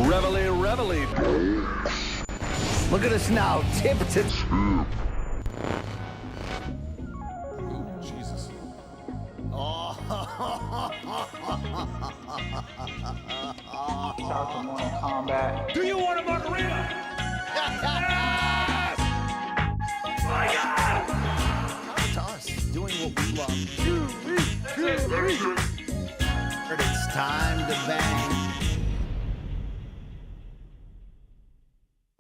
Reveille, reveille. Look at us now, tip to Ooh, Jesus. Shout out to Morning Kombat. Do you want a margarita? Yes! My God! It's us doing what we love. But it's time to bang.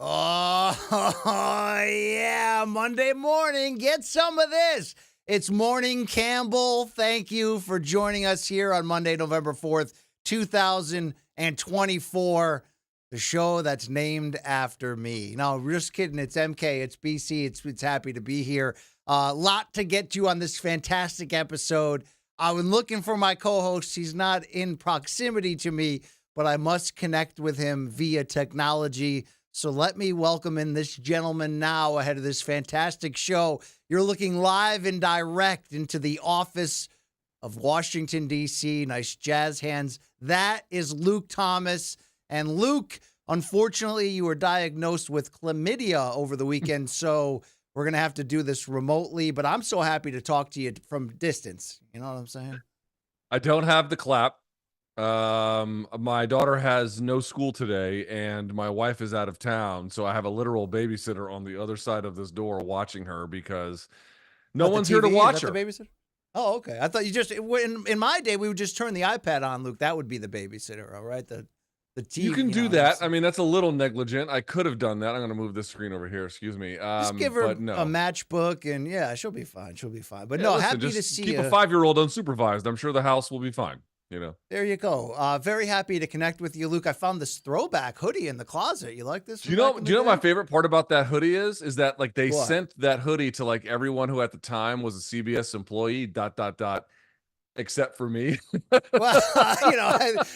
Oh, yeah. Monday morning. Get some of this. It's Morning Campbell. Thank you for joining us here on Monday, November 4th, 2024. The show that's named after me. No, just kidding. It's MK. It's BC. It's happy to be here. A lot to get to on this fantastic episode. I've been looking for my co-host. He's not in proximity to me, but I must connect with him via technology. So let me welcome in this gentleman now ahead of this fantastic show. You're looking live and direct into the office of Washington, D.C. Nice jazz hands. That is Luke Thomas. And Luke, unfortunately, you were diagnosed with chlamydia over the weekend, so we're going to have to do this remotely. But I'm so happy to talk to you from distance. You know what I'm saying? I don't have the clap. My daughter has no school today, and my wife is out of town, so I have a literal babysitter on the other side of this door watching her because no one's here to watch her. The babysitter? Oh, okay. I thought you just in my day we would just turn the iPad on, Luke. That would be the babysitter, all right? The TV. You can do that. I mean, that's a little negligent. I could have done that. I'm going to move this screen over here. Excuse me. Just give her a matchbook, and yeah, she'll be fine. She'll be fine. But yeah, no, listen, happy to see you. Keep a 5-year-old unsupervised. I'm sure the house will be fine. You know. There you go. Very happy to connect with you, Luke. I found this throwback hoodie in the closet. You like this? Do you know my favorite part about that hoodie is that like they sent that hoodie to like everyone who at the time was a CBS employee, ... except for me. Well,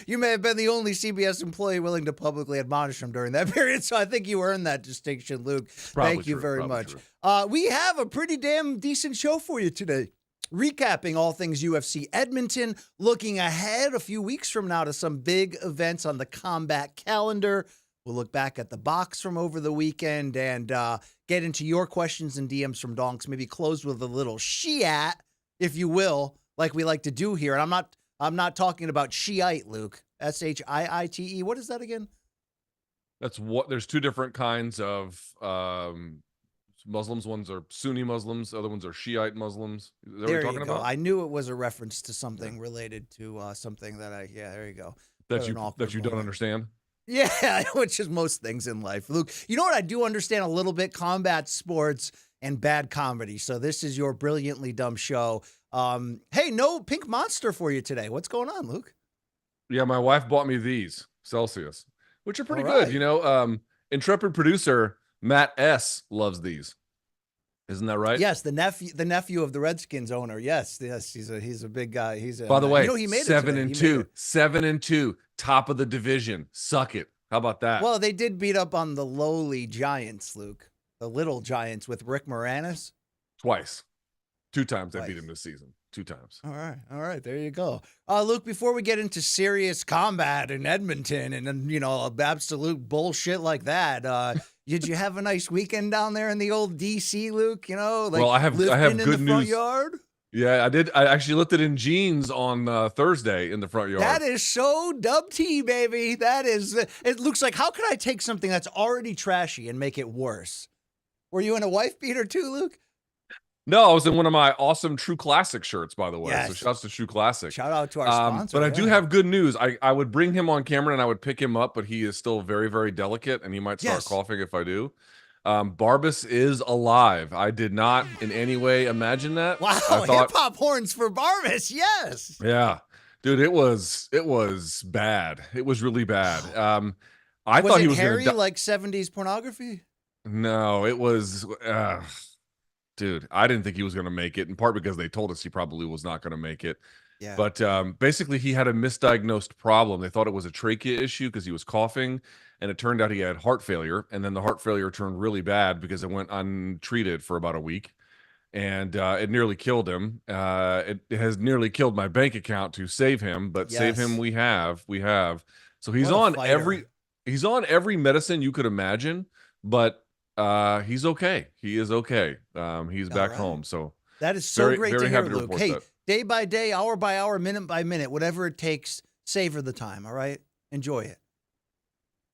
you may have been the only CBS employee willing to publicly admonish him during that period. So I think you earned that distinction, Luke. Thank you very much. We have a pretty damn decent show for you today. Recapping all things UFC Edmonton, looking ahead a few weeks from now to some big events on the combat calendar. We'll look back at the box from over the weekend and get into your questions and DMs from donks. Maybe close with a little Shiat, if you will, like we like to do here. And I'm not talking about Shiite, Luke. Shiite. What is that again? That's what. There's two different kinds of Muslims. Ones are Sunni Muslims. Other ones are Shiite Muslims. Is that what you're talking about? I knew it was a reference to something related to something that there you go. That you don't understand? Yeah, which is most things in life. Luke, you know what I do understand a little bit? Combat sports and bad comedy. So this is your brilliantly dumb show. Hey, no Pink Monster for you today. What's going on, Luke? Yeah, my wife bought me these Celsius, which are pretty right. good. You know, intrepid producer Matt S. loves these. Isn't that right? Yes, the nephew of the Redskins owner. Yes, he's a big guy. By the way, he made 7-2, 7-2, top of the division. Suck it. How about that? Well, they did beat up on the lowly Giants, Luke. The little Giants with Rick Moranis. Twice. 2 times they beat him this season. 2 times. All right. There you go. Luke, before we get into serious combat in Edmonton and absolute bullshit like that, did you have a nice weekend down there in the old DC, Luke? Well, I have good news. Front yard? Yeah, I did. I actually lifted in jeans on Thursday in the front yard. That is so dub T, baby. That is. It looks like, how could I take something that's already trashy and make it worse? Were you in a wife beater too, Luke? No, I was in one of my awesome True Classic shirts, by the way. Yes. So shouts to True Classic. Shout out to our sponsor. But I do have good news. I would bring him on camera and I would pick him up, but he is still very, very delicate and he might start coughing if I do. Barbas is alive. I did not in any way imagine that. Wow, hip-hop horns for Barbas, yes. Yeah. Dude, it was bad. It was really bad. I was thought it he was hairy like 70s pornography? No, it was dude, I didn't think he was going to make it, in part because they told us he probably was not going to make it. Yeah. But basically, he had a misdiagnosed problem. They thought it was a trachea issue because he was coughing, and it turned out he had heart failure. And then the heart failure turned really bad because it went untreated for about a week, and it nearly killed him. It has nearly killed my bank account to save him, but save him we have. So he's on every He's on every medicine you could imagine, but he's okay. He is okay. He's back home. So that is so very, great very to hear, happy to Luke. report Hey, that. day by day, hour by hour, minute by minute, whatever it takes, savor the time. All right, enjoy it.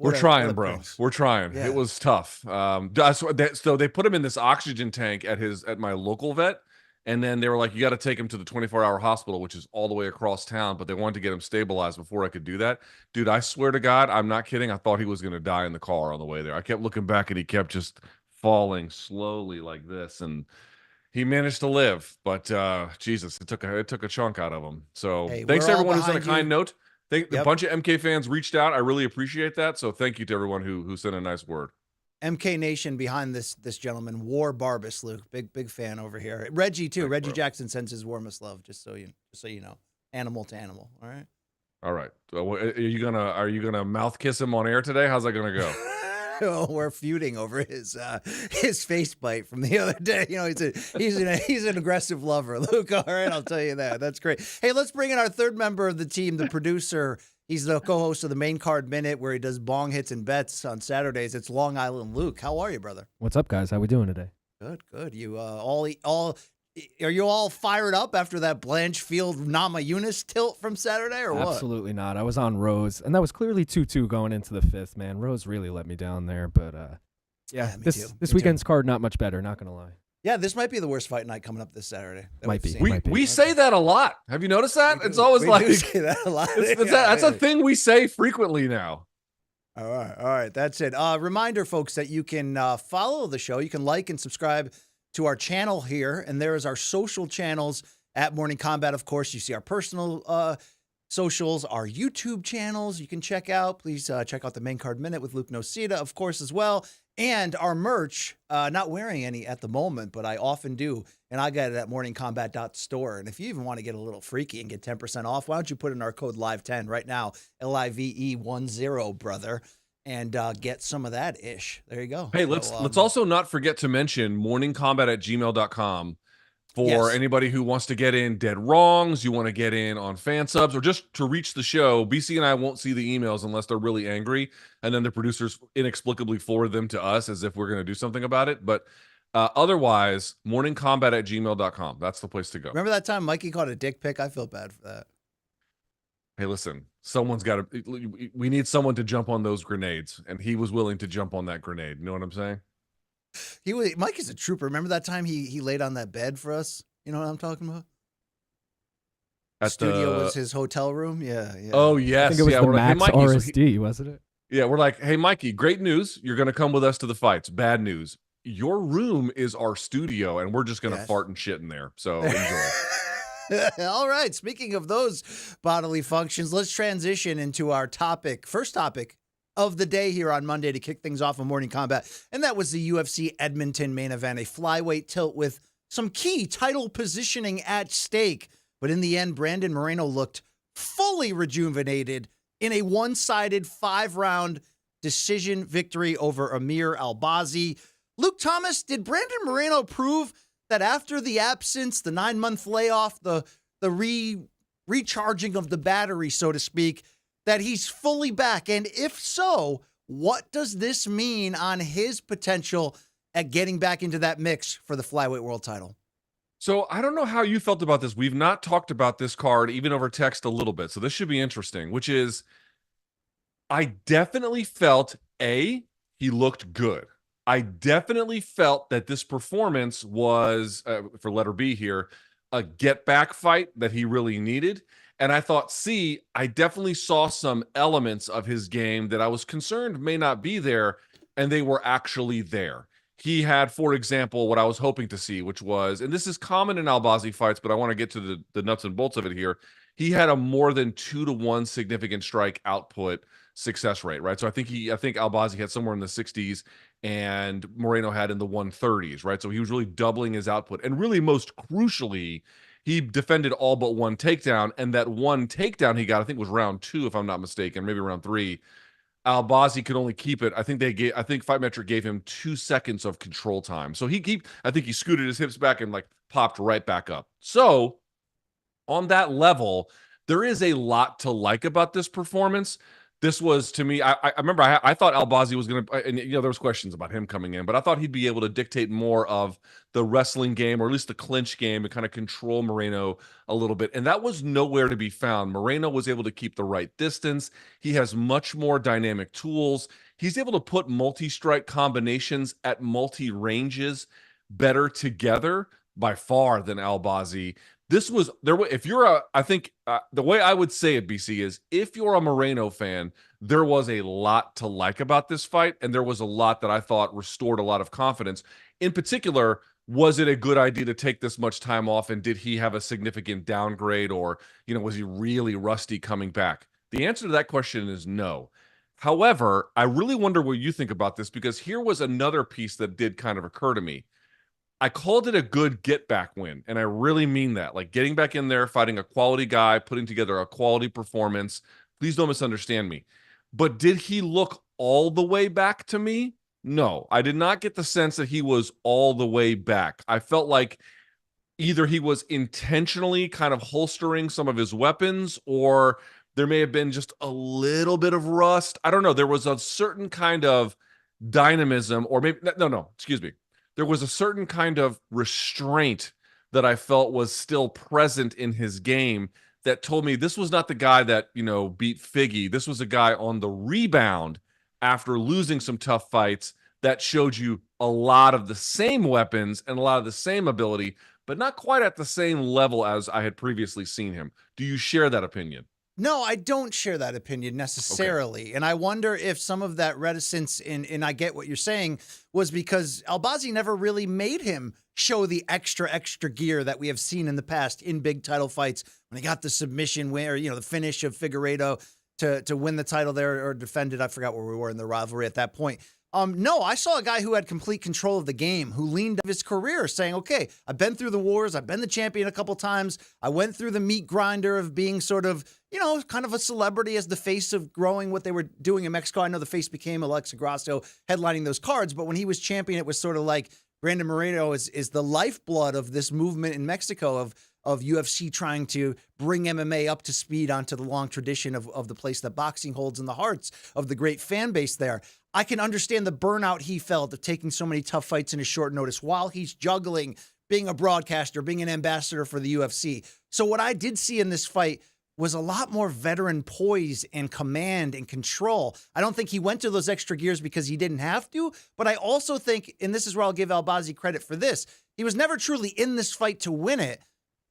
We're trying, bro. We're trying. Yeah. It was tough. So they put him in this oxygen tank at my local vet, and then they were like, "You got to take him to the 24-hour hospital, which is all the way across town." But they wanted to get him stabilized before I could do that. Dude, I swear to God, I'm not kidding. I thought he was going to die in the car on the way there. I kept looking back, and he kept just falling slowly like this, and he managed to live. But Jesus, it took a chunk out of him. So Hey, thanks to everyone who sent a behind kind you. note. A Yep. bunch of MK fans reached out. I really appreciate that. So thank you to everyone who sent a nice word. MK Nation behind this gentleman, War Barbus, Luke, big fan over here. Reggie too. Thanks, Reggie bro. Jackson sends his warmest love, just so you know, animal to animal. All right. All right. So, are you gonna mouth kiss him on air today? How's that gonna go? Oh, we're feuding over his face bite from the other day. You know, he's an aggressive lover, Luke. All right, I'll tell you that. That's great. Hey, let's bring in our third member of the team, the producer. He's the co-host of the Main Card Minute, where he does bong hits and bets on Saturdays. It's Long Island Luke. How are you, brother? What's up, guys? How we doing today? Good. You are you all fired up after that Blanchfield Namajunas tilt from Saturday, or what? Absolutely not. I was on Rose, and that was clearly 2-2 going into the fifth, man. Rose really let me down there, but Yeah, me this too. this Me weekend's card not much better, not going to lie. Yeah, this might be the worst fight night coming up this Saturday. Might be. We say that a lot. Have you noticed that? It's always We like do say that a lot. that's a thing we say frequently now. All right. That's it. Reminder, folks, that you can follow the show. You can like and subscribe to our channel here, and there is our social channels at Morning Kombat. Of course, you see our personal socials, our YouTube channels you can check out. Please check out the Main Card Minute with Luke Nocita, of course, as well. And our merch, not wearing any at the moment, but I often do. And I got it at morningkombat.store. And if you even want to get a little freaky and get 10% off, why don't you put in our code LIVE10 right now, LIVE10, brother, and get some of that ish. There you go. Hey, let's also not forget to mention morningkombat@gmail.com for anybody who wants to get in dead wrongs, you want to get in on fan subs, or just to reach the show. BC and I won't see the emails unless they're really angry, and then the producers inexplicably forward them to us as if we're going to do something about it. But otherwise, morningkombat@gmail.com. That's the place to go. Remember that time Mikey caught a dick pic? I feel bad for that. Hey, listen, someone's got to. We need someone to jump on those grenades, and he was willing to jump on that grenade. You know what I'm saying? Mike is a trooper. Remember that time he laid on that bed for us? You know what I'm talking about? At Studio was his hotel room. Yeah. Oh yes, I think it was the we're Max like, hey, Mikey, RSD, wasn't it? Yeah, we're like, hey, Mikey, great news. You're going to come with us to the fights. Bad news. Your room is our studio, and we're just going to fart and shit in there. So enjoy. All right. Speaking of those bodily functions, let's transition into our first topic of the day here on Monday to kick things off in Morning Kombat. And that was the UFC Edmonton main event, a flyweight tilt with some key title positioning at stake. But in the end, Brandon Moreno looked fully rejuvenated in a one-sided 5-round decision victory over Amir Albazi. Luke Thomas, did Brandon Moreno prove that after the absence, the 9-month layoff, the recharging of the battery, so to speak, that he's fully back? And if so, what does this mean on his potential at getting back into that mix for the flyweight world title? So I don't know how you felt about this. We've not talked about this card even over text a little bit. So this should be interesting, which is I definitely felt he looked good. I definitely felt that this performance was, for letter B here, a get back fight that he really needed. And I thought, I definitely saw some elements of his game that I was concerned may not be there, and they were actually there. He had, for example, what I was hoping to see, which was, and this is common in Albazi fights, but I want to get to the nuts and bolts of it here. He had a more than 2-to-1 significant strike output success rate, right? So I think Albazi had somewhere in the 60s and Moreno had in the 130s, right? So he was really doubling his output. And really, most crucially, he defended all but one takedown, and that one takedown he got, I think, was round 2, if I'm not mistaken, maybe round 3. Albazi could only keep it. I think Fight Metric gave him 2 seconds of control time. So I think he scooted his hips back and like popped right back up. So on that level, there is a lot to like about this performance. This was, to me, I remember I thought Albazi was going to, and there was questions about him coming in, but I thought he'd be able to dictate more of the wrestling game, or at least the clinch game, and kind of control Moreno a little bit. And that was nowhere to be found. Moreno was able to keep the right distance. He has much more dynamic tools. He's able to put multi-strike combinations at multi-ranges better together by far than Albazi. This was there. If you're I think the way I would say it, BC, is if you're a Moreno fan, there was a lot to like about this fight, and there was a lot that I thought restored a lot of confidence. In particular, was it a good idea to take this much time off, and did he have a significant downgrade, or was he really rusty coming back? The answer to that question is no. However, I really wonder what you think about this, because here was another piece that did kind of occur to me. I called it a good get back win, and I really mean that. Like, getting back in there, fighting a quality guy, putting together a quality performance. Please don't misunderstand me. But did he look all the way back to me? No, I did not get the sense that he was all the way back. I felt like either he was intentionally kind of holstering some of his weapons, or there may have been just a little bit of rust. I don't know. There was a certain kind of dynamism, or maybe, excuse me. There was a certain kind of restraint that I felt was still present in his game that told me this was not the guy that, beat Figgy. This was a guy on the rebound after losing some tough fights that showed you a lot of the same weapons and a lot of the same ability, but not quite at the same level as I had previously seen him. Do you share that opinion? No, I don't share that opinion necessarily. Okay. And I wonder if some of that reticence and I get what you're saying, was because Albazi never really made him show the extra gear that we have seen in the past in big title fights, when he got the submission win, or, the finish of Figueiredo to win the title there, or defend it. I forgot where we were in the rivalry at that point. No, I saw a guy who had complete control of the game, who leaned on his career saying, okay, I've been through the wars. I've been the champion a couple times. I went through the meat grinder of being sort of, kind of a celebrity as the face of growing what they were doing in Mexico. I know the face became Alexa Grasso headlining those cards, but when he was champion, it was sort of like Brandon Moreno is the lifeblood of this movement in Mexico of UFC trying to bring MMA up to speed onto the long tradition of the place that boxing holds in the hearts of the great fan base there. I can understand the burnout he felt of taking so many tough fights in a short notice while he's juggling being a broadcaster, being an ambassador for the UFC. So what I did see in this fight was a lot more veteran poise and command and control. I don't think he went to those extra gears because he didn't have to, but I also think, and this is where I'll give Albazi credit for this, he was never truly in this fight to win it,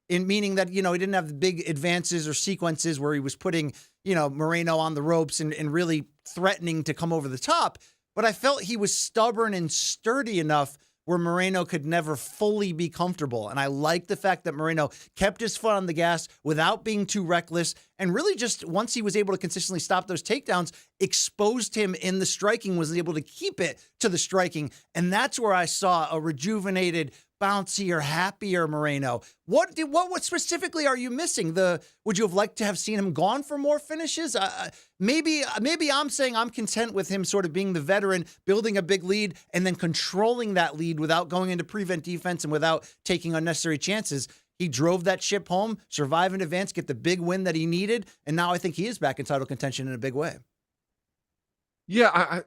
in meaning that, he didn't have the big advances or sequences where he was putting, Moreno on the ropes and really threatening to come over the top. But I felt he was stubborn and sturdy enough where Moreno could never fully be comfortable. And I like the fact that Moreno kept his foot on the gas without being too reckless, and really just, once he was able to consistently stop those takedowns, exposed him in the striking, was able to keep it to the striking. And that's where I saw a rejuvenated, bouncier, happier Moreno. What specifically are you missing? Would you have liked to have seen him gone for more finishes? Maybe I'm saying I'm content with him sort of being the veteran, building a big lead, and then controlling that lead without going into prevent defense and without taking unnecessary chances. He drove that ship home, survive in advance, get the big win that he needed, and now I think he is back in title contention in a big way. Yeah,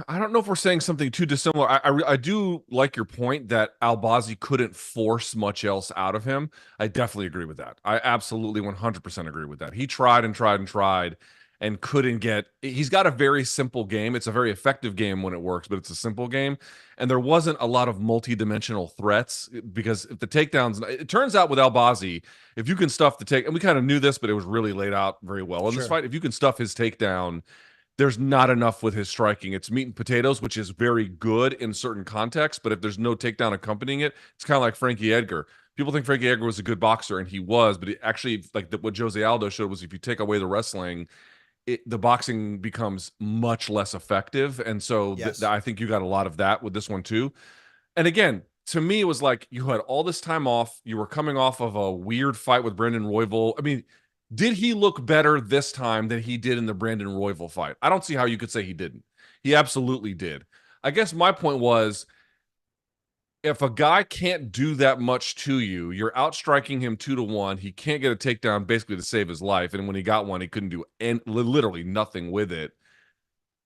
I don't know if we're saying something too dissimilar. I do like your point that Albazi couldn't force much else out of him. I definitely agree with that. I absolutely 100% agree with that. He tried and tried and tried and couldn't get. He's got a very simple game. It's a very effective game when it works, but it's a simple game. And there wasn't a lot of multi-dimensional threats, because if the takedowns, it turns out with Albazi, if you can stuff the take, and we kind of knew this, but it was really laid out very well in this fight. If you can stuff his takedown, there's not enough with his striking. It's meat and potatoes, which is very good in certain contexts, but if there's no takedown accompanying it, it's kind of like Frankie Edgar. People think Frankie Edgar was a good boxer, and he was, but it actually, like what Jose Aldo showed, was if you take away the wrestling, the boxing becomes much less effective. And so yes. I think you got a lot of that with this one too. And again, to me, it was like you had all this time off. You were coming off of a weird fight with Brandon Royval. I mean, did he look better this time than he did in the Brandon Royval fight? I don't see how you could say he didn't. He absolutely did. I guess my point was, if a guy can't do that much to you, you're outstriking him 2-1. He can't get a takedown basically to save his life. And when he got one, he couldn't do literally nothing with it.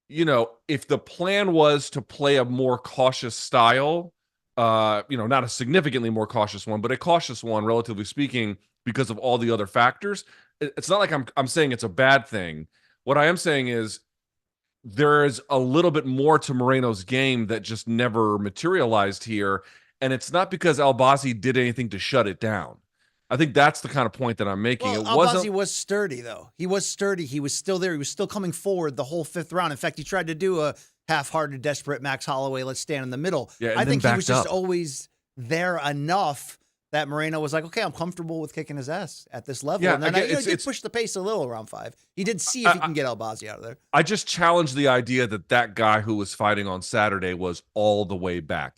You know, if the plan was to play a more cautious style, not a significantly more cautious one, but a cautious one, relatively speaking, because of all the other factors, it's not like I'm saying it's a bad thing. What I am saying is there is a little bit more to Moreno's game that just never materialized here. And it's not because Albazi did anything to shut it down. I think that's the kind of point that I'm making. Well, Albazi was sturdy, though. He was sturdy. He was still there. He was still coming forward the whole fifth round. In fact, he tried to do a half-hearted, desperate Max Holloway, let's stand in the middle. Yeah, I think he was just always there enough that Moreno was like, okay, I'm comfortable with kicking his ass at this level. Yeah, and then he did push the pace a little around 5. He did see if he can get Albazi out of there. I just challenged the idea that guy who was fighting on Saturday was all the way back.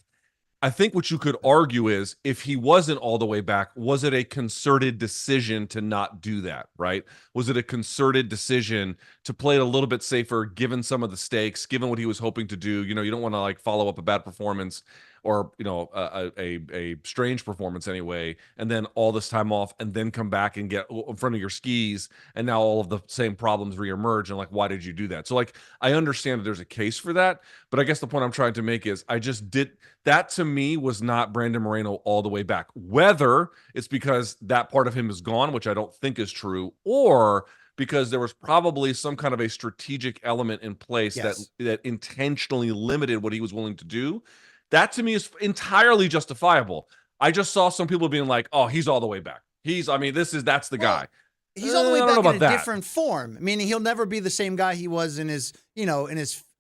I think what you could argue is if he wasn't all the way back, was it a concerted decision to not do that, right? Was it a concerted decision to play it a little bit safer, given some of the stakes, given what he was hoping to do? You know, you don't want to like follow up a bad performance or, a strange performance anyway, and then all this time off and then come back and get in front of your skis. And now all of the same problems reemerge. And like, why did you do that? So like, I understand that there's a case for that, but I guess the point I'm trying to make is that to me was not Brandon Moreno all the way back. Whether it's because that part of him is gone, which I don't think is true, or because there was probably some kind of a strategic element in place that intentionally limited what he was willing to do. That to me is entirely justifiable. I just saw some people being like, oh, he's all the way back. That's the guy. He's all the way back in a different form. Meaning he'll never be the same guy he was in his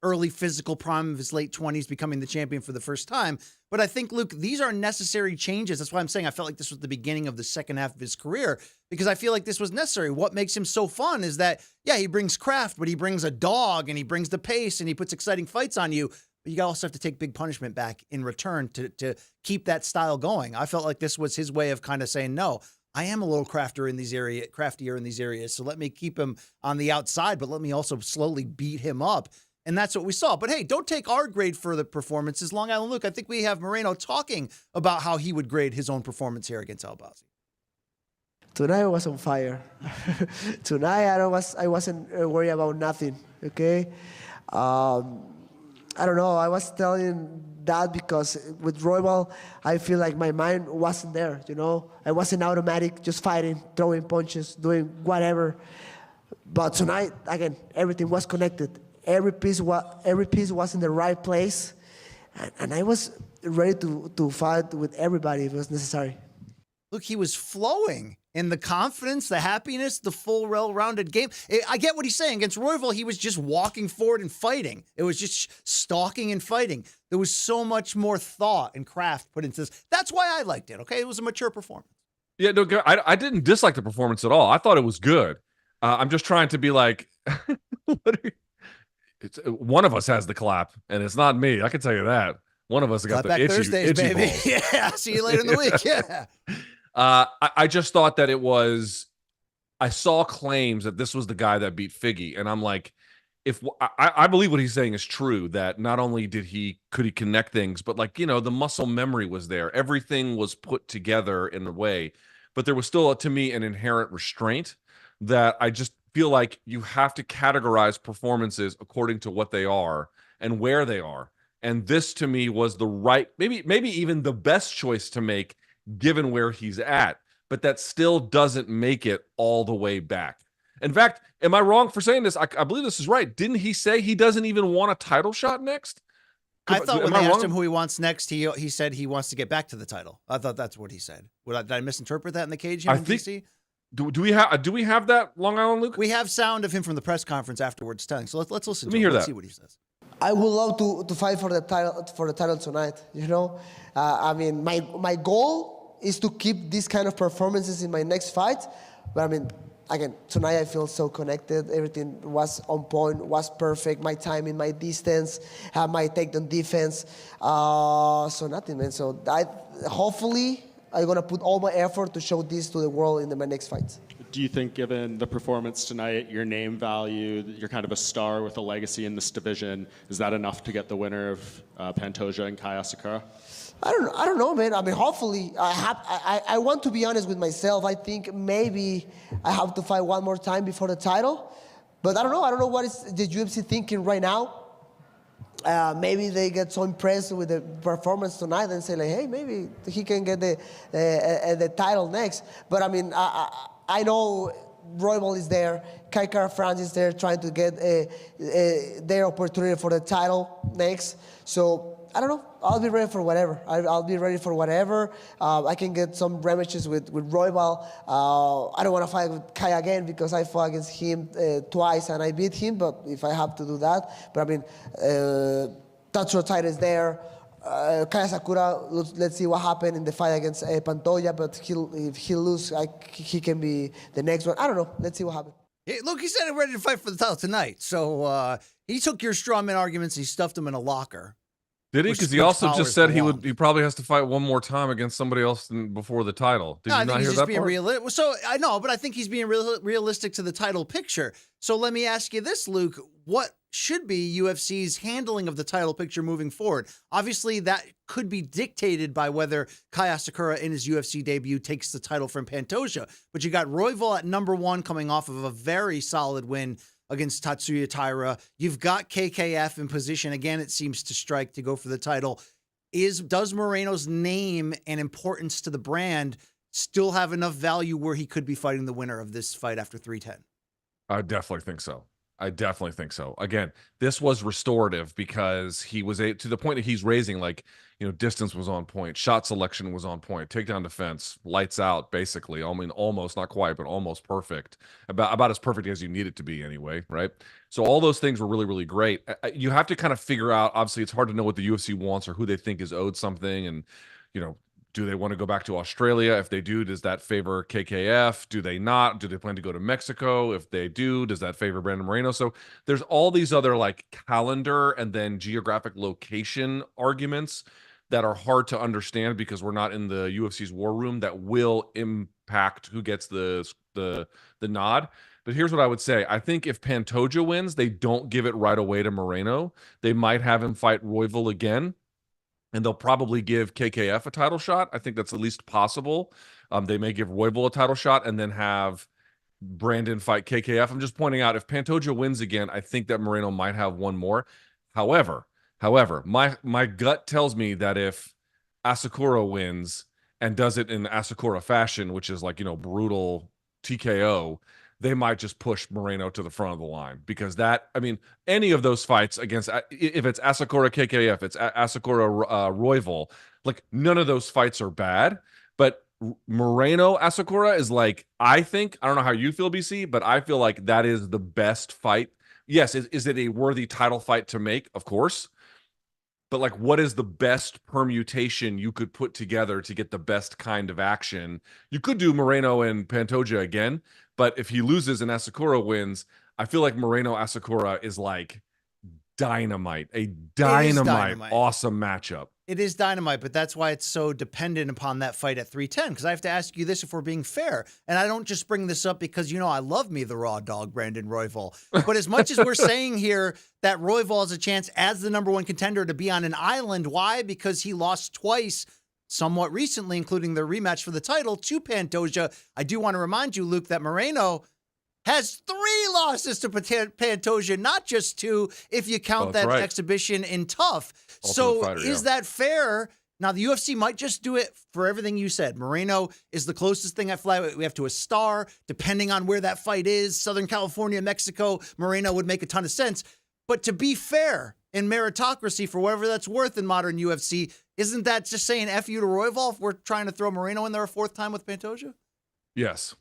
early physical prime of his late 20s, becoming the champion for the first time. But I think, Luke, these are necessary changes. That's why I'm saying I felt like this was the beginning of the second half of his career, because I feel like this was necessary. What makes him so fun is that, he brings craft, but he brings a dog and he brings the pace and he puts exciting fights on you. But you also have to take big punishment back in return to keep that style going. I felt like this was his way of kind of saying, no, I am a little craftier in these areas. So let me keep him on the outside, but let me also slowly beat him up. And that's what we saw. But hey, don't take our grade for the performances. Long Island Luke, I think we have Moreno talking about how he would grade his own performance here against Albazi. Tonight I was on fire. Tonight I wasn't worried about nothing, okay? I don't know, I was telling that because with Roybal, I feel like my mind wasn't there, I wasn't automatic, just fighting, throwing punches, doing whatever. But tonight, again, everything was connected. Every piece was in the right place. And I was ready to fight with everybody if it was necessary. Look, he was flowing in the confidence, the happiness, the full, well-rounded game. I get what he's saying. Against Royval, he was just walking forward and fighting. It was just stalking and fighting. There was so much more thought and craft put into this. That's why I liked it, okay? It was a mature performance. Yeah, no, I didn't dislike the performance at all. I thought it was good. I'm just trying to be like, one of us has the clap, and it's not me. I can tell you that. One of us got the itchy Thursdays, baby. balls. Yeah, see you later in the week. Yeah. I just thought that I saw claims that this was the guy that beat Figgy. And I'm like, I believe what he's saying is true, that not only could he connect things, but the muscle memory was there. Everything was put together in a way, but there was still, to me, an inherent restraint that I just feel like you have to categorize performances according to what they are and where they are. And this to me was the right, maybe even the best choice to make given where he's at, but that still doesn't make it all the way back. In fact, am I wrong for saying this? I believe this is right. Didn't he say he doesn't even want a title shot next? I thought when they asked him who he wants next, he said he wants to get back to the title. I thought that's what he said. Did I misinterpret that in the cage? I think. DC? Do we have that, Long Island Luke? We have sound of him from the press conference afterwards telling. So let's listen. Let me hear that. Let's see what he says. I would love to fight for the title tonight. My goal is to keep these kind of performances in my next fight. But again, tonight I feel so connected. Everything was on point, was perfect. My timing, my distance, my takedown defense. So nothing, man. So hopefully I'm gonna put all my effort to show this to the world in my next fight. Do you think, given the performance tonight, your name value, you're kind of a star with a legacy in this division, is that enough to get the winner of Pantoja and Kai Asakura? I don't know, man. I mean, hopefully, I want to be honest with myself. I think maybe I have to fight one more time before the title, but I don't know. I don't know what is the UFC thinking right now. Maybe they get so impressed with the performance tonight and say like, hey, maybe he can get the title next. But I mean, I know Royval is there, Kai Kara-France is there trying to get their opportunity for the title next. So I don't know. I'll be ready for whatever. I'll be ready for whatever. I can get some rematches with Royval. I don't want to fight with Kai again because I fought against him twice and I beat him. But if I have to do that, but I mean, Tatsuro Taira is there. Kaya Sakura, let's see what happened in the fight against Pantoja. But if he loses, he can be the next one. I don't know. Let's see what happens. Hey, look, he said he's ready to fight for the title tonight. So he took your strawman arguments. He stuffed them in a locker. Did he? Because he also just said he probably has to fight one more time against somebody else before the title. Did you not hear that part? So I know, but I think he's being realistic to the title picture. So let me ask you this, Luke: what should be UFC's handling of the title picture moving forward? Obviously, that could be dictated by whether Kai Asakura in his UFC debut takes the title from Pantoja. But you got Royval at #1 coming off of a very solid win against Tatsuya Taira. You've got KKF in position. Again, it seems to strike to go for the title. Does Moreno's name and importance to the brand still have enough value where he could be fighting the winner of this fight after 310? I definitely think so. I definitely think so. Again, this was restorative because he was to the point that he's raising, like, distance was on point, shot selection was on point, takedown defense, lights out, basically. I mean, almost, not quite, but almost perfect. About as perfect as you need it to be anyway, right? So all those things were really, really great. You have to kind of figure out, obviously, it's hard to know what the UFC wants or who they think is owed something. And, do they want to go back to Australia? If they do, does that favor KKF? Do they not? Do they plan to go to Mexico? If they do, does that favor Brandon Moreno? So there's all these other like calendar and then geographic location arguments that are hard to understand because we're not in the UFC's war room that will impact who gets the nod. But here's what I would say. I think if Pantoja wins, they don't give it right away to Moreno. They might have him fight Royval again. And they'll probably give KKF a title shot. I think that's at least possible. They may give Royval a title shot and then have Brandon fight KKF. I'm just pointing out, if Pantoja wins again, I think that Moreno might have one more. However, my gut tells me that if Asakura wins and does it in Asakura fashion, which is like, brutal TKO, they might just push Moreno to the front of the line because any of those fights against, if it's Asakura KKF, it's Asakura Royval, like none of those fights are bad, but Moreno Asakura is like, I don't know how you feel, BC, but I feel like that is the best fight. Yes. Is it a worthy title fight to make? Of course. But like, what is the best permutation you could put together to get the best kind of action? You could do Moreno and Pantoja again, but if he loses and Asakura wins, I feel like Moreno Asakura is like dynamite, a dynamite, awesome matchup. It is dynamite, but that's why it's so dependent upon that fight at 310. Because I have to ask you this if we're being fair. And I don't just bring this up because, I love me the raw dog, Brandon Royval. But as much as we're saying here that Royval has a chance as the #1 contender to be on an island, why? Because he lost twice somewhat recently, including their rematch for the title to Pantoja. I do want to remind you, Luke, that Moreno has 3 losses to Pantoja, not just 2, if you count that exhibition in Tough. Is that fair? Now, the UFC might just do it for everything you said. Moreno is the closest thing at flyweight we have to a star. Depending on where that fight is, Southern California, Mexico, Moreno would make a ton of sense. But to be fair, in meritocracy, for whatever that's worth in modern UFC, isn't that just saying F you to Royval if we're trying to throw Moreno in there a 4th time with Pantoja? Yes.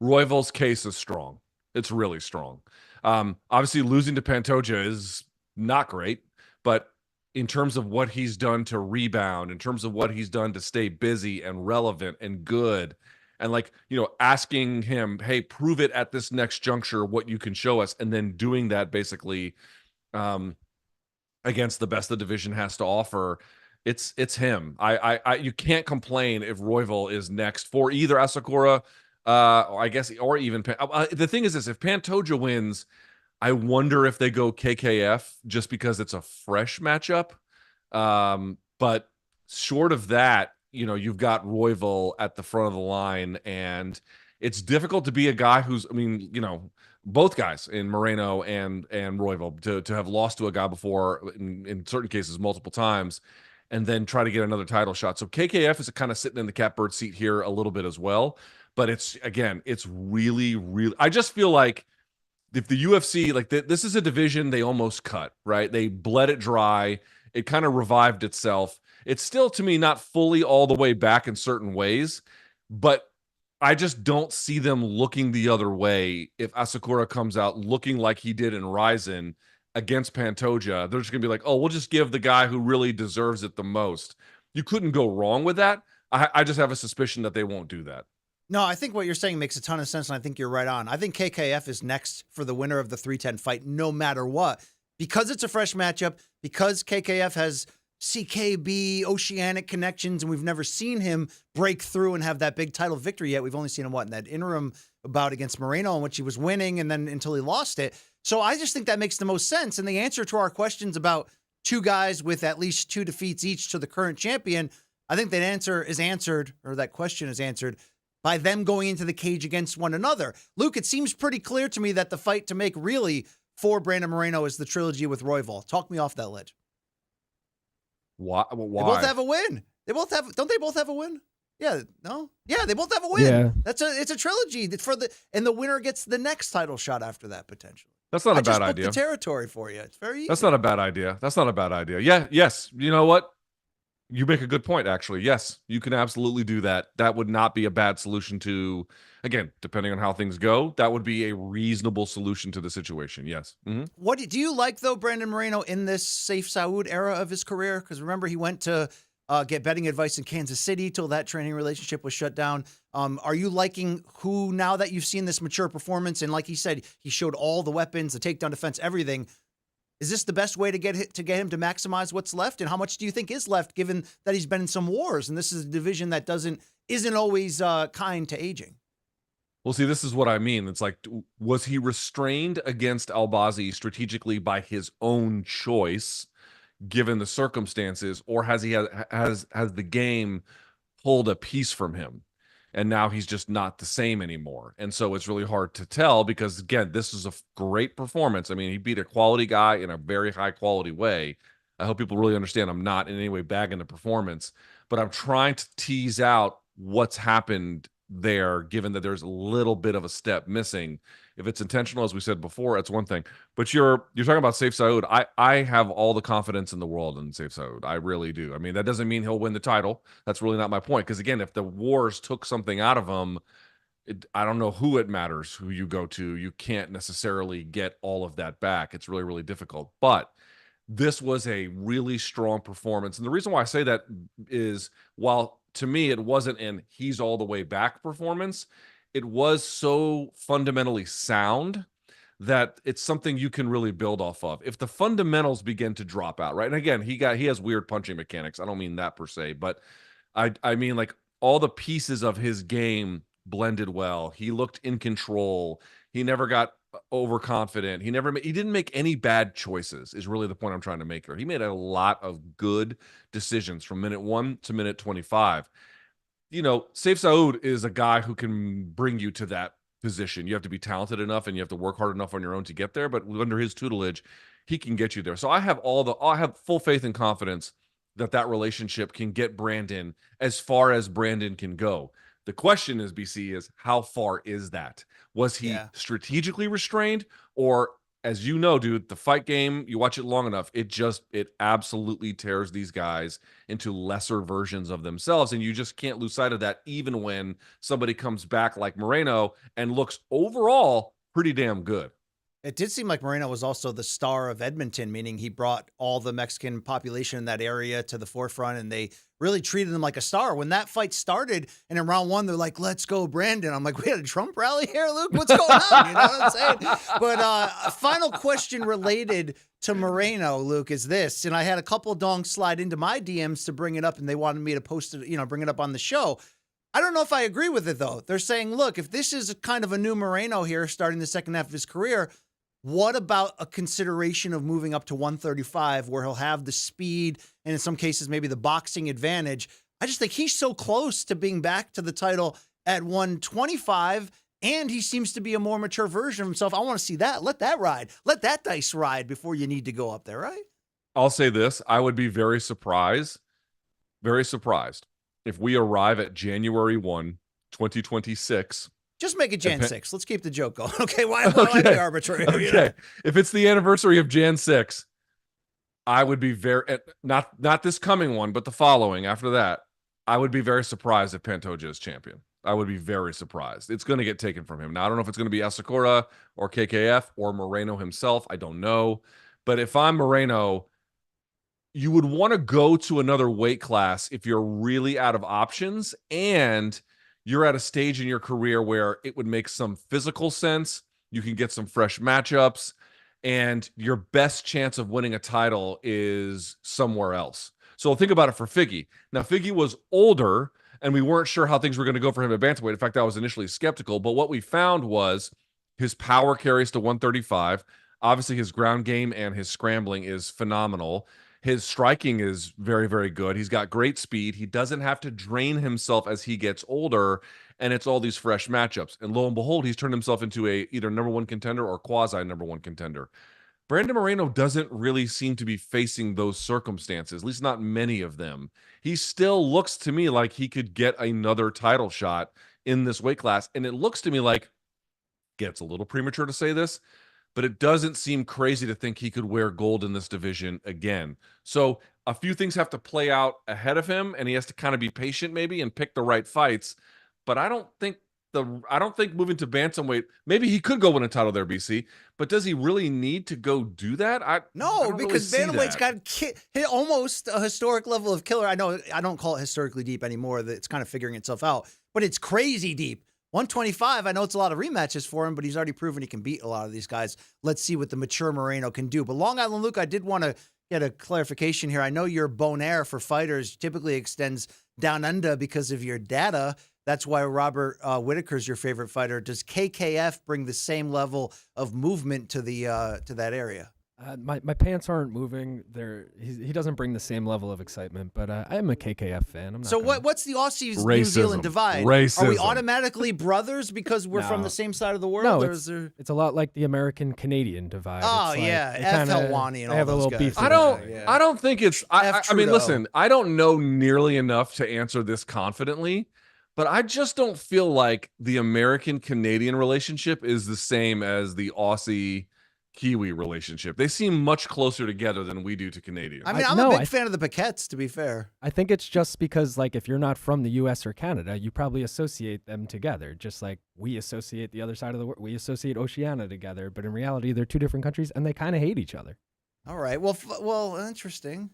Royval's case is strong. It's really strong. Obviously, losing to Pantoja is not great, but in terms of what he's done to rebound, in terms of what he's done to stay busy and relevant and good, and asking him, hey, prove it at this next juncture, what you can show us, and then doing that basically against the best the division has to offer. It's him. You can't complain if Royval is next for either Asakura, I guess, or even the thing is this: if Pantoja wins, I wonder if they go KKF just because it's a fresh matchup. But short of that, you've got Royval at the front of the line, and it's difficult to be a guy who's, both guys in Moreno and Royval to have lost to a guy before, in certain cases multiple times, and then try to get another title shot. So KKF is kind of sitting in the catbird seat here a little bit as well. But it's really, really, I just feel like if the UFC, this is a division they almost cut, right? They bled it dry. It kind of revived itself. It's still, to me, not fully all the way back in certain ways, but I just don't see them looking the other way if Asakura comes out looking like he did in Ryzen against Pantoja. They're just going to be like, oh, we'll just give the guy who really deserves it the most. You couldn't go wrong with that. I just have a suspicion that they won't do that. No, I think what you're saying makes a ton of sense, and I think you're right on. I think KKF is next for the winner of the 310 fight no matter what. Because it's a fresh matchup, because KKF has CKB, Oceanic connections, and we've never seen him break through and have that big title victory yet. We've only seen him, in that interim bout against Moreno in which he was winning and then until he lost it. So I just think that makes the most sense. And the answer to our questions about two guys with at least 2 defeats each to the current champion, I think that that question is answered by them going into the cage against one another. Luke, it seems pretty clear to me that the fight to make really for Brandon Moreno is the trilogy with Royval. Talk me off that ledge. Why? They both have a win. Don't they both have a win? Yeah, no? Yeah, they both have a win. Yeah. It's a trilogy and the winner gets the next title shot after that potentially. That's not a bad idea. I just booked the territory for you. It's very easy. That's not a bad idea. Yeah, yes. You know what? You make a good point, actually. Yes, you can absolutely do that. That would not be a bad solution to, again, depending on how things go, that would be a reasonable solution to the situation. Yes. Mm-hmm. What do you like, though, Brandon Moreno, in this Safe Saud era of his career? Because remember, he went to get betting advice in Kansas City till that training relationship was shut down. Are you liking who, now that you've seen this mature performance, and like he said, he showed all the weapons, the takedown defense, everything, is this the best way to get him to maximize what's left? And how much do you think is left, given that he's been in some wars and this is a division that isn't always kind to aging? Well, see, this is what I mean. It's like, was he restrained against Albazi strategically by his own choice, given the circumstances, or has the game pulled a piece from him? And now he's just not the same anymore. And so it's really hard to tell because, again, this is a great performance. I mean, he beat a quality guy in a very high quality way. I hope people really understand I'm not in any way bagging the performance, but I'm trying to tease out what's happened there, given that there's a little bit of a step missing. If it's intentional, as we said before, that's one thing. But you're talking about Safe Saud. I have all the confidence in the world in Safe Saud. I really do. I mean, that doesn't mean he'll win the title. That's really not my point. Because again, if the wars took something out of him, I don't know who it matters who you go to. You can't necessarily get all of that back. It's really, really difficult. But this was a really strong performance. And the reason why I say that is, while to me it wasn't an he's all the way back performance, it was so fundamentally sound that it's something you can really build off of. If the fundamentals begin to drop out, right? And again, he has weird punching mechanics. I don't mean that per se, but I mean, like, all the pieces of his game blended well. He looked in control. He never got overconfident. He didn't make any bad choices, is really the point I'm trying to make here. He made a lot of good decisions from minute 1 to minute 25. Safe Saud is a guy who can bring you to that position. You have to be talented enough and you have to work hard enough on your own to get there, but under his tutelage, he can get you there. So I have full faith and confidence that relationship can get Brandon as far as Brandon can go. The question is, BC, is how far is that? Was he strategically restrained, or, as you know, dude, the fight game, you watch it long enough, it absolutely tears these guys into lesser versions of themselves. And you just can't lose sight of that, even when somebody comes back like Moreno and looks overall pretty damn good. It did seem like Moreno was also the star of Edmonton, meaning he brought all the Mexican population in that area to the forefront, and they really treated him like a star. When that fight started, and in round 1, they're like, "Let's go, Brandon." I'm like, we had a Trump rally here, Luke? What's going on? You know what I'm saying? But a final question related to Moreno, Luke, is this, and I had a couple of dongs slide into my DMs to bring it up, and they wanted me to post it, bring it up on the show. I don't know if I agree with it, though. They're saying, look, if this is kind of a new Moreno here starting the second half of his career, What about a consideration of moving up to 135 where he'll have the speed and in some cases maybe the boxing advantage? I just think he's so close to being back to the title at 125, and he seems to be a more mature version of himself. I want to see that. Let that ride. Let that dice ride before you need to go up there, right? I'll say this. I would be very surprised if we arrive at January 1, 2026. Just make it Jan 6. Let's keep the joke going. Okay, why be arbitrary? Okay. You know? If it's the anniversary of Jan 6, I would be very, not this coming one, but the following after that, I would be very surprised if Pantoja is champion. I would be very surprised. It's going to get taken from him. Now, I don't know if it's going to be Asakura or KKF or Moreno himself. I don't know. But if I'm Moreno, you would want to go to another weight class if you're really out of options and you're at a stage in your career where it would make some physical sense. You can get some fresh matchups, and your best chance of winning a title is somewhere else. So think about it for Figgy. Now, Figgy was older, and we weren't sure how things were going to go for him at bantamweight. In fact, I was initially skeptical, but what we found was his power carries to 135. Obviously, his ground game and his scrambling is phenomenal. His striking is very, very good. He's got great speed. He doesn't have to drain himself as he gets older, and it's all these fresh matchups. And lo and behold, he's turned himself into a either number one contender or quasi number one contender. Brandon Moreno doesn't really seem to be facing those circumstances, at least not many of them. He still looks to me like he could get another title shot in this weight class, and it looks to me like, it's a little premature to say this, but it doesn't seem crazy to think he could wear gold in this division again. So a few things have to play out ahead of him, and he has to kind of be patient maybe and pick the right fights. But I don't think moving to bantamweight, maybe he could go win a title there, BC, but does he really need to go do that? No, because bantamweight's got hit almost a historic level of killer. I know I don't call it historically deep anymore. It's kind of figuring itself out, but it's crazy deep. 125, I know it's a lot of rematches for him, but he's already proven he can beat a lot of these guys. Let's see what the mature Moreno can do. But Long Island Luke, I did want to get a clarification here. I know your bon air for fighters typically extends down under because of your data. That's why Robert Whitaker's your favorite fighter. Does KKF bring the same level of movement to that area? My pants aren't moving. He doesn't bring the same level of excitement, but I am a KKF fan. I'm not so what's the Aussie New Zealand divide? Racism. Are we automatically brothers because we're from the same side of the world? No, or it's a lot like the American-Canadian divide. Oh, it's yeah. F. Helwani and all have those a little guys. beef. I don't think it's. I mean, listen. I don't know nearly enough to answer this confidently, but I just don't feel like the American-Canadian relationship is the same as the Aussie-Kiwi relationship. They seem much closer together than we do to Canadians. I mean, I'm a big fan of the Paquettes, to be fair. I think it's just because, like, if you're not from the U.S. or Canada, you probably associate them together, just like we associate the other side of the world. We associate Oceania together, but in reality, they're two different countries, and they kind of hate each other. All right. Well, interesting.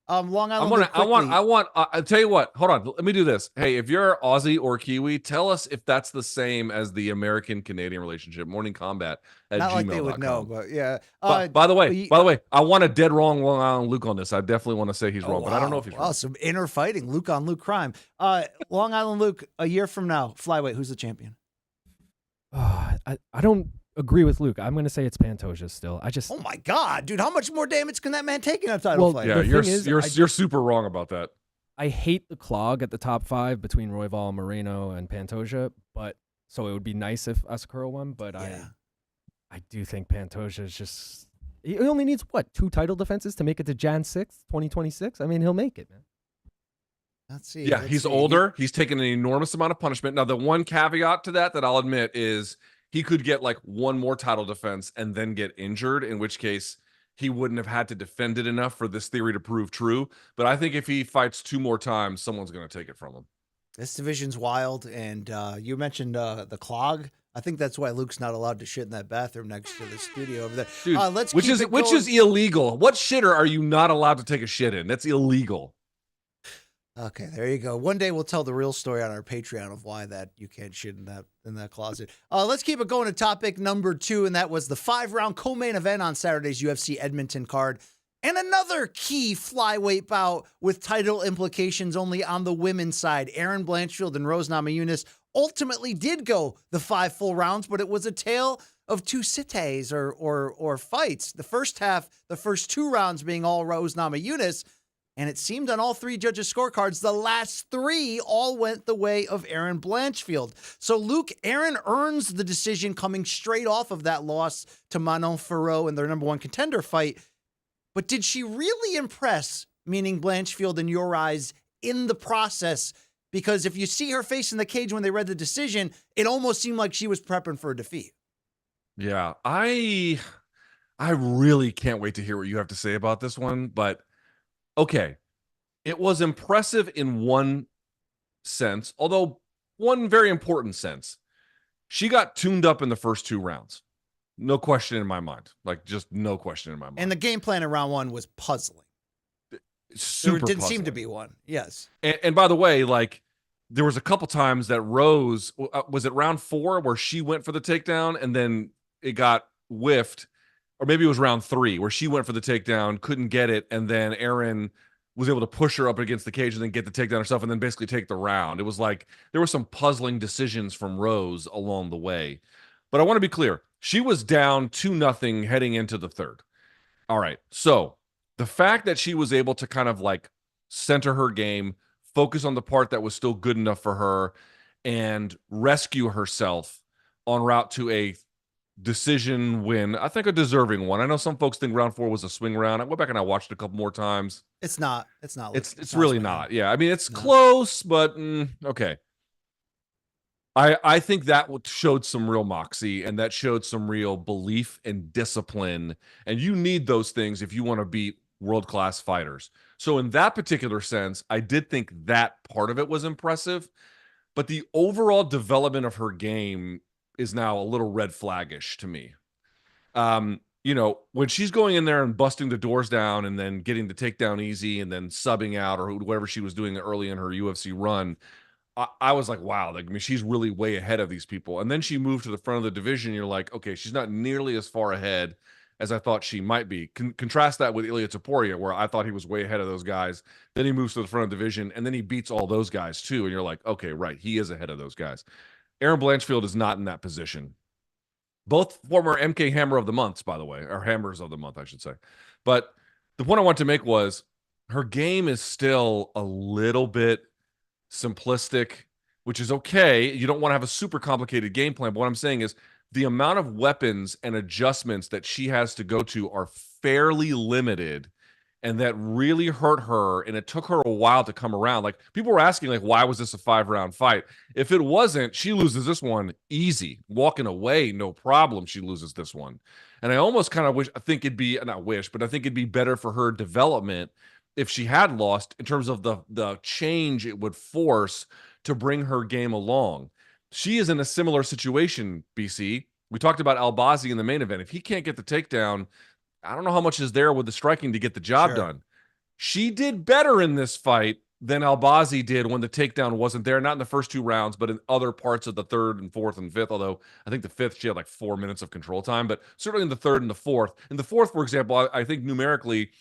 Long Island. I'll tell you what. Hold on. Let me do this. Hey, if you're Aussie or Kiwi, tell us if that's the same as the American-Canadian relationship. Morning Kombat at Not gmail.com. like they would know, but yeah. By the way, I want a dead wrong Long Island Luke on this. I definitely want to say he's wrong, but I don't know if he's wrong. Some inner fighting, Luke on Luke crime. Long Island Luke, a year from now, flyweight, who's the champion? I don't agree with Luke. I'm going to say it's Pantoja still. Oh my God, dude! How much more damage can that man take in a title fight? Yeah, you're super wrong about that. I hate the clog at the top 5 between Royval, Moreno, and Pantoja, but so it would be nice if Asakura won. But I do think Pantoja is just. He only needs 2 title defenses to make it to Jan 6th, 2026. I mean, he'll make it, man. Let's see. Yeah, he's older. He's taken an enormous amount of punishment. Now, the one caveat to that I'll admit is he could get like one more title defense and then get injured, in which case he wouldn't have had to defend it enough for this theory to prove true. But I think if he fights 2 more times, someone's going to take it from him. This division's wild. And you mentioned the clog. I think that's why Luke's not allowed to shit in that bathroom next to the studio over there. Dude, which is illegal. What shitter are you not allowed to take a shit in? That's illegal. Okay, there you go. One day we'll tell the real story on our Patreon of why that you can't shit in that closet. Let's keep it going to topic number 2, and that was the 5-round co-main event on Saturday's UFC Edmonton card. And another key flyweight bout with title implications only on the women's side. Erin Blanchfield and Rose Namajunas ultimately did go the 5 full rounds, but it was a tale of two cites or fights. The first half, the first 2 rounds being all Rose Namajunas, and it seemed on all 3 judges' scorecards, the last 3 all went the way of Erin Blanchfield. So, Luke, Erin earns the decision coming straight off of that loss to Manon Fiorot in their number 1 contender fight. But did she really impress, meaning Blanchfield, in your eyes, in the process? Because if you see her face in the cage when they read the decision, it almost seemed like she was prepping for a defeat. Yeah, I really can't wait to hear what you have to say about this one, but okay. It was impressive in one sense, although one very important sense. She got tuned up in the first 2 rounds. No question in my mind. Like, just no question in my mind. And the game plan in round 1 was puzzling. Super There didn't puzzling. seem to be one. Yes. And by the way, like, there was a couple times that Rose, was it round 4 where she went for the takedown and then it got whiffed, or maybe it was round 3 where she went for the takedown, couldn't get it, and then Erin was able to push her up against the cage and then get the takedown herself and then basically take the round. It was like there were some puzzling decisions from Rose along the way. But I want to be clear. She was down 2-0 heading into the 3rd. All right. So the fact that she was able to kind of like center her game, focus on the part that was still good enough for her, and rescue herself en route to a decision win, I think a deserving one. I know some folks think round 4 was a swing round. I went back and I watched it a couple more times. It's not. It's not. It's really not. Yeah. I mean, it's No. close, but okay. I think that showed some real moxie, and that showed some real belief and discipline. And you need those things if you want to beat world-class fighters. So in that particular sense, I did think that part of it was impressive, but the overall development of her game is now a little red flaggish to me. When she's going in there and busting the doors down and then getting the takedown easy and then subbing out or whatever she was doing early in her UFC run, I was like, wow, like, I mean, she's really way ahead of these people. And then she moved to the front of the division. You're like, okay, she's not nearly as far ahead as I thought she might be. Contrast that with Ilia Topuria, where I thought he was way ahead of those guys. Then he moves to the front of the division, and then he beats all those guys too. And you're like, okay, right, he is ahead of those guys. Erin Blanchfield is not in that position. Both former MK Hammer of the Months, by the way, or Hammers of the Month, I should say. But the point I want to make was her game is still a little bit simplistic, which is okay. You don't want to have a super complicated game plan. But what I'm saying is the amount of weapons and adjustments that she has to go to are fairly limited, and that really hurt her. And it took her a while to come around. Like, people were asking, like, why was this a 5-round fight? If it wasn't, she loses this one easy, walking away, no problem. She loses this one. And I almost kind of I think it'd be better for her development if she had lost, in terms of the change it would force to bring her game along. She is in a similar situation, BC. We talked about Albazi in the main event. If he can't get the takedown, I don't know how much is there with the striking to get the job done. She did better in this fight than Albazi did when the takedown wasn't there, not in the first 2 rounds, but in other parts of the 3rd and 4th and 5th, although I think the 5th she had like 4 minutes of control time, but certainly in the 3rd and the 4th. In the 4th, for example, I think numerically,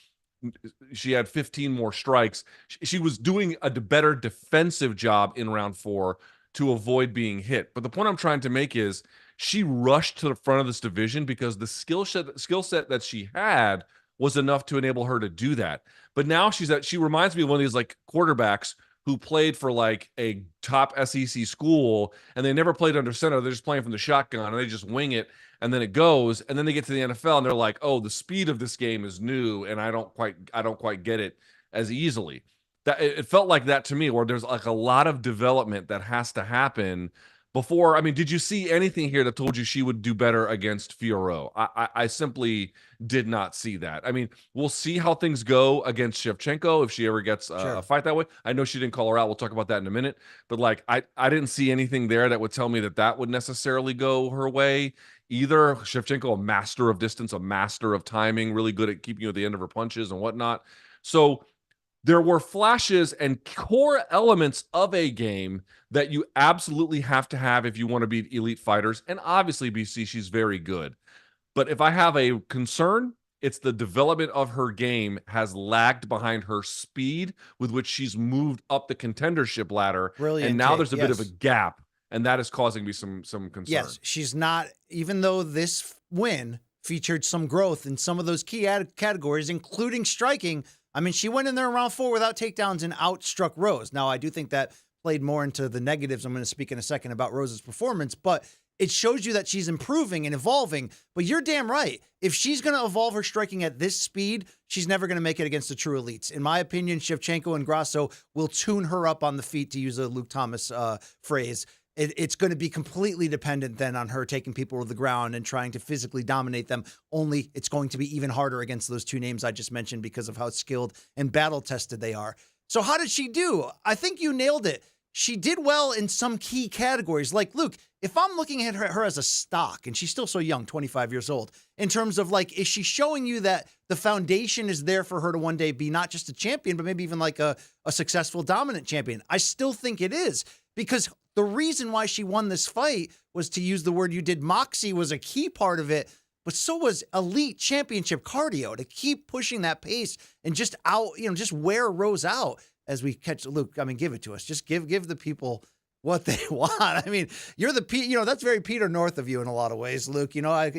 she had 15 more strikes. She was doing a better defensive job in round 4 to avoid being hit. But the point I'm trying to make is she rushed to the front of this division because the skill set that she had was enough to enable her to do that. But now she reminds me of one of these like quarterbacks who played for like a top SEC school, and they never played under center. They're just playing from the shotgun, and they just wing it, and then it goes, and then they get to the NFL, and they're like, "Oh, the speed of this game is new, and I don't quite get it as easily." That it felt like that to me, where there's like a lot of development that has to happen before. I mean, did you see anything here that told you she would do better against Fiorot? I simply did not see that. I mean, we'll see how things go against Shevchenko if she ever gets a fight that way. I know she didn't call her out. We'll talk about that in a minute. But like, I didn't see anything there that would tell me that would necessarily go her way either. Shevchenko, a master of distance, a master of timing, really good at keeping you at the end of her punches and whatnot. So there were flashes and core elements of a game that you absolutely have to have if you want to beat elite fighters. And obviously, BC, she's very good. But if I have a concern, it's the development of her game has lagged behind her speed with which she's moved up the contendership ladder. Brilliant and now take, there's a bit of a gap. and that is causing me some concern. Yes, she's not, even though this win featured some growth in some of those key categories, including striking. I mean, she went in there in round 4 without takedowns and outstruck Rose. Now, I do think that played more into the negatives. I'm going to speak in a second about Rose's performance, but it shows you that she's improving and evolving. But you're damn right. If she's going to evolve her striking at this speed, she's never going to make it against the true elites. In my opinion, Shevchenko and Grasso will tune her up on the feet, to use a Luke Thomas phrase. It's going to be completely dependent then on her taking people to the ground and trying to physically dominate them. Only it's going to be even harder against those two names I just mentioned because of how skilled and battle-tested they are. So how did she do? I think you nailed it. She did well in some key categories. Like, Luke, if I'm looking at her as a stock, and she's still so young, 25 years old, in terms of like, is she showing you that the foundation is there for her to one day be not just a champion, but maybe even like a successful dominant champion? I still think it is, because the reason why she won this fight was, to use the word you did, moxie was a key part of it, but so was elite championship cardio to keep pushing that pace and just just wear Rose out as we catch. Luke, I mean, give it to us. Just give the people what they want. I mean, you're that's very Peter North of you in a lot of ways, Luke. I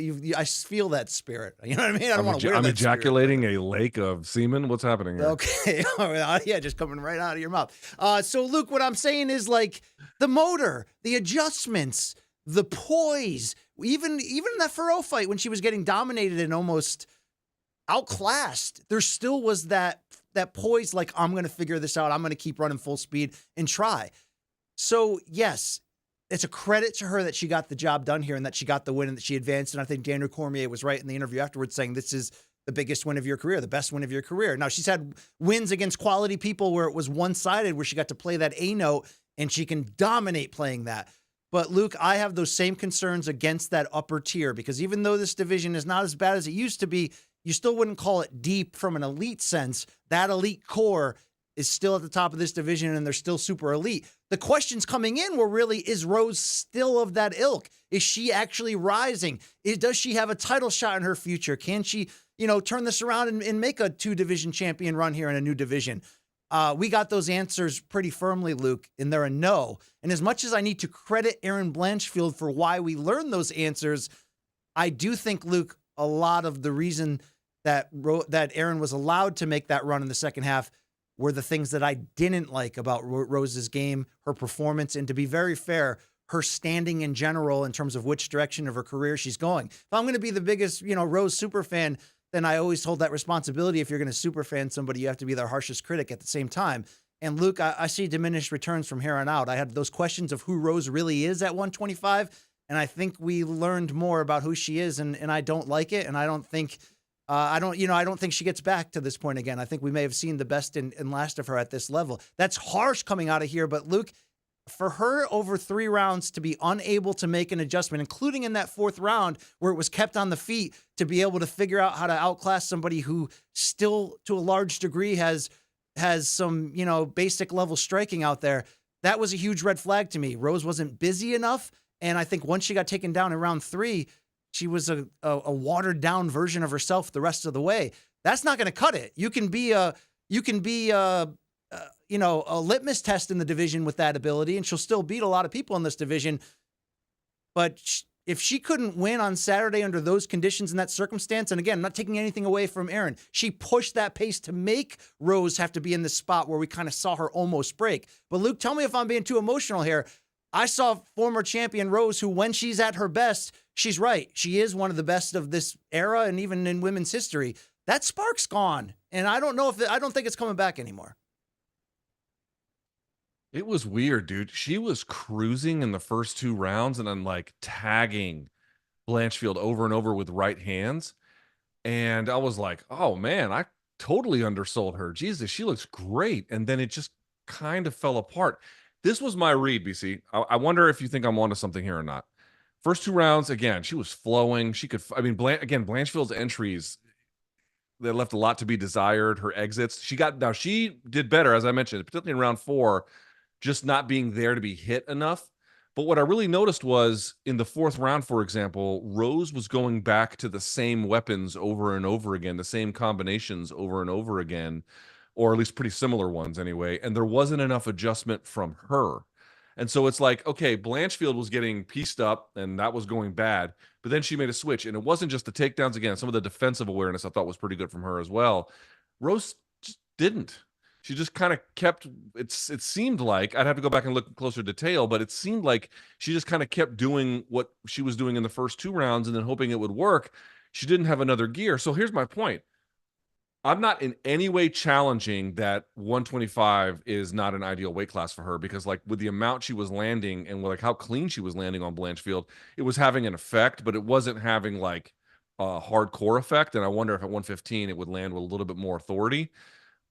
feel that spirit. You know what I mean? I don't want to wear I'm that ejaculating spirit. a lake of semen. What's happening here? Okay. Yeah, just coming right out of your mouth. So, Luke, what I'm saying is, like, the motor, the adjustments, the poise, even in that Ferro fight when she was getting dominated and almost outclassed, there still was that poise, like, I'm going to figure this out. I'm going to keep running full speed and try. So, yes, it's a credit to her that she got the job done here and that she got the win and that she advanced. And I think Daniel Cormier was right in the interview afterwards saying this is the biggest win of your career, the best win of your career. Now, she's had wins against quality people where it was one-sided, where she got to play that A note and she can dominate playing that. But, Luke, I have those same concerns against that upper tier, because even though this division is not as bad as it used to be, you still wouldn't call it deep from an elite sense. That elite core is still at the top of this division, and they're still super elite. The questions coming in were really, is Rose still of that ilk? Is she actually rising? Does she have a title shot in her future? Can she, turn this around and make a 2-division champion run here in a new division? We got those answers pretty firmly, Luke, and they're a no. And as much as I need to credit Erin Blanchfield for why we learned those answers, I do think, Luke, a lot of the reason that Erin was allowed to make that run in the second half were the things that I didn't like about Rose's game, her performance, and, to be very fair, her standing in general in terms of which direction of her career she's going. If I'm going to be the biggest, Rose super fan, then I always hold that responsibility. If you're going to super fan somebody, you have to be their harshest critic at the same time. And, Luke, I see diminished returns from here on out. I had those questions of who Rose really is at 125, and I think we learned more about who she is, and I don't like it, and I don't think I don't think she gets back to this point again. I think we may have seen the best and last of her at this level. That's harsh coming out of here, but, Luke, for her over 3 rounds to be unable to make an adjustment, including in that 4th round where it was kept on the feet, to be able to figure out how to outclass somebody who still, to a large degree, has some, basic level striking out there, that was a huge red flag to me. Rose wasn't busy enough, and I think once she got taken down in round 3, she was a watered down version of herself the rest of the way. That's not going to cut it. You can be a litmus test in the division with that ability, and she'll still beat a lot of people in this division. But if she couldn't win on Saturday under those conditions and that circumstance, and again, I'm not taking anything away from Erin, she pushed that pace to make Rose have to be in this spot where we kind of saw her almost break. But, Luke, tell me if I'm being too emotional here. I saw former champion Rose, who, when she's at her best, she's right. She is one of the best of this era and even in women's history. That spark's gone, and I don't think it's coming back anymore. It was weird, dude. She was cruising in the first 2 rounds and then, like, tagging Blanchfield over and over with right hands. And I was like, oh, man, I totally undersold her. Jesus, she looks great. And then it just kind of fell apart. This was my read, BC. I wonder if you think I'm onto something here or not. First 2 rounds, again, she was flowing. Blanchfield's entries, they left a lot to be desired. Her exits, she did better, as I mentioned, particularly in round 4, just not being there to be hit enough. But what I really noticed was in the 4th round, for example, Rose was going back to the same weapons over and over again, the same combinations over and over again, or at least pretty similar ones anyway. And there wasn't enough adjustment from her. And so it's like, okay, Blanchfield was getting pieced up and that was going bad, but then she made a switch. And it wasn't just the takedowns. Again, some of the defensive awareness I thought was pretty good from her as well. Rose just didn't. She just kind of kept, it seemed like, I'd have to go back and look closer detail, but it seemed like she just kind of kept doing what she was doing in the first 2 rounds and then hoping it would work. She didn't have another gear. So here's my point. I'm not in any way challenging that 125 is not an ideal weight class for her, because like with the amount she was landing and like how clean she was landing on Blanchfield, it was having an effect, but it wasn't having like a hardcore effect. And I wonder if at 115 it would land with a little bit more authority.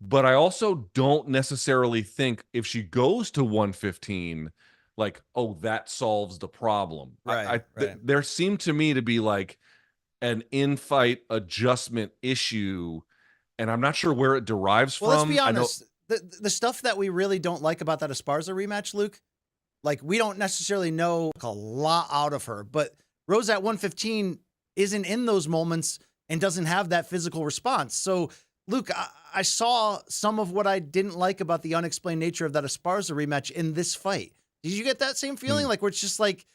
But I also don't necessarily think if she goes to 115, like, oh, that solves the problem. Right. There seemed to me to be like an in-fight adjustment issue, and I'm not sure where it derives from. Let's be honest. The stuff that we really don't like about that Esparza rematch, Luke, like we don't necessarily know a lot out of her, but Rose at 115 isn't in those moments and doesn't have that physical response. So, Luke, I saw some of what I didn't like about the unexplained nature of that Esparza rematch in this fight. Did you get that same feeling? Like where it's just like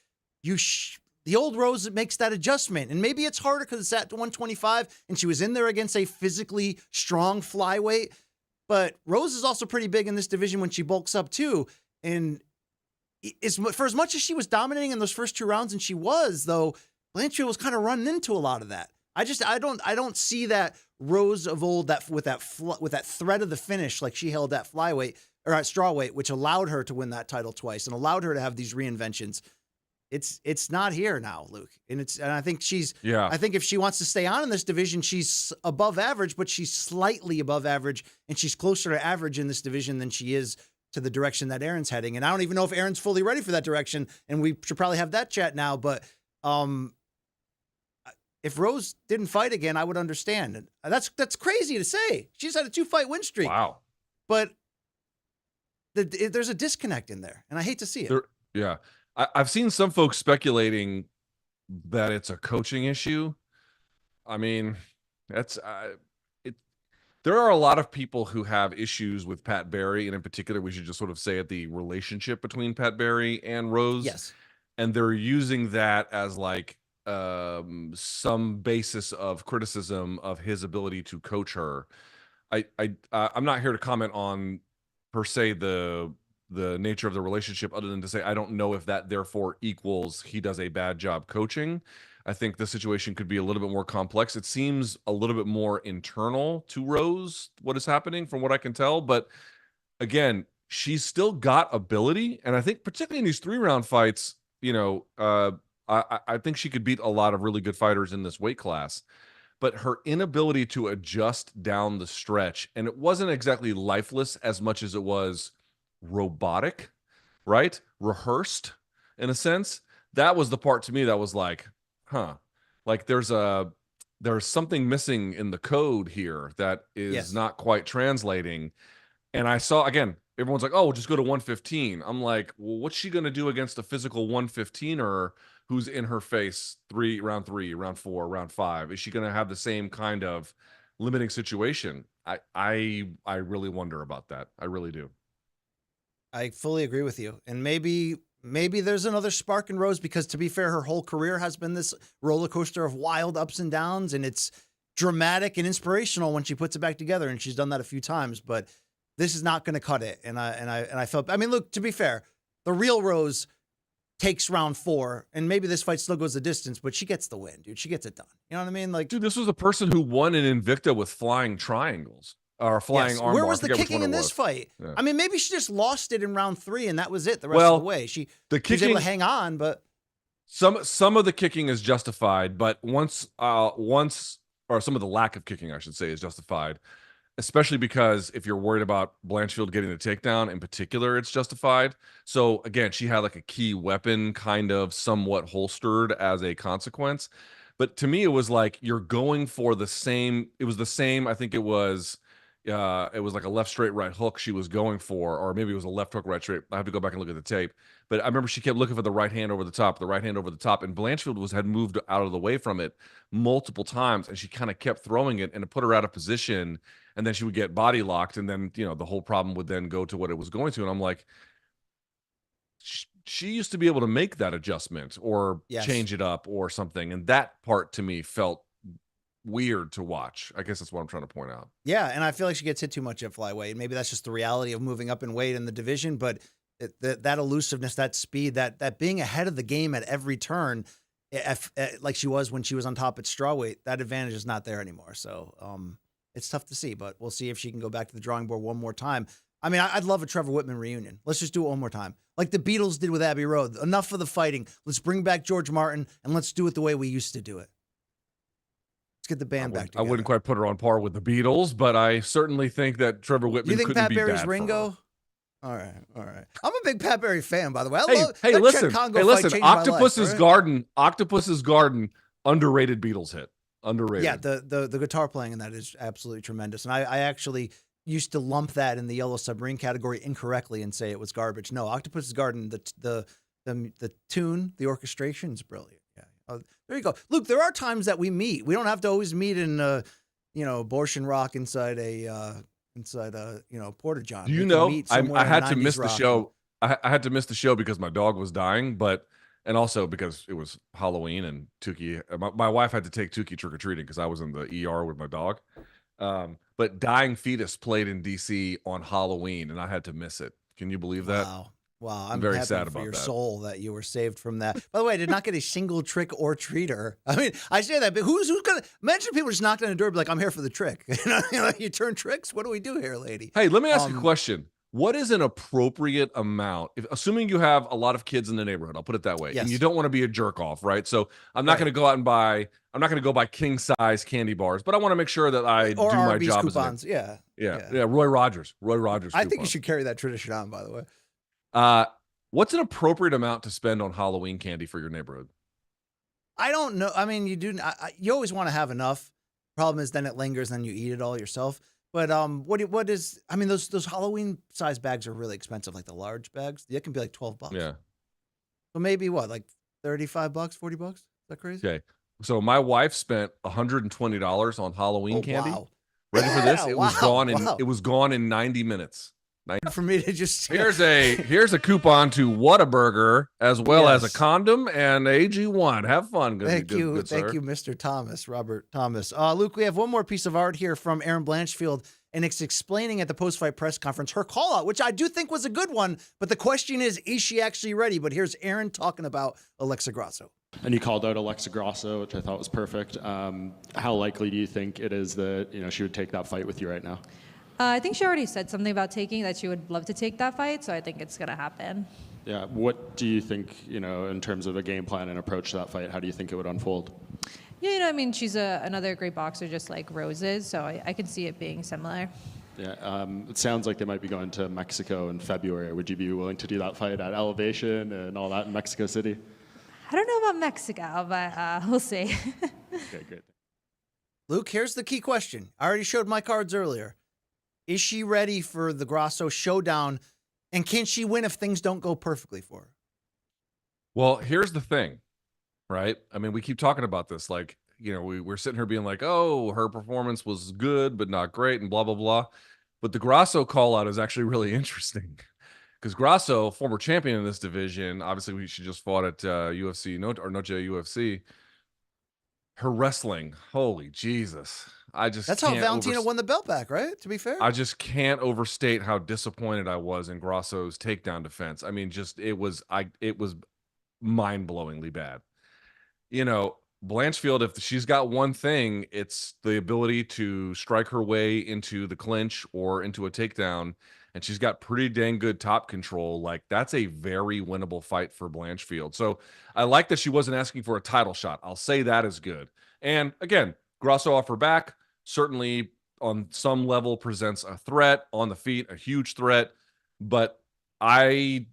the old Rose makes that adjustment, and maybe it's harder because it's at 125 and she was in there against a physically strong flyweight. But Rose is also pretty big in this division when she bulks up too. And for as much as she was dominating in those first 2 rounds, and she was, though, Blanchfield was kind of running into a lot of that. I don't see that Rose of old that with that threat of the finish like she held at flyweight or at strawweight, which allowed her to win that title twice and allowed her to have these reinventions. It's not here now, Luke. And I think I think if she wants to stay on in this division, she's above average, but she's slightly above average, and she's closer to average in this division than she is to the direction that Erin's heading. And I don't even know if Erin's fully ready for that direction, and we should probably have that chat now, but if Rose didn't fight again, I would understand. And that's crazy to say. She's had a 2-fight win streak. Wow. But there's a disconnect in there, and I hate to see it. Yeah. I've seen some folks speculating that it's a coaching issue. I mean, there are a lot of people who have issues with Pat Barry, and in particular, we should just sort of say the relationship between Pat Barry and Rose. Yes. And they're using that as like some basis of criticism of his ability to coach her. I'm not here to comment on per se the nature of the relationship, other than to say I don't know if that therefore equals he does a bad job coaching. I think the situation could be a little bit more complex. It seems a little bit more internal to Rose, what is happening from what I can tell. But again, she's still got ability. And I think particularly in these 3-round fights, I think she could beat a lot of really good fighters in this weight class. But her inability to adjust down the stretch, and it wasn't exactly lifeless as much as it was robotic, right? Rehearsed in a sense. That was the part to me that was like, like there's something missing in the code here that is not quite translating. And I saw, again, everyone's like, oh, just go to 115. I'm like, well, what's she going to do against a physical 115er who's in her face round 3, round 4, round 5? Is she going to have the same kind of limiting situation? I really wonder about that. I really do. I fully agree with you. And maybe there's another spark in Rose, because to be fair, her whole career has been this roller coaster of wild ups and downs, and it's dramatic and inspirational when she puts it back together, and she's done that a few times, but this is not going to cut it. And I felt, I mean, look, to be fair, the real Rose takes round 4, and maybe this fight still goes the distance, but she gets the win, dude. She gets it done. You know what I mean? Like, dude, this was a person who won an Invicta with flying triangles. Or flying armbar. Where was the kicking in this fight? Yeah. I mean, maybe she just lost it in round 3, and that was it the rest of the way. She was able to hang on, but some of the kicking is justified, but once or some of the lack of kicking, I should say, is justified. Especially because if you're worried about Blanchfield getting the takedown in particular, it's justified. So again, she had like a key weapon kind of somewhat holstered as a consequence. But to me, it was like you're going for the same. It was the same. I think it was like a left straight right hook she was going for, or maybe it was a left hook right straight. I have to go back and look at the tape, but I remember she kept looking for the right hand over the top, and Blanchfield had moved out of the way from it multiple times, and she kind of kept throwing it, and it put her out of position, and then she would get body locked, and then the whole problem would then go to what it was going to. And I'm like, she used to be able to make that adjustment or Yes. change it up or something. And that part to me felt weird to watch. I guess that's what I'm trying to point out. Yeah, and I feel like she gets hit too much at flyweight. Maybe that's just the reality of moving up in weight in the division, but that elusiveness, that speed, that being ahead of the game at every turn, like she was when she was on top at strawweight, that advantage is not there anymore. So it's tough to see, but we'll see if she can go back to the drawing board one more time. I mean, I'd love a Trevor Whitman reunion. Let's just do it one more time. Like the Beatles did with Abbey Road. Enough for the fighting. Let's bring back George Martin, and let's do it the way we used to do it. Let's get the band back together. I wouldn't quite put her on par with the Beatles, but I certainly think that Trevor Whitman couldn't be bad. You think Pat Barry's for Ringo? her. All right. I'm a big Pat Barry fan, by the way. Hey, listen. Octopus's Garden, underrated Beatles hit. Underrated. Yeah, the guitar playing in that is absolutely tremendous. And I actually used to lump that in the Yellow Submarine category incorrectly and say it was garbage. No, Octopus's Garden, the tune, the orchestration is brilliant. Yeah. There you go. Luke, there are times that we meet. We don't have to always meet in abortion rock inside a Porta John. Do you know I had to miss the show. I had to miss the show because my dog was dying, and also because it was Halloween and Tukey. My wife had to take Tukey trick-or-treating because I was in the ER with my dog. But Dying Fetus played in DC on Halloween, and I had to miss it. Can you believe that? Wow. I'm very happy sad for about your that. soul that you were saved from that. By the way, I did not get a single trick or treater. I mean, I say that, but who's gonna imagine people just knocked on the door and be like, I'm here for the trick. You turn tricks? What do we do here, lady? Hey, let me ask you a question. What is an appropriate amount? Assuming you have a lot of kids in the neighborhood, I'll put it that way, yes. and you don't want to be a jerk off, right? So I'm not going to go out and buy. I'm not going to go buy king size candy bars, but I want to make sure that I do my Arby's job. Coupons. Yeah. Roy Rogers. I think you should carry that tradition on. By the way, what's an appropriate amount to spend on Halloween candy for your neighborhood? I don't know. I mean, you do. You always want to have enough. Problem is, then it lingers, and then you eat it all yourself. But what is? I mean, those Halloween size bags are really expensive, like the large bags. It can be like $12. Yeah. So maybe what, like $35, $40? Is that crazy? Okay. So my wife spent $120 on Halloween candy. Wow. Ready for this? It was gone in 90 minutes. For me to just here's a coupon to Whataburger as well as a condom and AG1. Have fun. Thank you, Mr. Thomas, Robert Thomas. Luke, we have one more piece of art here from Erin Blanchfield, and it's explaining at the post-fight press conference her call-out, which I do think was a good one. But the question is she actually ready? But here's Erin talking about Alexa Grasso. And you called out Alexa Grasso, which I thought was perfect. How likely do you think it is that she would take that fight with you right now? I think she already said something about that she would love to take that fight, so I think it's going to happen. Yeah. What do you think, in terms of a game plan and approach to that fight, how do you think it would unfold? Yeah, I mean, she's another great boxer just like Rose is, so I can see it being similar. Yeah. It sounds like they might be going to Mexico in February. Would you be willing to do that fight at Elevation and all that in Mexico City? I don't know about Mexico, but we'll see. Okay, great. Luke, here's the key question. I already showed my cards earlier. Is she ready for the Grasso showdown, and can she win if things don't go perfectly for her? Well, here's the thing, right? I mean, we keep talking about this, like, we're sitting here being like, oh, her performance was good, but not great, and blah, blah, blah. But the Grasso call-out is actually really interesting because Grasso, former champion in this division, obviously she just fought at Noche UFC. Her wrestling, holy Jesus. That's how Valentina won the belt back, right? To be fair. I just can't overstate how disappointed I was in Grasso's takedown defense. I mean, it was mind-blowingly bad. Blanchfield, if she's got one thing, it's the ability to strike her way into the clinch or into a takedown, and she's got pretty dang good top control. Like, that's a very winnable fight for Blanchfield. So I like that she wasn't asking for a title shot. I'll say that is good. And again, Grasso off her back, certainly on some level presents a threat on the feet, a huge threat. But Blanchfield,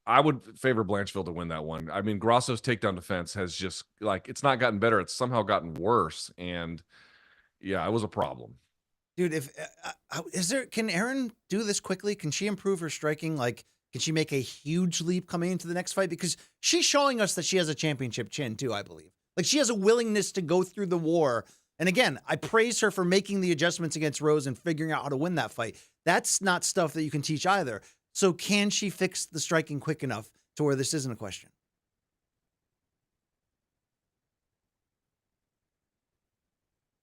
I would favor Blanchfield to win that one. I mean, Grasso's takedown defense has just, it's not gotten better. It's somehow gotten worse. And yeah, it was a problem. Dude, can Erin do this quickly? Can she improve her striking? Can she make a huge leap coming into the next fight? Because she's showing us that she has a championship chin too, I believe. She has a willingness to go through the war. And again, I praise her for making the adjustments against Rose and figuring out how to win that fight. That's not stuff that you can teach either. So can she fix the striking quick enough to where this isn't a question?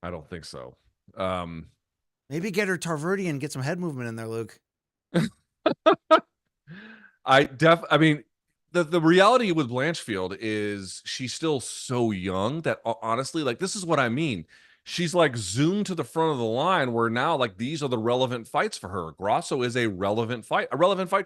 I don't think so. Maybe get her Tarverdi and get some head movement in there, Luke. I mean, the reality with Blanchfield is she's still so young that honestly, like, this is what I mean. She's like zoomed to the front of the line where now, like, these are the relevant fights for her. Grasso is a relevant fight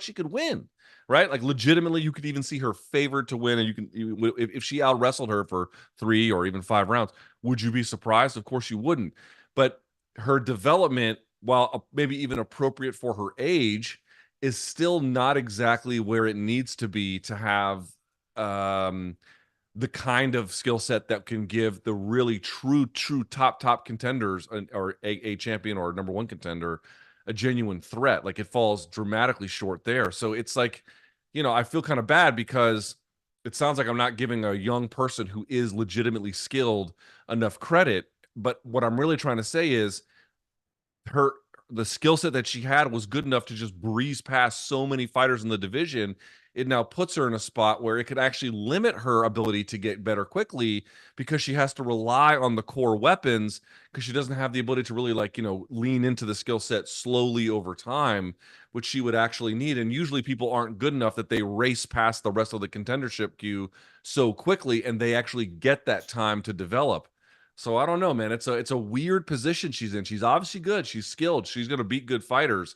she could win, right? Like, legitimately, you could even see her favored to win. And if she out wrestled her for 3 or even 5 rounds, would you be surprised? Of course you wouldn't. But her development, while maybe even appropriate for her age, is still not exactly where it needs to be to have the kind of skill set that can give the really true top contenders or a champion or number 1 contender a genuine threat. Like, it falls dramatically short there. So it's like, I feel kind of bad because it sounds like I'm not giving a young person who is legitimately skilled enough credit. But what I'm really trying to say is the skill set that she had was good enough to just breeze past so many fighters in the division. It now puts her in a spot where it could actually limit her ability to get better quickly because she has to rely on the core weapons because she doesn't have the ability to really, like, lean into the skill set slowly over time, which she would actually need. And usually people aren't good enough that they race past the rest of the contendership queue so quickly and they actually get that time to develop. So I don't know, man. It's a weird position she's in. She's obviously good. She's skilled. She's going to beat good fighters.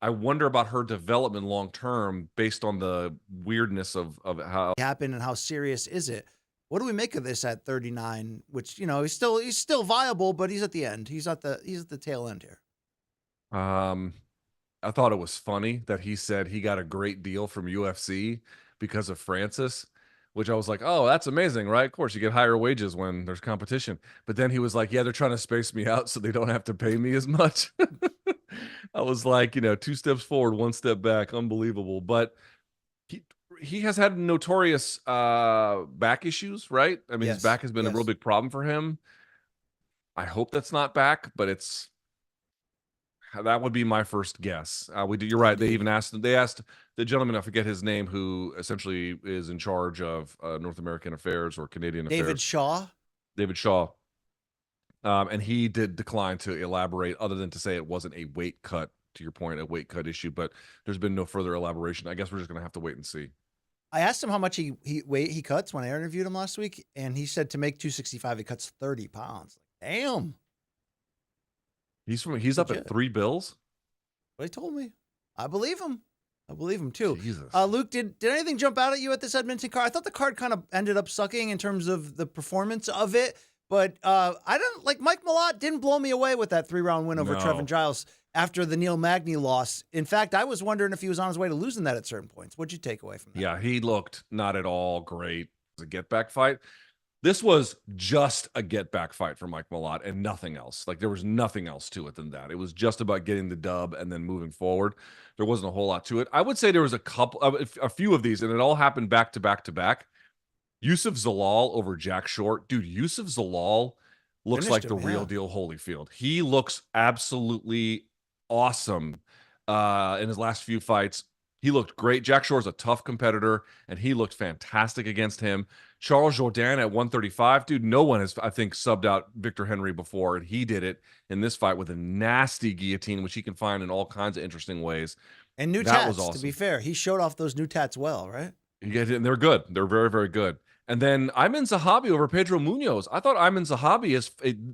I wonder about her development long term based on the weirdness of how it happened and how serious is it? What do we make of this at 39? Which, he's still viable, but he's at the end. He's at the tail end here. I thought it was funny that he said he got a great deal from UFC because of Francis, which I was like, oh, that's amazing, right? Of course, you get higher wages when there's competition. But then he was like, yeah, they're trying to space me out so they don't have to pay me as much. I was like, 2 steps forward, 1 step back. Unbelievable. But he has had notorious back issues, right? I mean, his back has been a real big problem for him. I hope that's not back, but that would be my first guess. You're right. They asked the gentleman, I forget his name, who essentially is in charge of North American affairs or Canadian affairs. David Shaw. And he did decline to elaborate other than to say it wasn't a weight cut, to your point, a weight cut issue, but there's been no further elaboration. I guess we're just going to have to wait and see. I asked him how much he cuts when I interviewed him last week, and he said to make 265, he cuts 30 pounds. Damn. He's up at 3 bills? What he told me. I believe him. I believe him too. Jesus. Luke, did anything jump out at you at this Edmonton card? I thought the card kind of ended up sucking in terms of the performance of it. But I don't like Mike Malott didn't blow me away with that 3-round win over Trevin Giles after the Neil Magny loss. In fact, I was wondering if he was on his way to losing that at certain points. What'd you take away from that? Yeah, he looked not at all great. It was a get-back fight. This was just a get-back fight for Mike Malott and nothing else. Like, there was nothing else to it than that. It was just about getting the dub and then moving forward. There wasn't a whole lot to it. I would say there was a few of these, and it all happened back to back to back. Yusuf Zalal over Jack Short. Dude, Yusuf Zalal looks like the real deal Holyfield. He looks absolutely awesome in his last few fights. He looked great. Jack Shore's a tough competitor, and he looked fantastic against him. Charles Jourdain at 135. Dude, no one has, I think, subbed out Victor Henry before, and he did it in this fight with a nasty guillotine, which he can find in all kinds of interesting ways. And new tats, awesome. To be fair. He showed off those new tats well, right? Yeah, and they're good. They're very, very good. And then Ayman Zahabi over Pedro Munoz. I thought Ayman Zahabi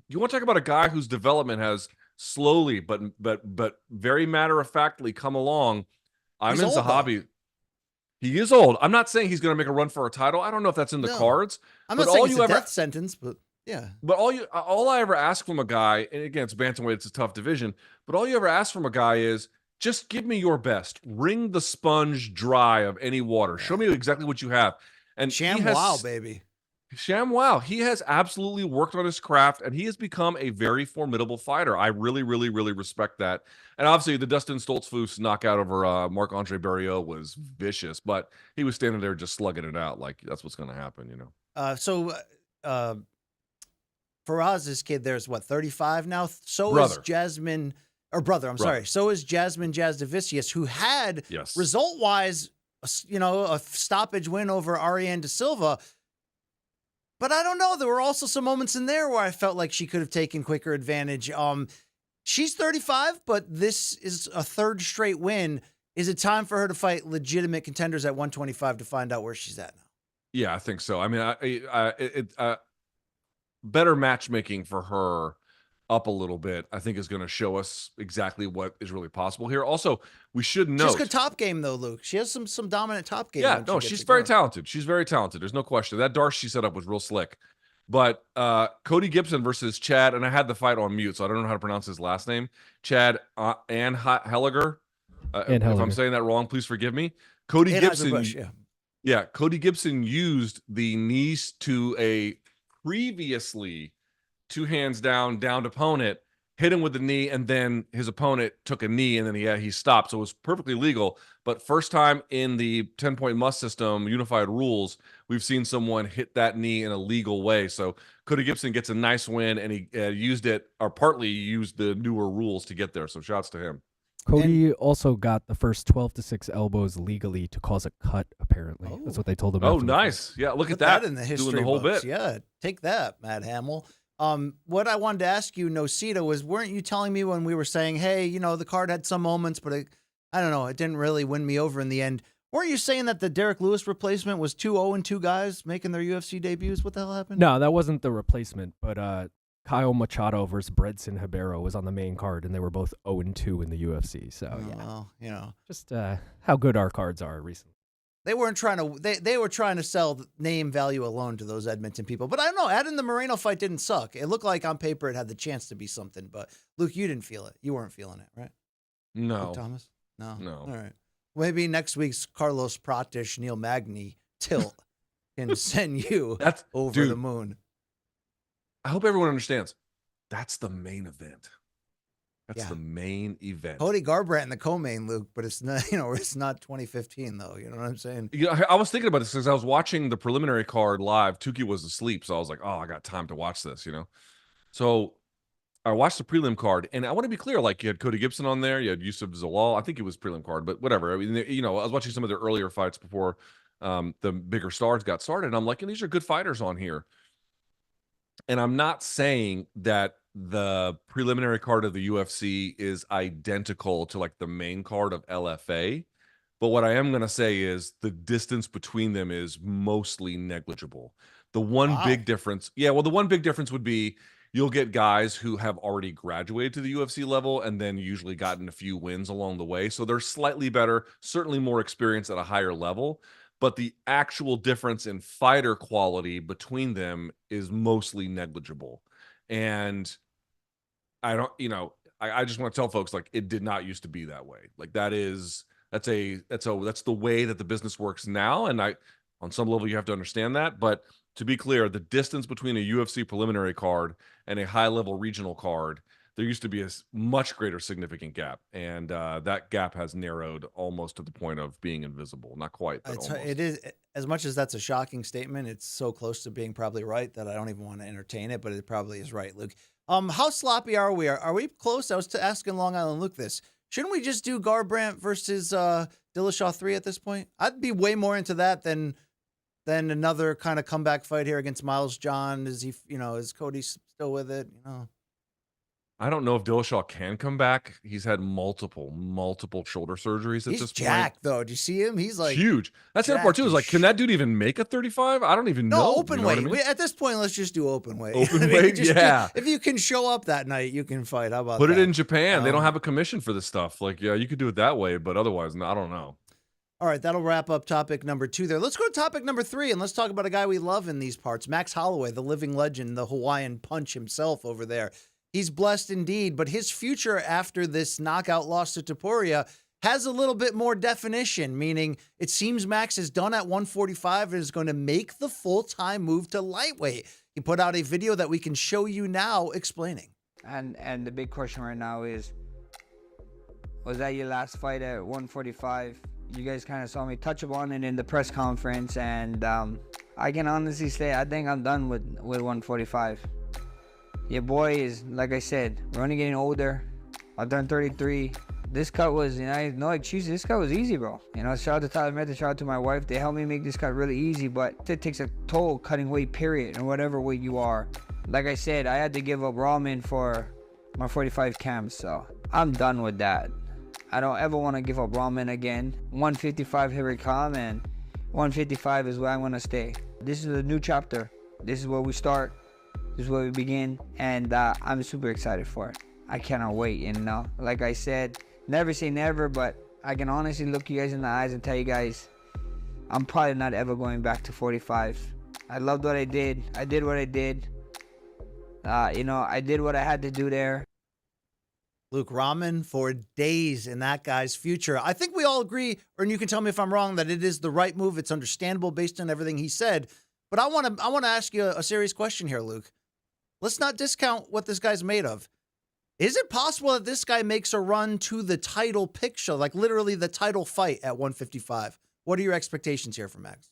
you want to talk about a guy whose development has slowly but very matter-of-factly come along. Ayman Zahabi, he is old. I'm not saying he's going to make a run for a title. I don't know if that's in the cards. I'm not saying it's a death sentence, but yeah. But all I ever ask from a guy, and again, it's bantamweight, it's a tough division, but all you ever ask from a guy is, just give me your best. Wring the sponge dry of any water. Show me exactly what you have. And ShamWow, baby. ShamWow. He has absolutely worked on his craft, and he has become a very formidable fighter. I really, really, really respect that. And obviously, the Dustin Stoltzfus knockout over Marc-Andre Barriault was vicious, but he was standing there just slugging it out. Like, that's what's going to happen, So Faraz's kid there's, 35 now? So is Jasmine I'm sorry. So is Jasmine Jasudavicius, who had Yes. result-wise, a stoppage win over Ariane De Silva. But I don't know. There were also some moments in there where I felt like she could have taken quicker advantage. She's 35, but this is a third straight win. Is it time for her to fight legitimate contenders at 125 to find out where she's at now? Yeah, I think so. I mean, better matchmaking for her up a little bit, I think, is going to show us exactly what is really possible here. Also, we should note, she's good top game though, Luke. She has some dominant top game. yeah, no, she's very talented. She's very talented. There's no question. That Darce she set up was real slick. But Cody Gibson versus Chad, and I had the fight on mute, so I don't know how to pronounce his last name. Chad and Helliger. If I'm saying that wrong, please forgive me. Cody Gibson. Yeah, Cody Gibson used the knees to a previously 2 hands downed opponent, hit him with the knee, and then his opponent took a knee, and then he stopped. So it was perfectly legal. But first time in the 10-point must system, unified rules, we've seen someone hit that knee in a legal way. So Cody Gibson gets a nice win, and he used it, or partly used the newer rules to get there. So shouts to him. Cody also got the first 12-6 elbows legally to cause a cut, apparently. That's what they told him. Oh, nice. Yeah, look at that. In the history doing the whole books. bit. Yeah, take that, Matt Hamill. What I wanted to ask you, Nocita, was weren't you telling me when we were saying, hey, the card had some moments, but I don't know, it didn't really win me over in the end. Weren't you saying that the Derek Lewis replacement was 2 0-2 guys making their UFC debuts? What the hell happened? No, that wasn't the replacement, but Kyle Machado versus Bredson Hibero was on the main card, and they were both 0-2 in the UFC. So, well, just how good our cards are recently. They weren't trying to. They were trying to sell name value alone to those Edmonton people. But I don't know. Adding the Moreno fight didn't suck. It looked like on paper it had the chance to be something. But Luke, you didn't feel it. You weren't feeling it, right? No. Luke Thomas. No. No. All right. Maybe next week's Carlos Pratish, Neil Magny tilt can send you over the moon. I hope everyone understands. That's the main event. That's the main event. Cody Garbrandt in the co-main, Luke, but it's not, it's not 2015 though. You know what I'm saying? I was thinking about this because I was watching the preliminary card live. Tukey was asleep, so I was like, oh, I got time to watch this, So I watched the prelim card, and I want to be clear, like you had Cody Gibson on there, you had Yusuf Zalal. I think it was prelim card, but whatever. I mean, I was watching some of their earlier fights before the bigger stars got started, and I'm like, these are good fighters on here. And I'm not saying that the preliminary card of the UFC is identical to like the main card of LFA. But what I am going to say is the distance between them is mostly negligible. The one big difference, the one big difference would be you'll get guys who have already graduated to the UFC level and then usually gotten a few wins along the way. So they're slightly better, certainly more experienced at a higher level. But the actual difference in fighter quality between them is mostly negligible. And I don't, I just want to tell folks, like, it did not used to be that way. Like that's the way that the business works now. And on some level, you have to understand that. But to be clear, the distance between a UFC preliminary card and a high-level regional card, there used to be a much greater significant gap, and that gap has narrowed almost to the point of being invisible. Not quite, but almost. It is, as much as that's a shocking statement, it's so close to being probably right that I don't even want to entertain it, but it probably is right, Luke. How sloppy are we? Are we close? I was asking Long Island Luke this. Shouldn't we just do Garbrandt versus Dillashaw 3 at this point? I'd be way more into that than another kind of comeback fight here against Miles John. Is he, is Cody still with it? I don't know if Dillashaw can come back. He's had multiple shoulder surgeries at this point. He's jacked, though. Do you see him? He's like huge. That's the other part too. Is like, can that dude even make a 35? I don't even know. No, open weight. At this point, let's just do open weight. Open weight, yeah. If you can show up that night, you can fight. How about Put it in Japan? They don't have a commission for this stuff. Like, yeah, you could do it that way, but otherwise, I don't know. All right, that'll wrap up topic number 2 there. Let's go to topic number 3, and let's talk about a guy we love in these parts, Max Holloway, the living legend, the Hawaiian punch himself over there. He's blessed indeed, but his future after this knockout loss to Topuria has a little bit more definition, meaning it seems Max is done at 145 and is going to make the full-time move to lightweight. He put out a video that we can show you now explaining. And the big question right now is, was that your last fight at 145? You guys kind of saw me touch upon it in the press conference, and I can honestly say I think I'm done with 145. Your boy is, like I said, we're only getting older. I turned 33. This cut was, no excuse. This cut was easy, bro. Shout out to Tyler Method, shout out to my wife. They helped me make this cut really easy, but it takes a toll cutting weight, period, and whatever weight you are. Like I said, I had to give up ramen for my 45 cams, so I'm done with that. I don't ever want to give up ramen again. 155 here we come, and 155 is where I'm going to stay. This is a new chapter. This is where we start. This is where we begin, and I'm super excited for it. I cannot wait, like I said, never say never, but I can honestly look you guys in the eyes and tell you guys, I'm probably not ever going back to 45. I loved what I did. I did what I did. I did what I had to do there. Luke, ramen for days in that guy's future. I think we all agree, and you can tell me if I'm wrong, that it is the right move. It's understandable based on everything he said. But I want to ask you a serious question here, Luke. Let's not discount what this guy's made of. Is it possible that this guy makes a run to the title picture, like literally the title fight at 155? What are your expectations here for Max?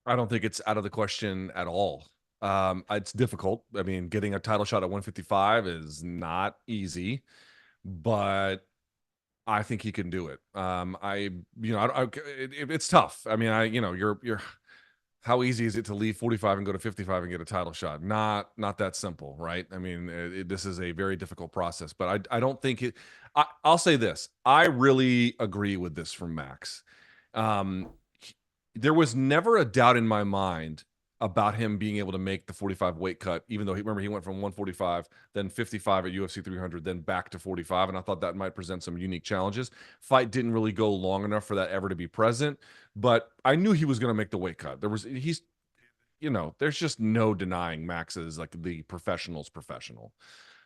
I don't think it's out of the question at all. It's difficult. I mean, getting a title shot at 155 is not easy, but I think he can do it. It's tough. I mean, you're how easy is it to leave 45 and go to 55 and get a title shot? Not that simple, right? I mean, this is a very difficult process, but I don't think it. I'll say this: I really agree with this from Max. There was never a doubt in my mind about him being able to make the 45 weight cut, even though he went from 145, then 55 at UFC 300, then back to 45. And I thought that might present some unique challenges. Fight didn't really go long enough for that ever to be present, but I knew he was going to make the weight cut. There's just no denying Max is like the professional's professional.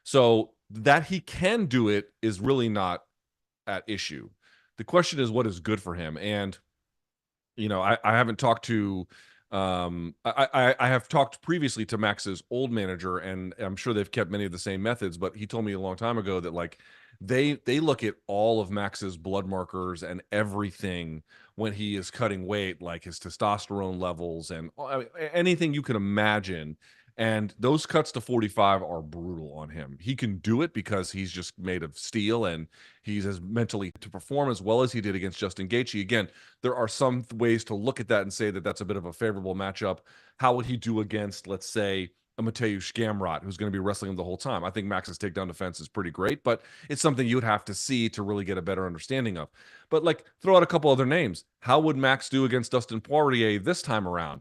So that he can do it is really not at issue. The question is what is good for him. And, I haven't talked to, I have talked previously to Max's old manager, and I'm sure they've kept many of the same methods, but he told me a long time ago that like they look at all of Max's blood markers and everything when he is cutting weight, like his testosterone levels and anything you can imagine. And those cuts to 45 are brutal on him. He can do it because he's just made of steel and he's as mentally to perform as well as he did against Justin Gaethje. Again, there are some ways to look at that and say that that's a bit of a favorable matchup. How would he do against, let's say, a Mateusz Gamrot, who's going to be wrestling him the whole time? I think Max's takedown defense is pretty great, but it's something you would have to see to really get a better understanding of. But like, throw out a couple other names. How would Max do against Dustin Poirier this time around?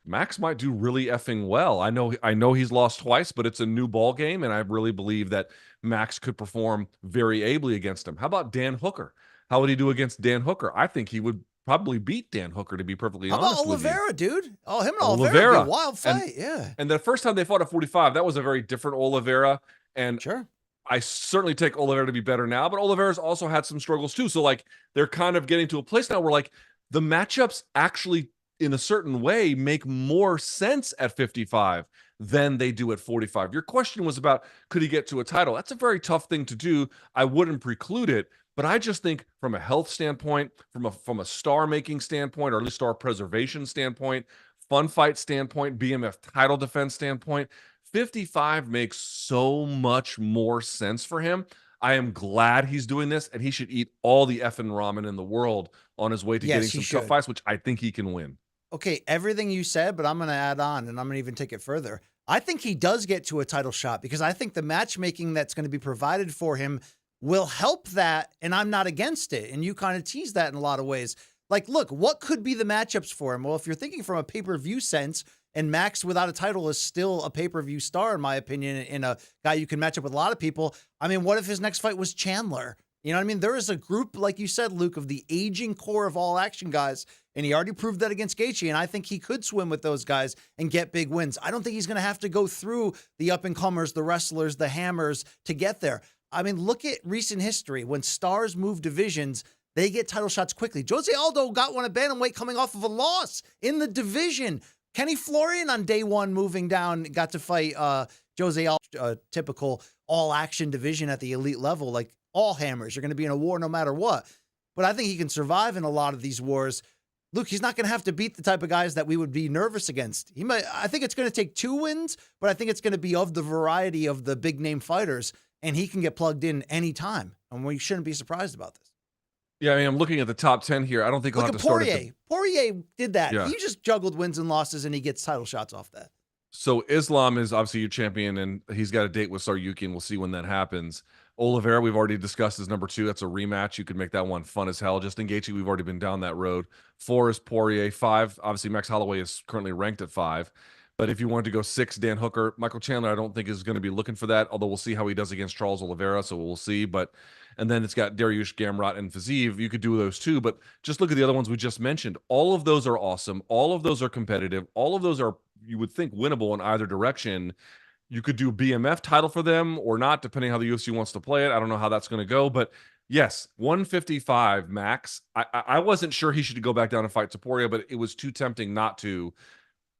Max might do really effing well. I know he's lost twice, but it's a new ball game, and I really believe that Max could perform very ably against him. How about Dan Hooker? How would he do against Dan Hooker? I think he would probably beat Dan Hooker, to be perfectly honest with you. How about Oliveira, dude? Oh, him and Oliveira, a wild fight, yeah. And the first time they fought at 45, that was a very different Oliveira, and sure, I certainly take Oliveira to be better now, but Oliveira's also had some struggles too. So like, they're kind of getting to a place now where like the matchups actually, in a certain way, make more sense at 55 than they do at 45. Your question was about, could he get to a title? That's a very tough thing to do. I wouldn't preclude it, but I just think from a health standpoint, from a star making standpoint, or at least star preservation standpoint, fun fight standpoint, BMF title defense standpoint, 55 makes so much more sense for him. I am glad he's doing this, and he should eat all the effing ramen in the world on his way to getting some tough fights, which I think he can win. Okay, everything you said, but I'm going to add on, and I'm going to even take it further. I think he does get to a title shot because I think the matchmaking that's going to be provided for him will help that, and I'm not against it. And you kind of tease that in a lot of ways. Like, look, what could be the matchups for him? Well, if you're thinking from a pay-per-view sense, and Max without a title is still a pay-per-view star, in my opinion, and a guy you can match up with a lot of people. I mean, what if his next fight was Chandler? You know what I mean? There is a group, like you said, Luke, of the aging core of all action guys, and he already proved that against Gaethje, and I think he could swim with those guys and get big wins. I don't think he's going to have to go through the up-and-comers, the wrestlers, the hammers to get there. I mean, look at recent history. When stars move divisions, they get title shots quickly. Jose Aldo got one at bantamweight coming off of a loss in the division. Kenny Florian on day one moving down got to fight Jose Aldo, typical all-action division at the elite level, like all hammers. You're going to be in a war no matter what. But I think he can survive in a lot of these wars. Luke, he's not going to have to beat the type of guys that we would be nervous against. I think it's going to take 2 wins, but I think it's going to be of the variety of the big-name fighters. and he can get plugged in anytime. And we shouldn't be surprised about this. Yeah, I mean, I'm looking at the top 10 here. I don't think he'll Look have at to start Poirier. Poirier did that. Yeah. He just juggled wins and losses, and he gets title shots off that. So Islam is obviously your champion, and he's got a date with Saryuki, and we'll see when that happens. Oliveira, we've already discussed, is number 2. That's a rematch. You could make that one fun as hell. Justin Gaethje, we've already been down that road. 4 is Poirier. 5, obviously Max Holloway is currently ranked at 5. But if you wanted to go 6, Dan Hooker. Michael Chandler, I don't think is going to be looking for that, although we'll see how he does against Charles Oliveira, so we'll see. And then it's got Dariush Gamrot and Fiziev. You could do those too, but just look at the other ones we just mentioned. All of those are awesome. All of those are competitive. All of those are, you would think, winnable in either direction. You could do BMF title for them or not, depending how the UFC wants to play it. I don't know how that's going to go, but yes, 155 max. I wasn't sure he should go back down and fight Topuria, but it was too tempting not to,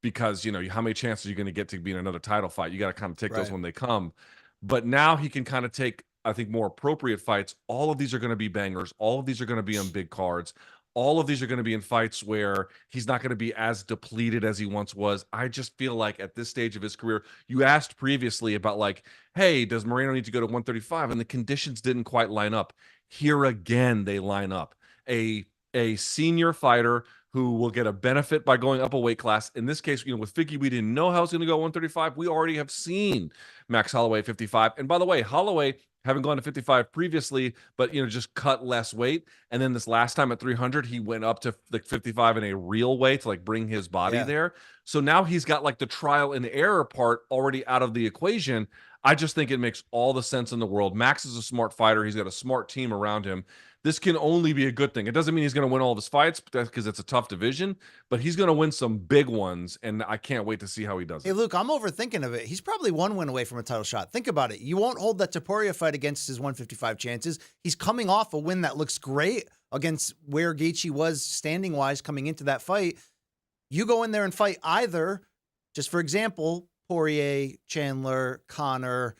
because, you know, how many chances are you going to get to be in another title fight? You got to kind of take those when they come. But now he can kind of take, I think, more appropriate fights. All of these are going to be bangers. All of these are going to be on big cards. All of these are going to be in fights where he's not going to be as depleted as he once was. I just feel like at this stage of his career, you asked previously about like, hey, does Moreno need to go to 135? And the conditions didn't quite line up. Here again, they line up. A senior fighter who will get a benefit by going up a weight class. In this case, you know, with Figgy, we didn't know how it's going to go 135. We already have seen Max Holloway 55. And by the way, Holloway, having gone to 55 previously, but, you know, just cut less weight. And then this last time at 300, he went up to like 55 in a real way to like bring his body there. So now he's got like the trial and error part already out of the equation. I just think it makes all the sense in the world. Max is a smart fighter. He's got a smart team around him. This can only be a good thing. It doesn't mean he's going to win all of his fights because it's a tough division, but he's going to win some big ones, and I can't wait to see how he does it. Hey, Luke, I'm overthinking of it. He's probably 1 win away from a title shot. Think about it. You won't hold that Topuria fight against his 155 chances. He's coming off a win that looks great against where Gaethje was standing-wise coming into that fight. You go in there and fight either, just for example, Poirier, Chandler, Connor,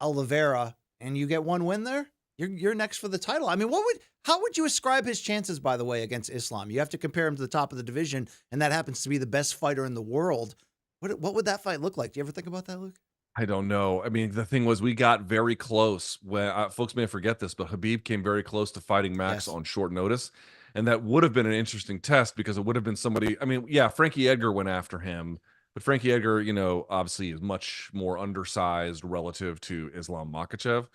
Oliveira, and you get 1 win there. You're next for the title. I mean, how would you ascribe his chances, by the way, against Islam? You have to compare him to the top of the division, and that happens to be the best fighter in the world. What would that fight look like? Do you ever think about that, Luke? I don't know. I mean, the thing was, we got very close. When folks may forget this, but Khabib came very close to fighting Max on short notice, and that would have been an interesting test because it would have been somebody. I mean, yeah, Frankie Edgar went after him, but Frankie Edgar, you know, obviously is much more undersized relative to Islam Makhachev.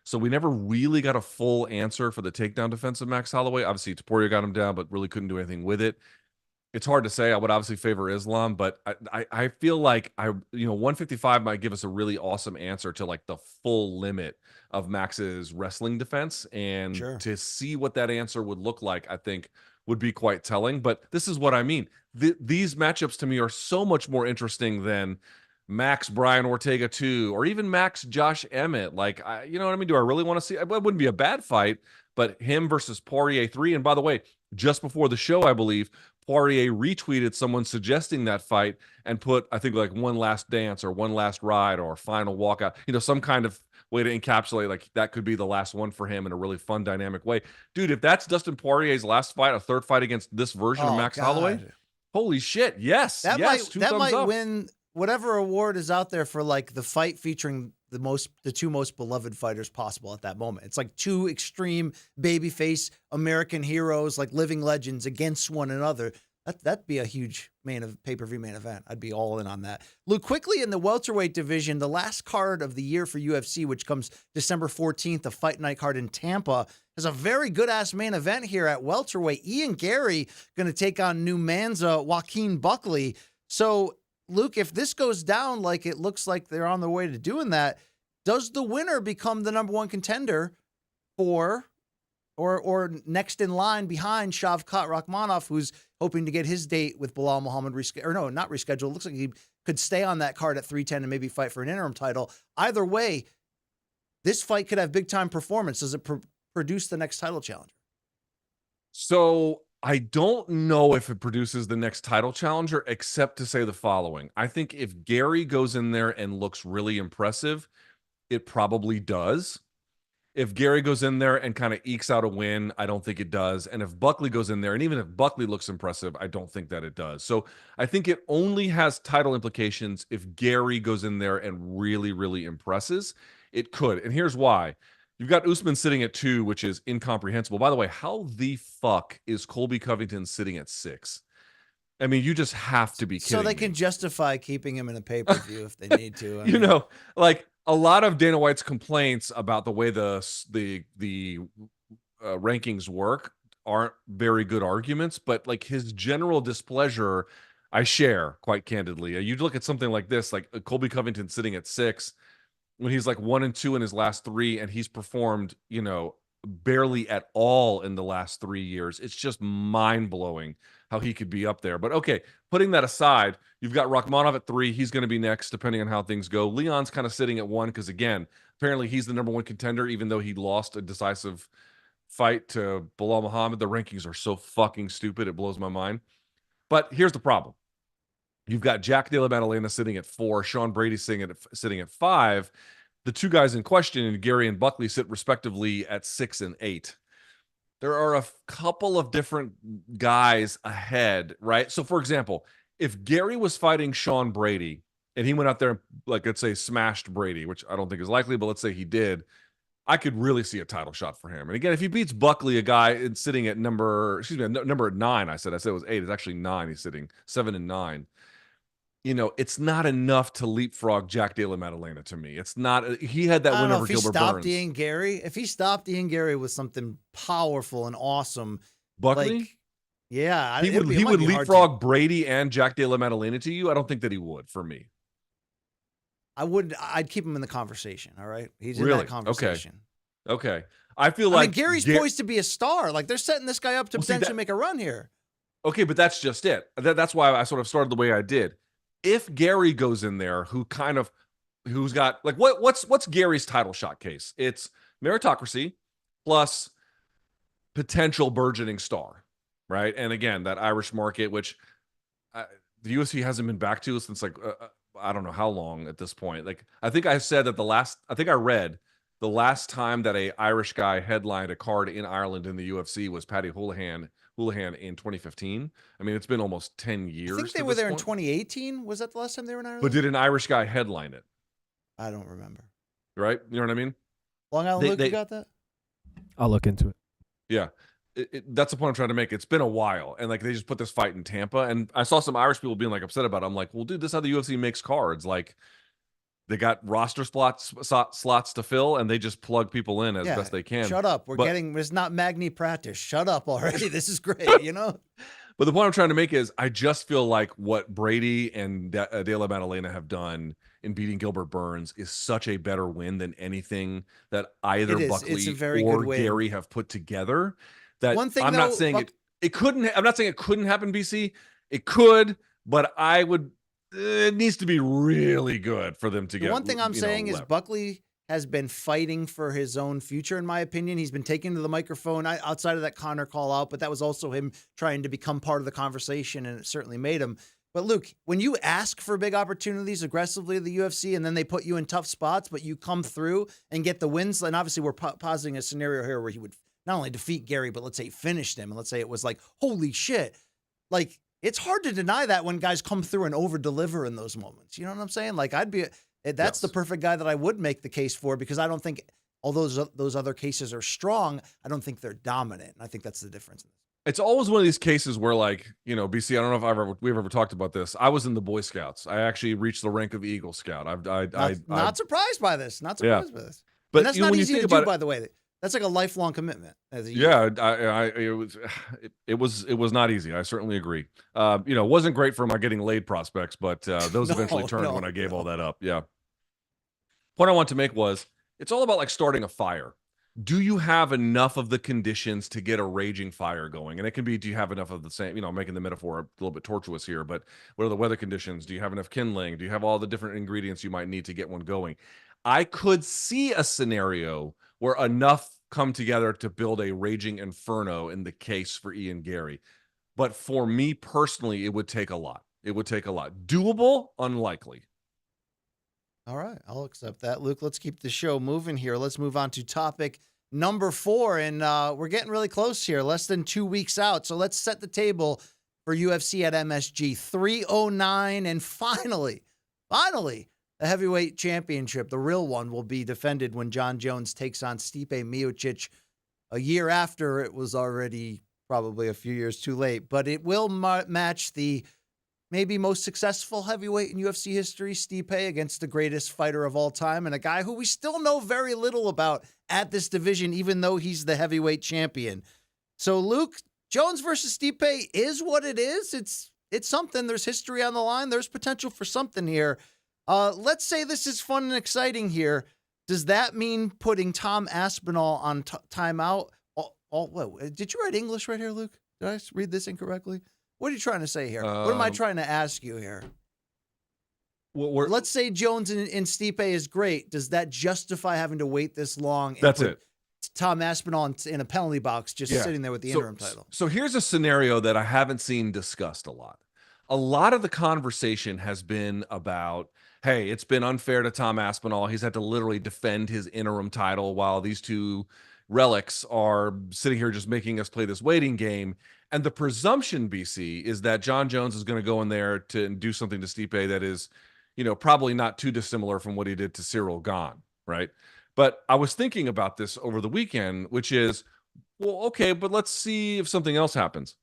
So we never really got a full answer for the takedown defense of Max Holloway. Obviously, Topuria got him down, but really couldn't do anything with it. It's hard to say. I would obviously favor Islam, but I feel like 155 might give us a really awesome answer to like the full limit of Max's wrestling defense. And to see what that answer would look like, I think would be quite telling. But this is what I mean. These matchups to me are so much more interesting than Max Brian Ortega 2, or even Max Josh Emmett. Like, you know what I mean? Do I really want to see? It wouldn't be a bad fight, but him versus Poirier 3. And by the way, just before the show, I believe Poirier retweeted someone suggesting that fight and put, I think, like one last dance or one last ride or final walkout, you know, some kind of way to encapsulate like that could be the last one for him in a really fun, dynamic way. Dude, if that's Dustin Poirier's last fight, a third fight against this version of Max Holloway, holy shit. Yes. That might up. win whatever award is out there for like the fight featuring the 2 most beloved fighters possible at that moment. It's like 2 extreme babyface American heroes, like living legends against one another. That'd be a huge pay-per-view main event. I'd be all in on that. Luke, quickly in the welterweight division, the last card of the year for UFC, which comes December 14th, the Fight Night card in Tampa, has a very good-ass main event here at welterweight. Ian Garry going to take on new Manza Joaquin Buckley. So, Luke, if this goes down like it looks like they're on their way to doing that, does the winner become the number 1 contender for or next in line behind Shavkat Rakhmonov, who's hoping to get his date with Bilal Muhammad not rescheduled. Looks like he could stay on that card at 310 and maybe fight for an interim title. Either way, this fight could have big-time performance. Does it produce the next title challenger? So I don't know if it produces the next title challenger, except to say the following. I think if Garry goes in there and looks really impressive, it probably does. If Garry goes in there and kind of ekes out a win, I don't think it does. And if Buckley goes in there, and even if Buckley looks impressive, I don't think that it does. So I think it only has title implications if Garry goes in there and really, really impresses. It could. And here's why. You've got Usman sitting at 2, which is incomprehensible. By the way, how the fuck is Colby Covington sitting at 6? I mean, you just have to be kidding So they me. can justify keeping him in a pay-per-view if they need to. I You mean, know, like a lot of Dana White's complaints about the way the rankings work aren't very good arguments, but like his general displeasure, I share quite candidly. You look at something like this, like Colby Covington sitting at 6 when he's like 1-2 in his last 3, and he's performed, you know, barely at all in the last 3 years. It's just mind-blowing how he could be up there. But okay, putting that aside, you've got Rakhmonov at 3. He's going to be next, depending on how things go. Leon's kind of sitting at 1 because, again, apparently he's the number 1 contender, even though he lost a decisive fight to Bilal Muhammad. The rankings are so fucking stupid. It blows my mind. But here's the problem. You've got Jack Della Maddalena sitting at 4, Sean Brady sitting at 5. The 2 guys in question, Garry and Buckley, sit respectively at 6 and 8. There are a couple of different guys ahead, right? So, for example, if Garry was fighting Sean Brady and he went out there and, like, let's say, smashed Brady, which I don't think is likely, but let's say he did, I could really see a title shot for him. And again, if he beats Buckley, a guy sitting at number 9, I said it was 8. It's actually 9. He's sitting 7 and 9. You know, it's not enough to leapfrog Jack Della Maddalena to me. It's not. He had that win over Gilbert Burns. If he stopped Ian Garry with something powerful and awesome, Buckley, like, yeah, he would leapfrog Brady and Jack Della Maddalena to you. I don't think that he would. For me, I'd keep him in the conversation. All right, he's in really that conversation. Okay. I feel like Gary's poised to be a star. Like, they're setting this guy up to potentially make a run here. Okay, but that's just it. That's why I sort of started the way I did. If Garry goes in there, who's got like what's Gary's title shot case? It's meritocracy plus potential burgeoning star, right? And again, that Irish market, which the UFC hasn't been back to since like I don't know how long at this point. Like I think I said that I read the last time that a Irish guy headlined a card in Ireland in the UFC was Paddy Houlihan in 2015. I mean, it's been almost 10 years. I think they were there in 2018. Was that the last time they were in Ireland? But did an Irish guy headline it? I don't remember. Right? You know what I mean? Long Island Luke, you got that? I'll look into it. Yeah. That's the point I'm trying to make. It's been a while. And like they just put this fight in Tampa. And I saw some Irish people being like upset about it. I'm like, well, dude, this is how the UFC makes cards. Like they got roster slots to fill, and they just plug people in as best they can. Shut up. It's not Magni practice. Shut up already. This is great, you know? But the point I'm trying to make is I just feel like what Brady and Della Maddalena have done in beating Gilbert Burns is such a better win than anything that either Buckley or Garry have put together. That One thing, I'm not saying it couldn't. I'm not saying it couldn't happen, BC. It could, but I would. It needs to be really good for them to get. The one thing I'm saying is Buckley has been fighting for his own future, in my opinion. He's been taken to the microphone outside of that Conor call out, but that was also him trying to become part of the conversation, and it certainly made him. But Luke, when you ask for big opportunities aggressively at the UFC and then they put you in tough spots, but you come through and get the wins, and obviously we're positing a scenario here where he would not only defeat Garry, but let's say finish him, and let's say it was like, holy shit. Like, it's hard to deny that when guys come through and over-deliver in those moments. You know what I'm saying? Like, that's the perfect guy that I would make the case for, because I don't think, although those other cases are strong, I don't think they're dominant. And I think that's the difference. It's always one of these cases where, like, you know, BC, I don't know if we've ever talked about this. I was in the Boy Scouts. I actually reached the rank of Eagle Scout. Not surprised by this. Not surprised by this. But and that's not easy to do, by the way. That's like a lifelong commitment. It was not easy. I certainly agree. You know, it wasn't great for my getting laid prospects, but those eventually turned when I gave all that up. Yeah. Point I want to make was, it's all about like starting a fire. Do you have enough of the conditions to get a raging fire going? And it can be, do you have enough of the same, you know, making the metaphor a little bit tortuous here, but what are the weather conditions? Do you have enough kindling? Do you have all the different ingredients you might need to get one going? I could see a scenario where enough come together to build a raging inferno in the case for Ian Garry. But for me personally, it would take a lot. It would take a lot. Doable? Unlikely. All right, I'll accept that. Luke, let's keep the show moving here. Let's move on to topic number 4, and we're getting really close here, less than 2 weeks out. So let's set the table for UFC at MSG 309, and finally, the heavyweight championship, the real one, will be defended when Jon Jones takes on Stipe Miocic a year after it was already probably a few years too late. But it will match the maybe most successful heavyweight in UFC history, Stipe, against the greatest fighter of all time and a guy who we still know very little about at this division, even though he's the heavyweight champion. So, Luke, Jones versus Stipe is what it is. It's something. There's history on the line. There's potential for something here. Let's say this is fun and exciting here. Does that mean putting Tom Aspinall on timeout? Wait, did you write English right here, Luke? Did I read this incorrectly? What are you trying to say here? What am I trying to ask you here? Let's say Jones and Stipe is great. Does that justify having to wait this long? And That's it. Tom Aspinall in a penalty box just sitting there with the interim title. So here's a scenario that I haven't seen discussed a lot. A lot of the conversation has been about, hey, it's been unfair to Tom Aspinall. He's had to literally defend his interim title while these two relics are sitting here just making us play this waiting game. And the presumption, BC, is that Jon Jones is going to go in there to do something to Stipe that is, probably not too dissimilar from what he did to Cyril Gane, right? But I was thinking about this over the weekend, which is, well, okay, but let's see if something else happens.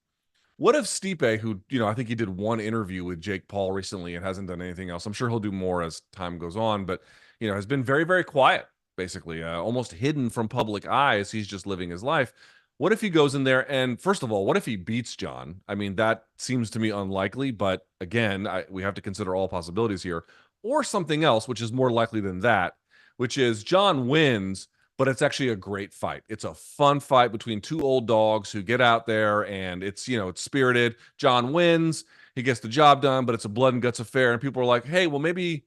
What if Stipe, who, I think he did one interview with Jake Paul recently and hasn't done anything else. I'm sure he'll do more as time goes on, but, has been very, very quiet, basically, almost hidden from public eyes. He's just living his life. What if he goes in there and, first of all, what if he beats Jon? I mean, that seems to me unlikely, but again, we have to consider all possibilities here. Or something else, which is more likely than that, which is Jon wins, but it's actually a great fight. It's a fun fight between two old dogs who get out there, and it's spirited. Jon wins, he gets the job done, but it's a blood and guts affair, and people are like, hey, well, maybe,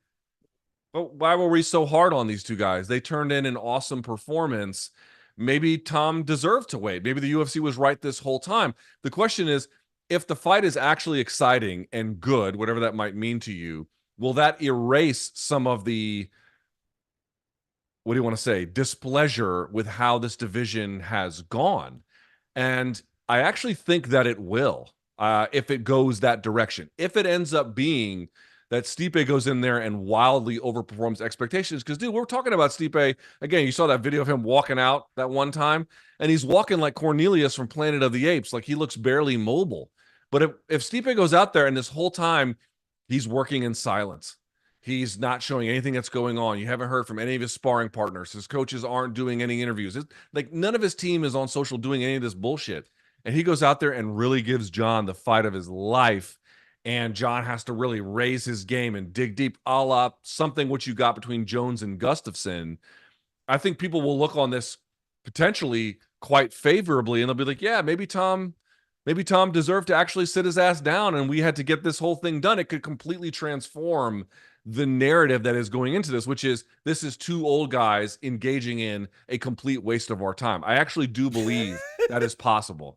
why were we so hard on these two guys? They turned in an awesome performance. Maybe Tom deserved to wait. Maybe the UFC was right this whole time. The question is, if the fight is actually exciting and good, whatever that might mean to you, will that erase some of the, what do you want to say, displeasure with how this division has gone? And I actually think that it will, if it goes that direction. If it ends up being that Stipe goes in there and wildly overperforms expectations. Because, dude, we're talking about Stipe. Again, you saw that video of him walking out that one time, and he's walking like Cornelius from Planet of the Apes. Like, he looks barely mobile. But if Stipe goes out there and this whole time he's working in silence, he's not showing anything that's going on. You haven't heard from any of his sparring partners. His coaches aren't doing any interviews. Like, none of his team is on social doing any of this bullshit. And he goes out there and really gives Jon the fight of his life. And Jon has to really raise his game and dig deep, a la something what you got between Jones and Gustafsson. I think people will look on this potentially quite favorably, and they'll be like, yeah, maybe Tom deserved to actually sit his ass down, and we had to get this whole thing done. It could completely transform the narrative that is going into this is two old guys engaging in a complete waste of our time. I actually do believe that is possible.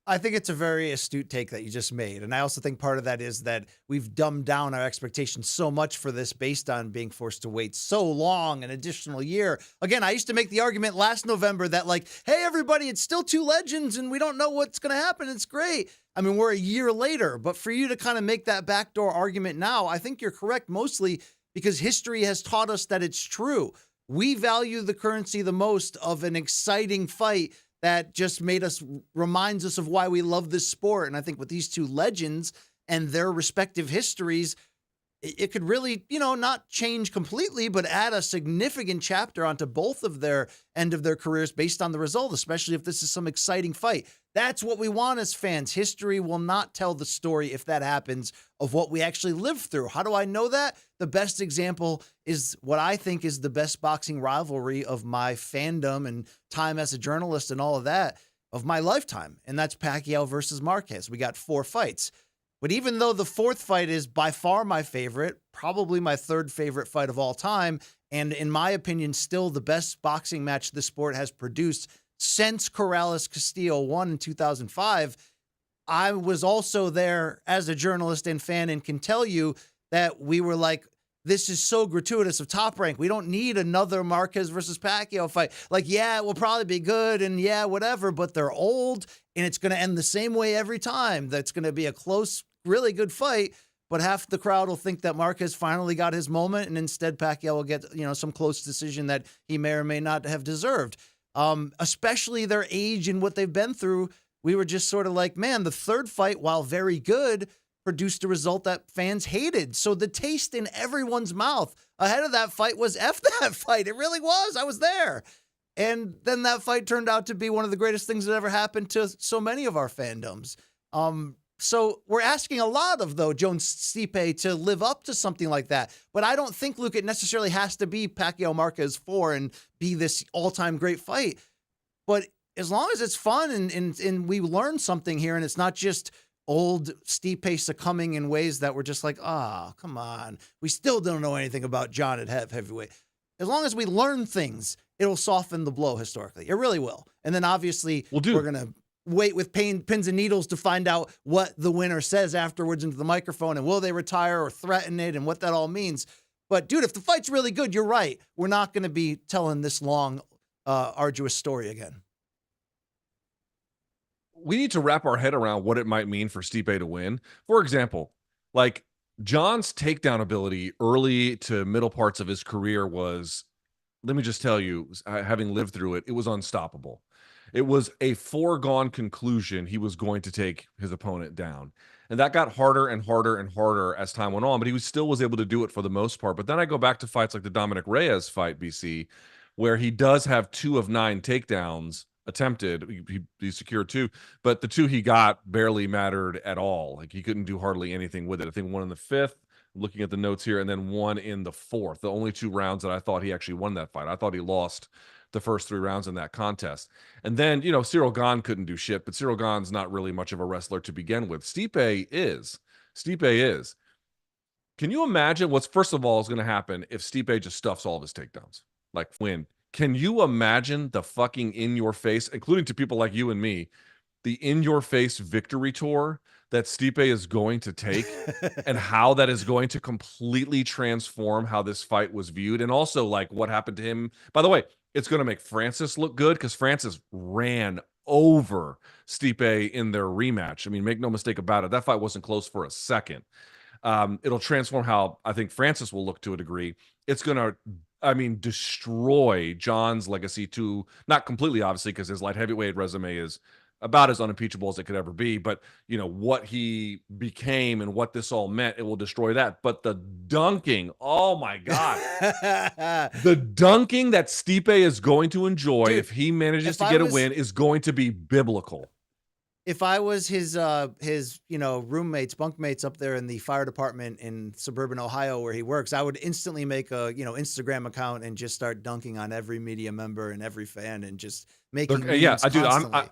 I think it's a very astute take that you just made. And I also think part of that is that we've dumbed down our expectations so much for this based on being forced to wait so long, an additional year. Again, I used to make the argument last November that, like, hey, everybody, it's still two legends and we don't know what's going to happen. It's great. I mean, we're a year later, but for you to kind of make that backdoor argument now, I think you're correct, mostly because history has taught us that it's true. We value the currency the most of an exciting fight that just reminds us of why we love this sport. And I think with these two legends and their respective histories, it could really, not change completely, but add a significant chapter onto both of their end of their careers based on the result, especially if this is some exciting fight. That's what we want as fans. History will not tell the story, if that happens, of what we actually lived through. How do I know that? The best example is what I think is the best boxing rivalry of my fandom and time as a journalist and all of that of my lifetime. And that's Pacquiao versus Marquez. We got 4 fights. But even though the 4th fight is by far my favorite, probably my 3rd favorite fight of all time, and in my opinion, still the best boxing match the sport has produced since Corrales-Castillo won in 2005, I was also there as a journalist and fan and can tell you that we were like, this is so gratuitous of Top Rank. We don't need another Marquez versus Pacquiao fight. Like, yeah, it will probably be good and yeah, whatever, but they're old and it's going to end the same way every time. That's going to be a close, really good fight, but half the crowd will think that Marquez finally got his moment and instead Pacquiao will get, some close decision that he may or may not have deserved. Especially their age and what they've been through. We were just sort of like, man, the third fight, while very good, produced a result that fans hated. So the taste in everyone's mouth ahead of that fight was F that fight. It really was. I was there. And then that fight turned out to be one of the greatest things that ever happened to so many of our fandoms. So we're asking a lot of, though, Jones Stipe to live up to something like that. But I don't think, Luke, it necessarily has to be Pacquiao Marquez 4 and be this all-time great fight. But as long as it's fun and we learn something here and it's not just old Stipe succumbing in ways that we're just like, come on. We still don't know anything about Jon at heavyweight. As long as we learn things, it'll soften the blow historically. It really will. And then obviously we're going to wait with pins and needles to find out what the winner says afterwards into the microphone and will they retire or threaten it and what that all means. But dude, if the fight's really good, you're right. We're not going to be telling this long, arduous story again. We need to wrap our head around what it might mean for Stipe to win. For example, like Jon's takedown ability early to middle parts of his career was, let me just tell you, having lived through it, it was unstoppable. It was a foregone conclusion he was going to take his opponent down. And that got harder and harder and harder as time went on, but he still was able to do it for the most part. But then I go back to fights like the Dominic Reyes fight, BC, where he does have 2 of 9 takedowns attempted. He secured 2, but the 2 he got barely mattered at all. Like he couldn't do hardly anything with it. I think 1 in the 5th, looking at the notes here, and then 1 in the 4th. The only 2 rounds that I thought he actually won that fight. I thought he lost the first 3 rounds in that contest. And then, Cyril Gane couldn't do shit, but Cyril Gane's not really much of a wrestler to begin with. Stipe is. Can you imagine what's, first of all, is going to happen if Stipe just stuffs all of his takedowns? Like, win. Can you imagine the fucking in-your-face, including to people like you and me, the in-your-face victory tour that Stipe is going to take and how that is going to completely transform how this fight was viewed? And also, like, what happened to him. By the way, it's going to make Francis look good because Francis ran over Stipe in their rematch. I mean, make no mistake about it. That fight wasn't close for a second. It'll transform how I think Francis will look to a degree. It's going to, destroy Jon's legacy to, not completely, obviously, because his light heavyweight resume is about as unimpeachable as it could ever be. But, what he became and what this all meant, it will destroy that. But the dunking, oh my God. The dunking that Stipe is going to enjoy, dude, if he manages to get a win, is going to be biblical. If I was his roommates, bunkmates up there in the fire department in suburban Ohio where he works, I would instantly make a, Instagram account and just start dunking on every media member and every fan and just making memes constantly.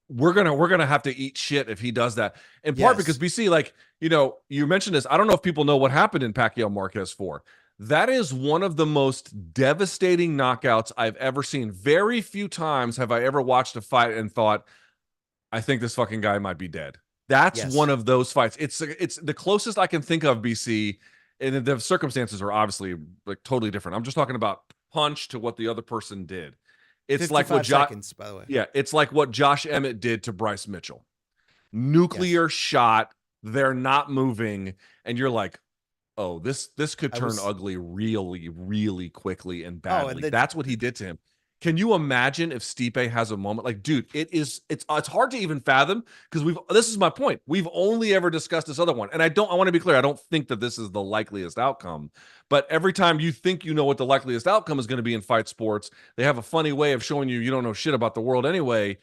We're gonna have to eat shit if he does that. In part because BC, like, you mentioned this. I don't know if people know what happened in Pacquiao Marquez 4. That is one of the most devastating knockouts I've ever seen. Very few times have I ever watched a fight and thought, I think this fucking guy might be dead. That's one of those fights. It's the closest I can think of, BC, and the circumstances are obviously like totally different. I'm just talking about punch to what the other person did. It's like what seconds, by the way. Yeah, it's like what Josh Emmett did to Bryce Mitchell. Nuclear shot, they're not moving, and you're like, oh, this could turn ugly really, really quickly and badly. That's what he did to him. Can you imagine if Stipe has a moment? Like, dude, it's hard to even fathom because this is my point. We've only ever discussed this other one. And I want to be clear, I don't think that this is the likeliest outcome. But every time you think you know what the likeliest outcome is going to be in fight sports, they have a funny way of showing you don't know shit about the world anyway.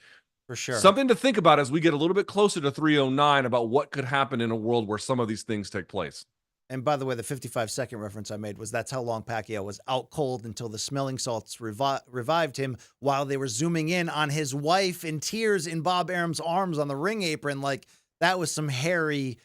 For sure. Something to think about as we get a little bit closer to 309 about what could happen in a world where some of these things take place. And by the way, the 55-second reference I made was that's how long Pacquiao was out cold until the smelling salts revived him while they were zooming in on his wife in tears in Bob Arum's arms on the ring apron. Like, that was some hairy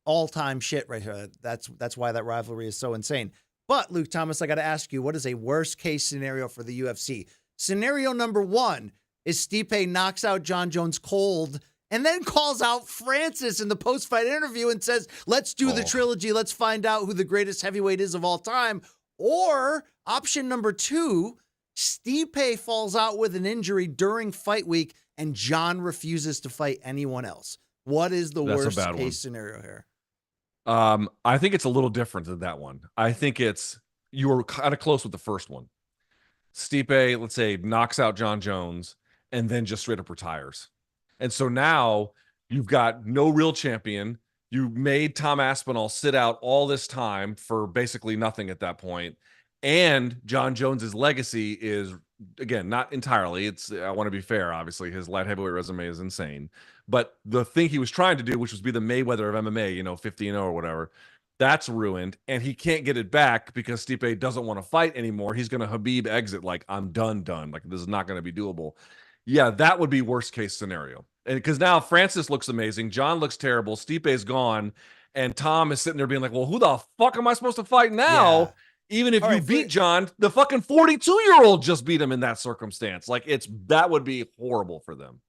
all-time shit right here. That's why that rivalry is so insane. But, Luke Thomas, I got to ask you, what is a worst-case scenario for the UFC? Scenario number 1 is Stipe knocks out Jon Jones cold and then calls out Francis in the post-fight interview and says, let's do the trilogy. Let's find out who the greatest heavyweight is of all time. Or option number 2, Stipe falls out with an injury during fight week and Jon refuses to fight anyone else. What is the worst case scenario here? I think it's a little different than that one. I think you were kind of close with the first one. Stipe, let's say, knocks out Jon Jones and then just straight up retires. And so now you've got no real champion. You made Tom Aspinall sit out all this time for basically nothing at that point. And Jon Jones's legacy is, again, not entirely. I want to be fair, obviously. His light heavyweight resume is insane. But the thing he was trying to do, which was be the Mayweather of MMA, 50-0 or whatever, that's ruined. And he can't get it back because Stipe doesn't want to fight anymore. He's going to Habib exit like, I'm done. Like, this is not going to be doable. Yeah, that would be worst case scenario. And because now Francis looks amazing. Jon looks terrible. Stipe's gone. And Tom is sitting there being like, well, who the fuck am I supposed to fight now? Yeah. Even if you beat Jon, the fucking 42-year-old just beat him in that circumstance. Like, that would be horrible for them.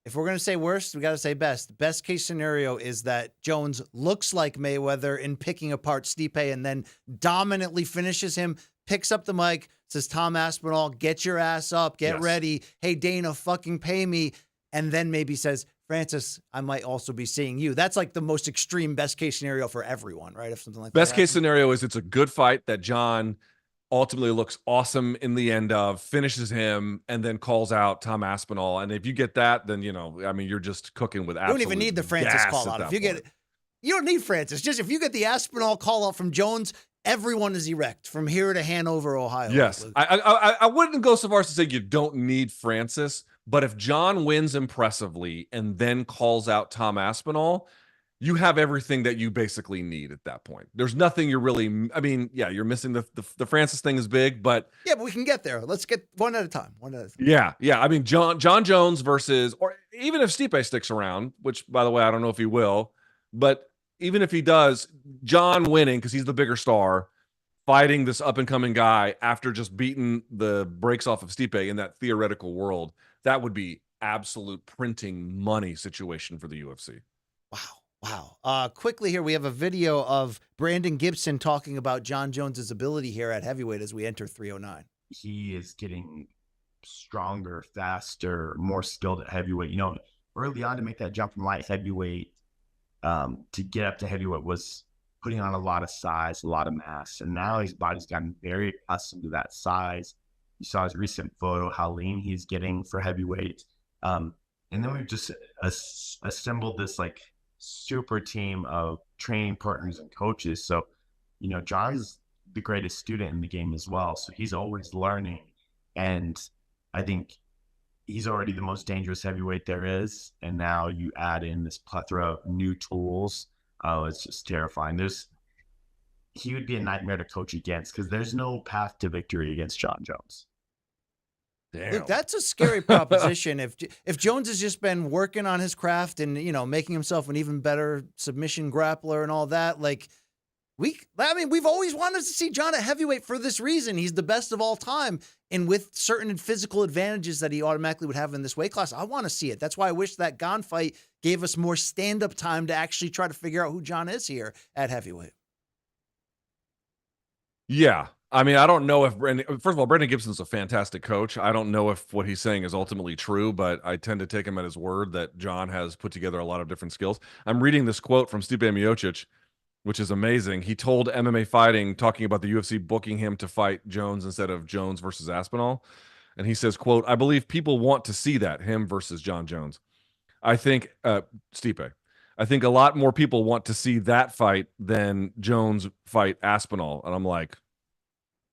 If we're going to say worst, we got to say best. Best case scenario is that Jones looks like Mayweather in picking apart Stipe and then dominantly finishes him, picks up the mic, says, Tom Aspinall, get your ass up, get ready. Hey, Dana, fucking pay me. And then maybe says, Francis, I might also be seeing you. That's like the most extreme best case scenario for everyone, right? If something like that best case scenario is it's a good fight that Jon ultimately looks awesome in the end of, finishes him, and then calls out Tom Aspinall. And if you get that, then, you're just cooking with absolute You don't even need the Francis call out. If you get it, you don't need Francis. Just if you get the Aspinall call out from Jones, everyone is erect from here to Hanover, Ohio. Yes. I wouldn't go so far as to say you don't need Francis, but if Jon wins impressively and then calls out Tom Aspinall, you have everything that you basically need at that point. There's nothing you're really, you're missing the Francis thing is big, but. Yeah, but we can get there. Let's get one at a time. Yeah. Jon Jones versus, or even if Stipe sticks around, which, by the way, I don't know if he will, but even if he does, Jon winning, because he's the bigger star, fighting this up-and-coming guy after just beating the brakes off of Stipe in that theoretical world, that would be absolute printing money situation for the UFC. Wow. Quickly here, we have a video of Brandon Gibson talking about Jon Jones's ability here at heavyweight as we enter 309. He is getting stronger, faster, more skilled at heavyweight. Early on to make that jump from light heavyweight to get up to heavyweight was putting on a lot of size, a lot of mass. And now his body's gotten very accustomed to that size. You saw his recent photo, how lean he's getting for heavyweight. And then we've just assembled this like super team of training partners and coaches. So, Jon's the greatest student in the game as well. So he's always learning. And I think he's already the most dangerous heavyweight there is. And now you add in this plethora of new tools. Oh, it's just terrifying. He would be a nightmare to coach against because there's no path to victory against Jon Jones. Damn. Look, that's a scary proposition. If Jones has just been working on his craft and, making himself an even better submission grappler and all that, we've always wanted to see Jon at heavyweight for this reason. He's the best of all time. And with certain physical advantages that he automatically would have in this weight class, I want to see it. That's why I wish that Gon fight gave us more stand-up time to actually try to figure out who Jon is here at heavyweight. Yeah. I don't know if first of all, Brandon Gibson's a fantastic coach. I don't know if what he's saying is ultimately true, but I tend to take him at his word that Jon has put together a lot of different skills. I'm reading this quote from Stipe Miocic, which is amazing. He told MMA Fighting, talking about the UFC booking him to fight Jones instead of Jones versus Aspinall. And he says, quote, I believe people want to see that, him versus Jon Jones. I think, Stipe, I think a lot more people want to see that fight than Jones fight Aspinall. And I'm like,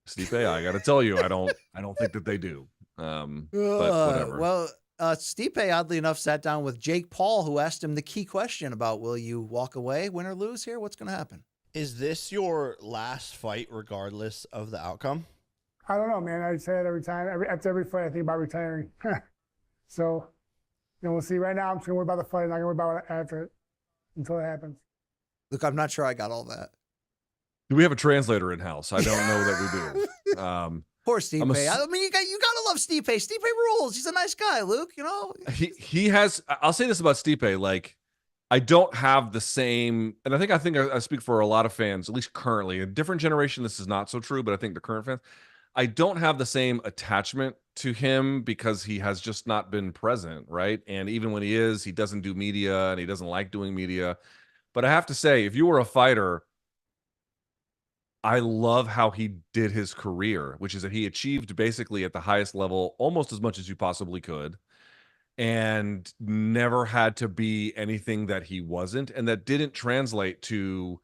Stipe, I got to tell you, I don't think that they do. But whatever. Well, Stipe, oddly enough, sat down with Jake Paul, who asked him the key question about, will you walk away, win or lose here? What's going to happen? Is this your last fight regardless of the outcome? I don't know, man. I say it every time. After every fight, I think about retiring. So, we'll see. Right now, I'm just going to worry about the fight. I'm not going to worry about it after it until it happens. Look, I'm not sure I got all that. Do we have a translator in house? I don't know that we do. Poor Stipe. I mean, you gotta love Stipe. Stipe rules. He's a nice guy, Luke. You know. He has. I'll say this about Stipe. Like, I don't have the same, and I think I speak for a lot of fans, at least currently. A different generation, this is not so true, but I think the current fans, I don't have the same attachment to him because he has just not been present, right? And even when he is, he doesn't do media and he doesn't like doing media. But I have to say, if you were a fighter, I love how he did his career, which is that he achieved basically at the highest level almost as much as you possibly could, and never had to be anything that he wasn't, and that didn't translate to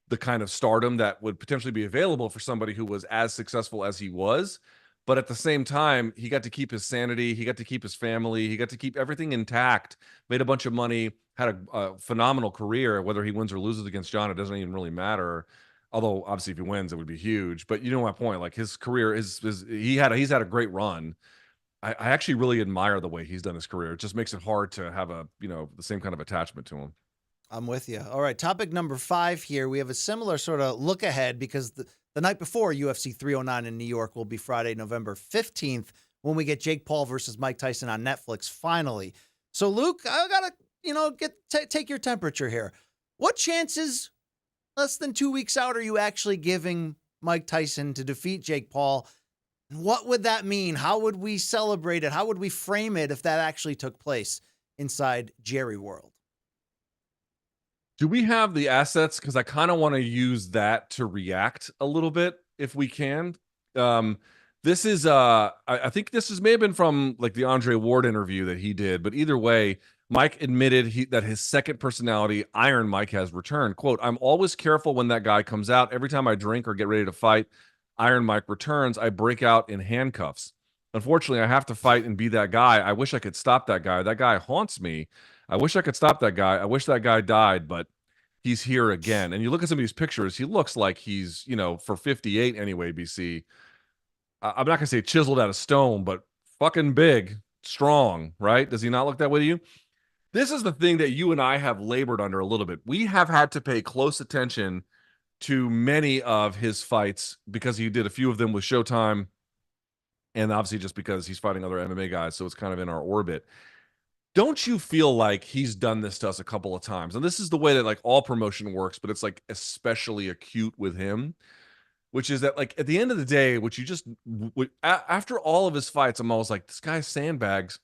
the kind of stardom that would potentially be available for somebody who was as successful as he was. But at the same time, he got to keep his sanity, he got to keep his family, he got to keep everything intact, made a bunch of money, had a phenomenal career. Whether he wins or loses against Jon, it doesn't even really matter. Although obviously if he wins, it would be huge. But you know my point. Like, his career he's had a great run. I actually really admire the way he's done his career. It just makes it hard to have the same kind of attachment to him. I'm with you. All right, topic number 5 here. We have a similar sort of look ahead because the night before UFC 309 in New York will be Friday, November 15th, when we get Jake Paul versus Mike Tyson on Netflix finally. So, Luke, I gotta take your temperature here. What chances, less than 2 weeks out, are you actually giving Mike Tyson to defeat Jake Paul? What would that mean? How would we celebrate it? How would we frame it if that actually took place inside Jerry World? Do we have the assets? Because I kind of want to use that to react a little bit if we can. This is I think this may have been from like the Andre Ward interview that he did, but either way, Mike admitted that his second personality, Iron Mike, has returned. Quote, "I'm always careful when that guy comes out. Every time I drink or get ready to fight, Iron Mike returns. I break out in handcuffs. Unfortunately, I have to fight and be that guy. I wish I could stop that guy. That guy haunts me. I wish I could stop that guy. I wish that guy died, but he's here again." And you look at some of these pictures, he looks like he's, for 58 anyway, BC. I'm not going to say chiseled out of stone, but fucking big, strong, right? Does he not look that way to you? This is the thing that you and I have labored under a little bit. We have had to pay close attention to many of his fights because he did a few of them with Showtime, and obviously just because he's fighting other MMA guys, so it's kind of in our orbit. Don't you feel like he's done this to us a couple of times? And this is the way that like all promotion works, but it's like especially acute with him, which is that like at the end of the day, after all of his fights, I'm always like, this guy sandbags.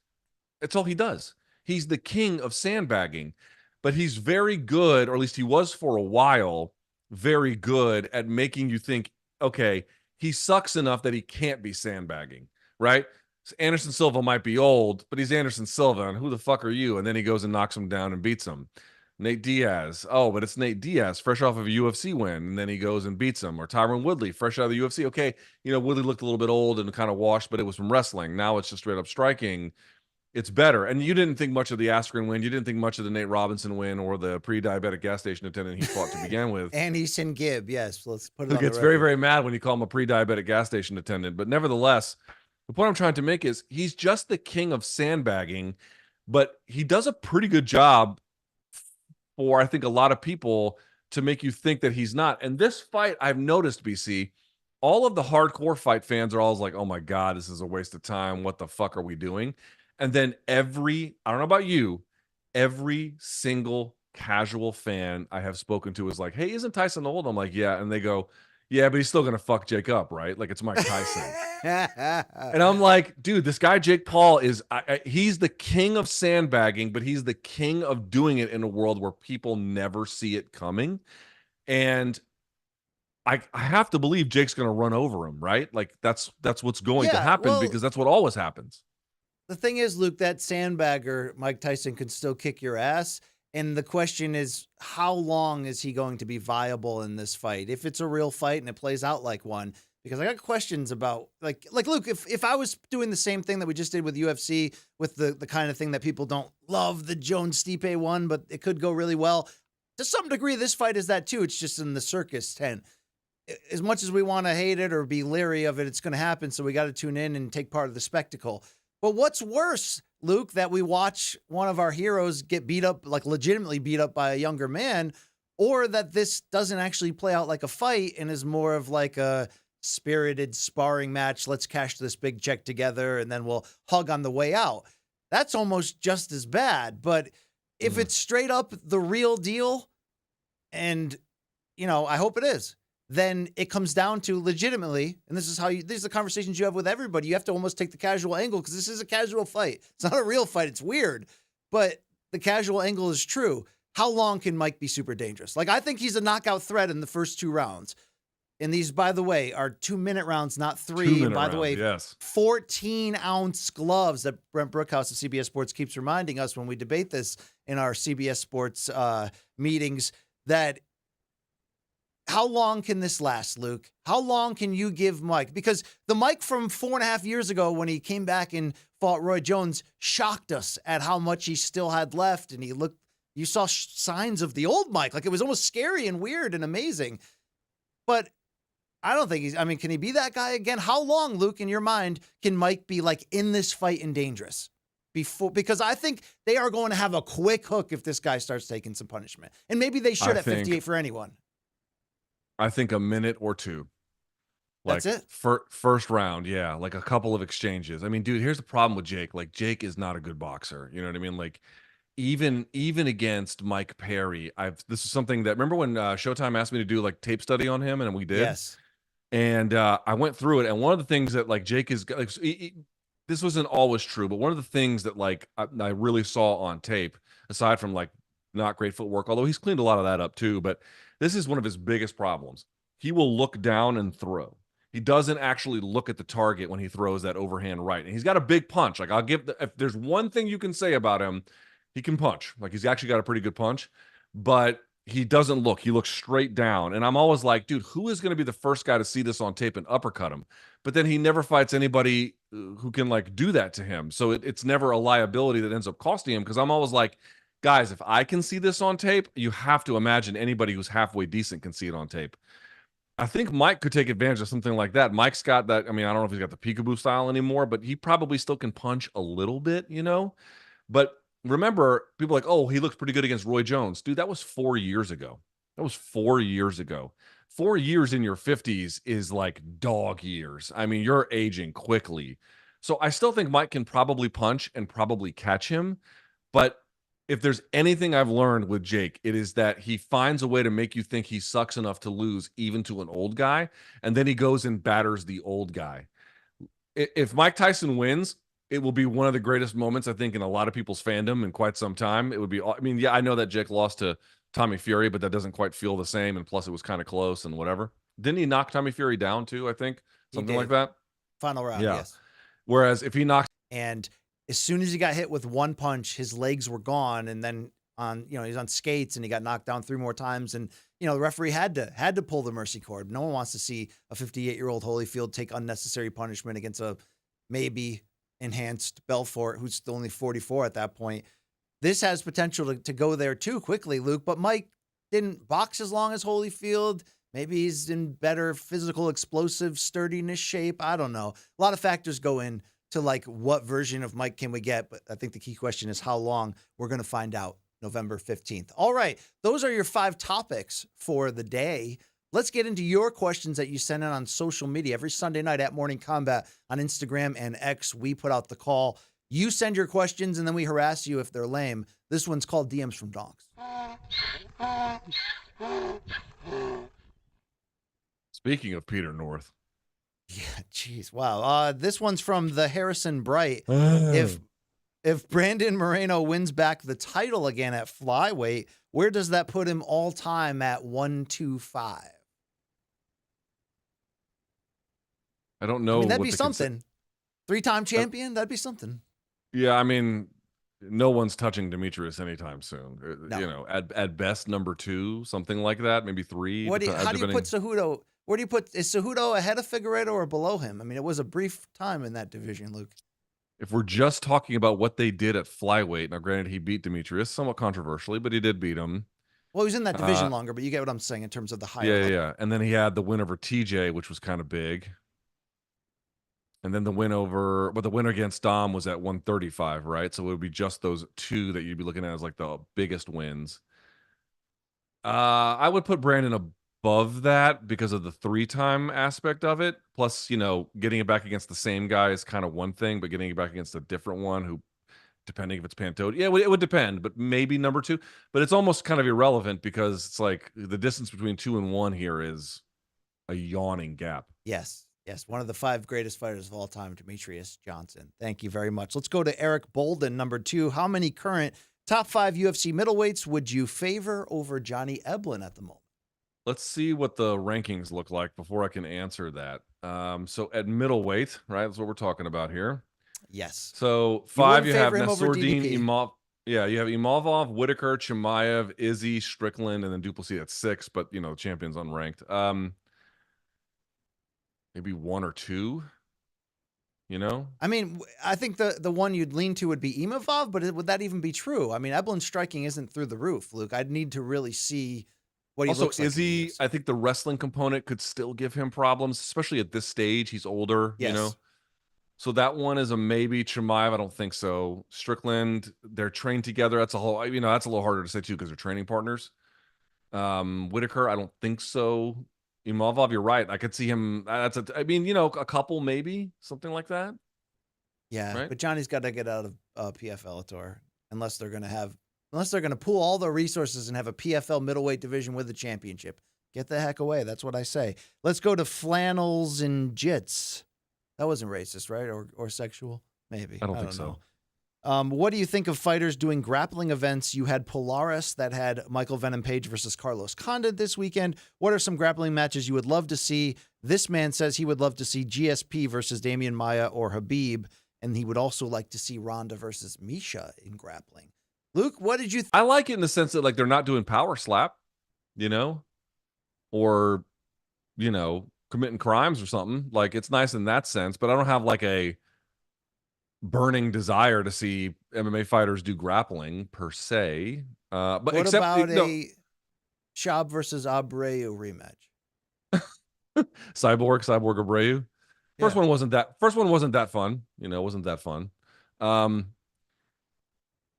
It's all he does. He's the king of sandbagging, but he's very good, or at least he was for a while, very good at making you think, okay, he sucks enough that he can't be sandbagging, right? Anderson Silva might be old, but he's Anderson Silva, and who the fuck are you? And then he goes and knocks him down and beats him. Nate Diaz. Oh, but it's Nate Diaz, fresh off of a UFC win, and then he goes and beats him. Or Tyron Woodley, fresh out of the UFC. Okay, Woodley looked a little bit old and kind of washed, but it was from wrestling. Now it's just straight up striking. It's better. And you didn't think much of the Askren win. You didn't think much of the Nate Robinson win or the pre-diabetic gas station attendant he fought to begin with. Anderson Gibb, yes. Let's put it on Who gets very, very mad when you call him a pre-diabetic gas station attendant. But nevertheless, the point I'm trying to make is he's just the king of sandbagging, but he does a pretty good job for, I think, a lot of people to make you think that he's not. And this fight, I've noticed, BC, all of the hardcore fight fans are always like, oh my God, this is a waste of time. What the fuck are we doing? And then I don't know about you, every single casual fan I have spoken to is like, hey, isn't Tyson old? I'm like, yeah. And they go, yeah, but he's still going to fuck Jake up, right? Like, it's Mike Tyson. And I'm like, dude, this guy, Jake Paul, he's the king of sandbagging, but he's the king of doing it in a world where people never see it coming. And I have to believe Jake's going to run over him, right? Like, that's what's going to happen because that's what always happens. The thing is, Luke, that sandbagger, Mike Tyson, can still kick your ass. And the question is, how long is he going to be viable in this fight? If it's a real fight and it plays out like one, because I got questions about like Luke, if I was doing the same thing that we just did with UFC, with the kind of thing that people don't love, the Jones Stipe one, but it could go really well. To some degree, this fight is that too. It's just in the circus tent. As much as we want to hate it or be leery of it, it's going to happen. So we got to tune in and take part of the spectacle. But what's worse, Luke, that we watch one of our heroes get beat up, like legitimately beat up by a younger man, or that this doesn't actually play out like a fight and is more of like a spirited sparring match. Let's cash this big check together and then we'll hug on the way out. That's almost just as bad. But if it's straight up the real deal, and, you know, I hope it is, then it comes down to legitimately, and this is the conversations you have with everybody. You have to almost take the casual angle because this is a casual fight. It's not a real fight. It's weird, but the casual angle is true. How long can Mike be super dangerous? Like, I think he's a knockout threat in the first 2 rounds. And these, by the way, are 2-minute rounds, not 3. And by the way, 14-ounce gloves that Brent Brookhouse of CBS Sports keeps reminding us when we debate this in our CBS Sports meetings, that how long can this last, Luke? How long can you give Mike? Because the Mike from 4.5 years ago when he came back and fought Roy Jones shocked us at how much he still had left. And you saw signs of the old Mike. Like, it was almost scary and weird and amazing. But I don't think can he be that guy again? How long, Luke, in your mind, can Mike be like in this fight and dangerous? Because I think they are going to have a quick hook if this guy starts taking some punishment. And maybe they should at 58 for anyone. I think a minute or 2. Like, that's it? First round, yeah. Like a couple of exchanges. I mean, dude, here's the problem with Jake. Like, Jake is not a good boxer. You know what I mean? Like, even against Mike Perry, this is something that, remember when Showtime asked me to do like tape study on him, and we did? Yes. And I went through it, and one of the things that like Jake is like, this wasn't always true, but one of the things that like I really saw on tape, aside from like not great footwork, although he's cleaned a lot of that up too, but this is one of his biggest problems. He will look down and throw. He doesn't actually look at the target when he throws that overhand right. And he's got a big punch. Like, if there's one thing you can say about him, he can punch. Like, he's actually got a pretty good punch, but he doesn't look. He looks straight down. And I'm always like, dude, who is going to be the first guy to see this on tape and uppercut him? But then he never fights anybody who can like do that to him. So it's never a liability that ends up costing him. Because I'm always like, guys, if I can see this on tape, you have to imagine anybody who's halfway decent can see it on tape. I think Mike could take advantage of something like that. Mike's got that. I mean, I don't know if he's got the peekaboo style anymore, but he probably still can punch a little bit, you know? But remember, people are like, oh, he looks pretty good against Roy Jones. Dude, that was 4 years ago. 4 years ago. 4 years in your 50s is like dog years. I mean, you're aging quickly. So I still think Mike can probably punch and probably catch him. But if there's anything I've learned with Jake, it is that he finds a way to make you think he sucks enough to lose even to an old guy. And then he goes and batters the old guy. If Mike Tyson wins, it will be one of the greatest moments, I think, in a lot of people's fandom in quite some time. It would be, I mean, yeah, I know that Jake lost to Tommy Fury, but that doesn't quite feel the same. And plus it was kind of close and whatever. Didn't he knock Tommy Fury down too, I think? Something like that? Final round, yeah. yes. Whereas if he knocks... And as soon as he got hit with one punch, his legs were gone. And then he's on skates and he got knocked down 3 more times. And, the referee had to pull the mercy cord. No one wants to see a 58-year-old Holyfield take unnecessary punishment against a maybe enhanced Belfort, who's still only 44 at that point. This has potential to go there too quickly, Luke. But Mike didn't box as long as Holyfield. Maybe he's in better physical, explosive, sturdiness shape. I don't know. A lot of factors go in to like what version of Mike can we get, but I think the key question is how long. We're going to find out November 15th. All right, those are your 5 topics for the day. Let's get into your questions that you send in on social media. Every Sunday night at Morning Kombat on Instagram and X, we put out the call. You send your questions and then we harass you if they're lame. This one's called DMs from Donks. Speaking of Peter North. Yeah, jeez, wow. This one's from the Harrison Bright. If Brandon Moreno wins back the title again at Flyweight, where does that put him all time at 125? I don't know. That'd be something. 3-time champion, that'd be something. Yeah, I mean, no one's touching Demetrius anytime soon. No. At best, number 2, something like that, maybe 3. How do you put Cejudo? Where do you put, is Cejudo ahead of Figueiredo or below him? I mean, it was a brief time in that division, Luke. If we're just talking about what they did at Flyweight, now granted he beat Demetrius somewhat controversially, but he did beat him. Well, he was in that division longer, but you get what I'm saying in terms of the higher level. Yeah. And then he had the win over TJ, which was kind of big. And then the win against Dom was at 135, right? So it would be just those 2 that you'd be looking at as like the biggest wins. I would put Brandon above that because of the 3-time aspect of it. Plus, getting it back against the same guy is kind of one thing, but getting it back against a different one who, depending if it's Pantoja, yeah, it would depend, but maybe number 2. But it's almost kind of irrelevant because it's like the distance between 2 and 1 here is a yawning gap. Yes. One of the 5 greatest fighters of all time, Demetrius Johnson. Thank you very much. Let's go to Eric Bolden, number 2. How many current top 5 UFC middleweights would you favor over Johnny Eblen at the moment? Let's see what the rankings look like before I can answer that. So at middleweight, right? That's what we're talking about here. Yes. So 5, you have Nassourdine Imavov. Yeah, you have Imavov, Whitaker, Chimaev, Izzy, Strickland, and then Duplessis at 6. But the champion's unranked. Maybe 1 or 2. I mean, I think the one you'd lean to would be Imavov, but would that even be true? I mean, Eblen's striking isn't through the roof, Luke. I'd need to really see what he looks like. Izzy, I think the wrestling component could still give him problems, especially at this stage. He's older, Yes. So that one is a maybe. Chimaev, I don't think so. Strickland, they're trained together. That's a whole, that's a little harder to say too because they're training partners. Whitaker, I don't think so. Imavov, you're right. I could see him. A couple maybe, something like that. Yeah, right? but Johnny's got to get out of PFL Tour unless they're going to pool all the resources and have a PFL middleweight division with a championship. Get the heck away. That's what I say. Let's go to flannels and jits. That wasn't racist, right? Or sexual? Maybe. I don't think so. know. What do you think of fighters doing grappling events? You had Polaris that had Michael Venom Page versus Carlos Condit this weekend. What are some grappling matches you would love to see? This man says he would love to see GSP versus Damian Maia or Habib, and he would also like to see Ronda versus Misha in grappling. Luke, what did you think? I like it in the sense that they're not doing power slap, or committing crimes or something. Like it's nice in that sense, but I don't have a burning desire to see MMA fighters do grappling per se. But what about a Schaub versus Abreu rematch? Cyborg Abreu. First one wasn't that fun. Wasn't that fun.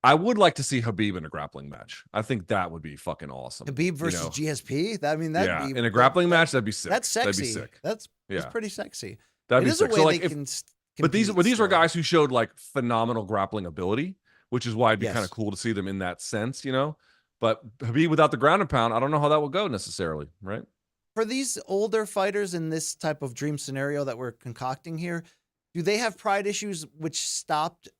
I would like to see Habib in a grappling match. I think that would be fucking awesome. Habib versus GSP? That'd be in a grappling match, that'd be sick. That's sexy. That'd be sick. That's pretty sexy. That'd be is a sick. way they can but these compete are guys who showed phenomenal grappling ability, which is why it'd be kind of cool to see them in that sense, But Habib without the ground and pound, I don't know how that will go necessarily, right? For these older fighters in this type of dream scenario that we're concocting here, do they have pride issues which stopped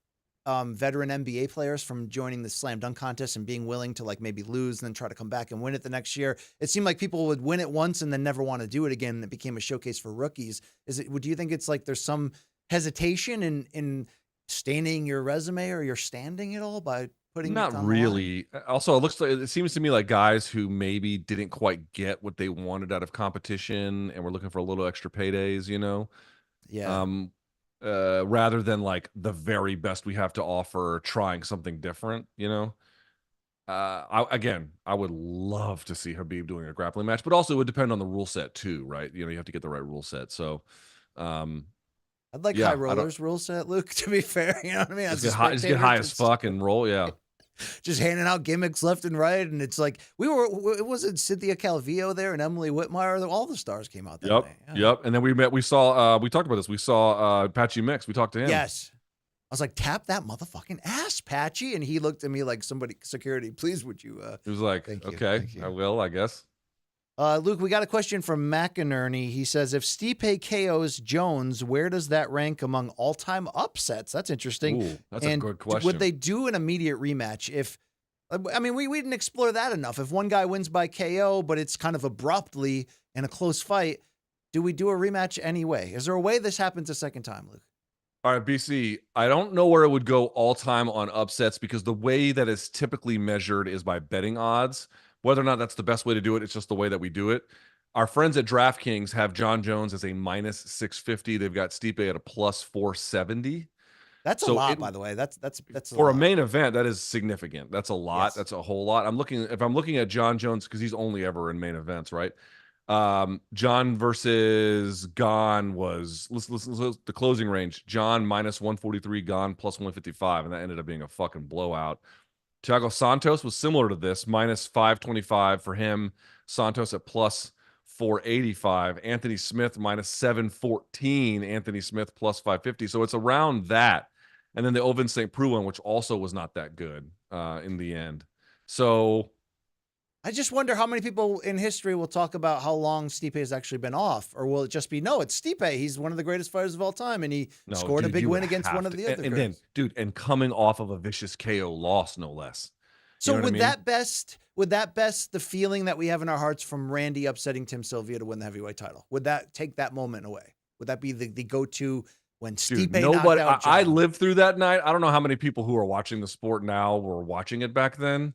veteran NBA players from joining the slam dunk contest and being willing to maybe lose and then try to come back and win it the next year? It seemed like people would win it once and then never want to do it again. And it became a showcase for rookies. Do you think it's there's some hesitation in staining your resume or your standing at all by putting it on not the really line? Also, it seems to me like guys who maybe didn't quite get what they wanted out of competition and were looking for a little extra paydays, rather than the very best we have to offer, trying something different, I would love to see Habib doing a grappling match, but also it would depend on the rule set too, right? You have to get the right rule set. So, I'd like High Roller's rule set, Luke, to be fair. You know what I mean? Just get high as fuck and roll, yeah. Just handing out gimmicks left and right. And it's it wasn't Cynthia Calvillo there and Emily Whitmire. All the stars came out that day. Yeah. Yep. And then we talked about this. We saw Patchy Mix. We talked to him. Yes. I was like, tap that motherfucking ass, Patchy. And he looked at me like security, please would you? He was like, okay, I will, I guess. Luke, we got a question from McInerney. He says, if Stipe KOs Jones, where does that rank among all-time upsets? That's interesting. Ooh, that's a good question. Would they do an immediate rematch? We didn't explore that enough. If one guy wins by KO, but it's kind of abruptly in a close fight, do we do a rematch anyway? Is there a way this happens a second time, Luke? All right, BC, I don't know where it would go all-time on upsets because the way that is typically measured is by betting odds. Whether or not that's the best way to do it, it's just the way that we do it. Our friends at DraftKings have Jon Jones as a minus 650. They've got Stipe at a plus 470. That's a lot, by the way. That's for a main event. That is significant. That's a lot. Yes. That's a whole lot. If I'm looking at Jon Jones, because he's only ever in main events, right? Jon versus Gon was the closing range. Jon minus 143, Gon plus 155, and that ended up being a fucking blowout. Thiago Santos was similar to this, minus 525 for him. Santos at plus 485. Anthony Smith minus 714. Anthony Smith plus 550. So it's around that. And then the Ovin St. Preux one, which also was not that good in the end. So I just wonder how many people in history will talk about how long Stipe has actually been off, or will it just be, no, it's Stipe. He's one of the greatest fighters of all time, and he scored a big win against one of the other. And then, dude, and coming off of a vicious KO loss, no less. So you know would that best the feeling that we have in our hearts from Randy upsetting Tim Sylvia to win the heavyweight title? Would that take that moment away? Would that be the go-to when Stipe knocked out Jon? I lived through that night. I don't know how many people who are watching the sport now were watching it back then.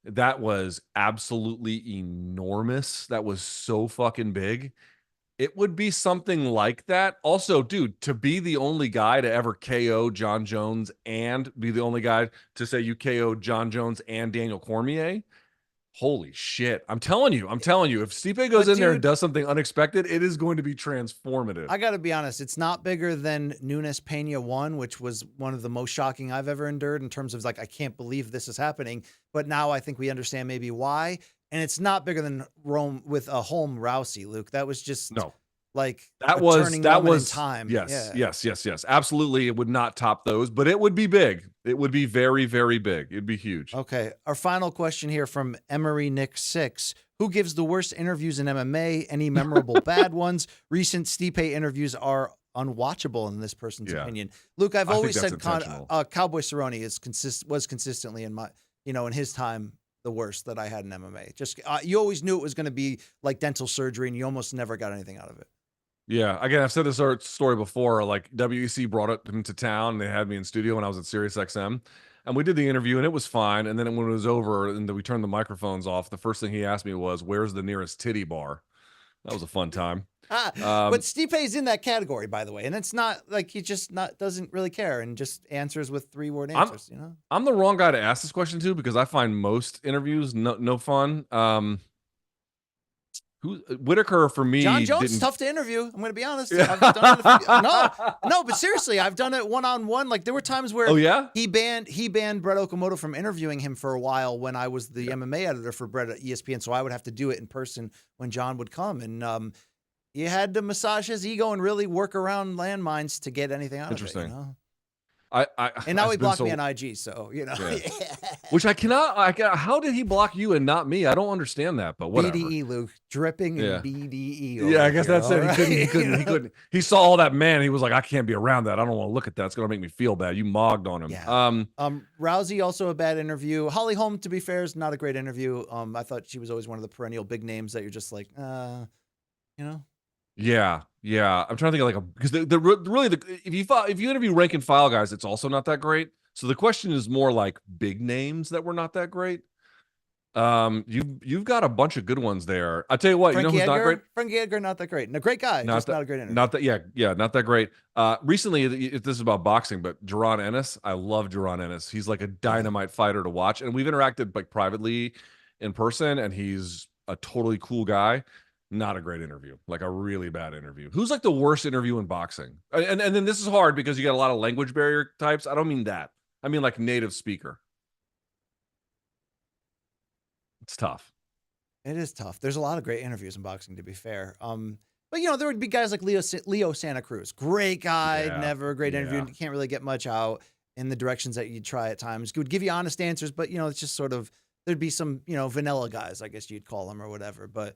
That was absolutely enormous. That was so fucking big. It would be something like that. Also, dude, to be the only guy to ever KO Jon Jones and be the only guy to say you KO'd Jon Jones and Daniel Cormier. Holy shit. I'm telling you, if Stipe goes in there and does something unexpected, it is going to be transformative. I got to be honest, it's not bigger than Nunes Pena 1, which was one of the most shocking I've ever endured in terms of like, I can't believe this is happening. But now I think we understand maybe why. And it's not bigger than Rome with a Holm Rousey, Luke. That was just like that was time. Yes. Absolutely. It would not top those, but it would be big. It would be very, very big. It'd be huge. Okay. Our final question here from Emery Nick 6. Who gives the worst interviews in MMA? Any memorable bad ones? Recent Stipe interviews are unwatchable in this person's opinion. Luke, I've always said Cowboy Cerrone was consistently in my, in his time, the worst that I had in MMA. Just you always knew it was going to be like dental surgery, and you almost never got anything out of it. Yeah, again, I've said this story before. Like WEC brought him to town, and they had me in studio when I was at Sirius XM, and we did the interview, and it was fine. And then when it was over, and we turned the microphones off, the first thing he asked me was, "Where's the nearest titty bar?" That was a fun time. But Stipe's in that category, by the way, and it's not like he just doesn't really care and just answers with 3-word answers. I'm the wrong guy to ask this question to because I find most interviews no fun. Whitaker for me? Jon Jones is tough to interview. I'm going to be honest. I've done it no, but seriously, I've done it one-on-one. Like there were times where he banned Brett Okamoto from interviewing him for a while when I was the MMA editor for Brett at ESPN, so I would have to do it in person when Jon would come, and you had to massage his ego and really work around landmines to get anything out of it. Interesting. And now he blocked me on IG, so Which I cannot. How did he block you and not me? I don't understand that, but whatever. BDE, Luke, dripping in BDE. Yeah, I guess that's it. Right? He couldn't. He saw all that man. He was like, I can't be around that. I don't want to look at that. It's gonna make me feel bad. You mogged on him. Yeah. Rousey also a bad interview. Holly Holm, to be fair, is not a great interview. I thought she was always one of the perennial big names that you're just like, Yeah. I'm trying to think of because if you interview rank and file guys, it's also not that great. So the question is more like big names that were not that great. You've got a bunch of good ones there. I tell you what, Frankie who's Edgar, not great? Frankie Edgar, not that great. No, great guy, just not a great interview. Not that great. Recently, this is about boxing, but Jaron Ennis, I love Jaron Ennis. He's like a dynamite fighter to watch, and we've interacted like privately in person, and he's a totally cool guy. Not a great interview, like a really bad interview. Who's like the worst interview in boxing? And then this is hard because you got a lot of language barrier types. I don't mean that. I mean like native speaker. It's tough. It is tough. There's a lot of great interviews in boxing, to be fair. But there would be guys like Leo Santa Cruz, great guy, never a great interview. You can't really get much out in the directions that you try at times. He would give you honest answers, but it's just sort of there'd be some vanilla guys, I guess you'd call them or whatever. But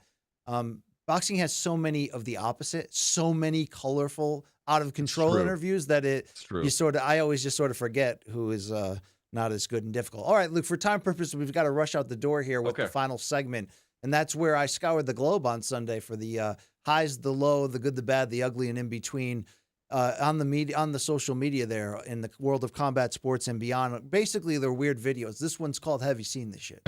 boxing has so many of the opposite, so many colorful, out of control interviews that I always just sort of forget who is not as good and difficult. All right, Luke, for time purposes, we've got to rush out the door here with the final segment. And that's where I scoured the globe on Sunday for the highs, the low, the good, the bad, the ugly, and in between on the social media there in the world of combat sports and beyond. Basically, they're weird videos. This one's called Have You Seen This Shit?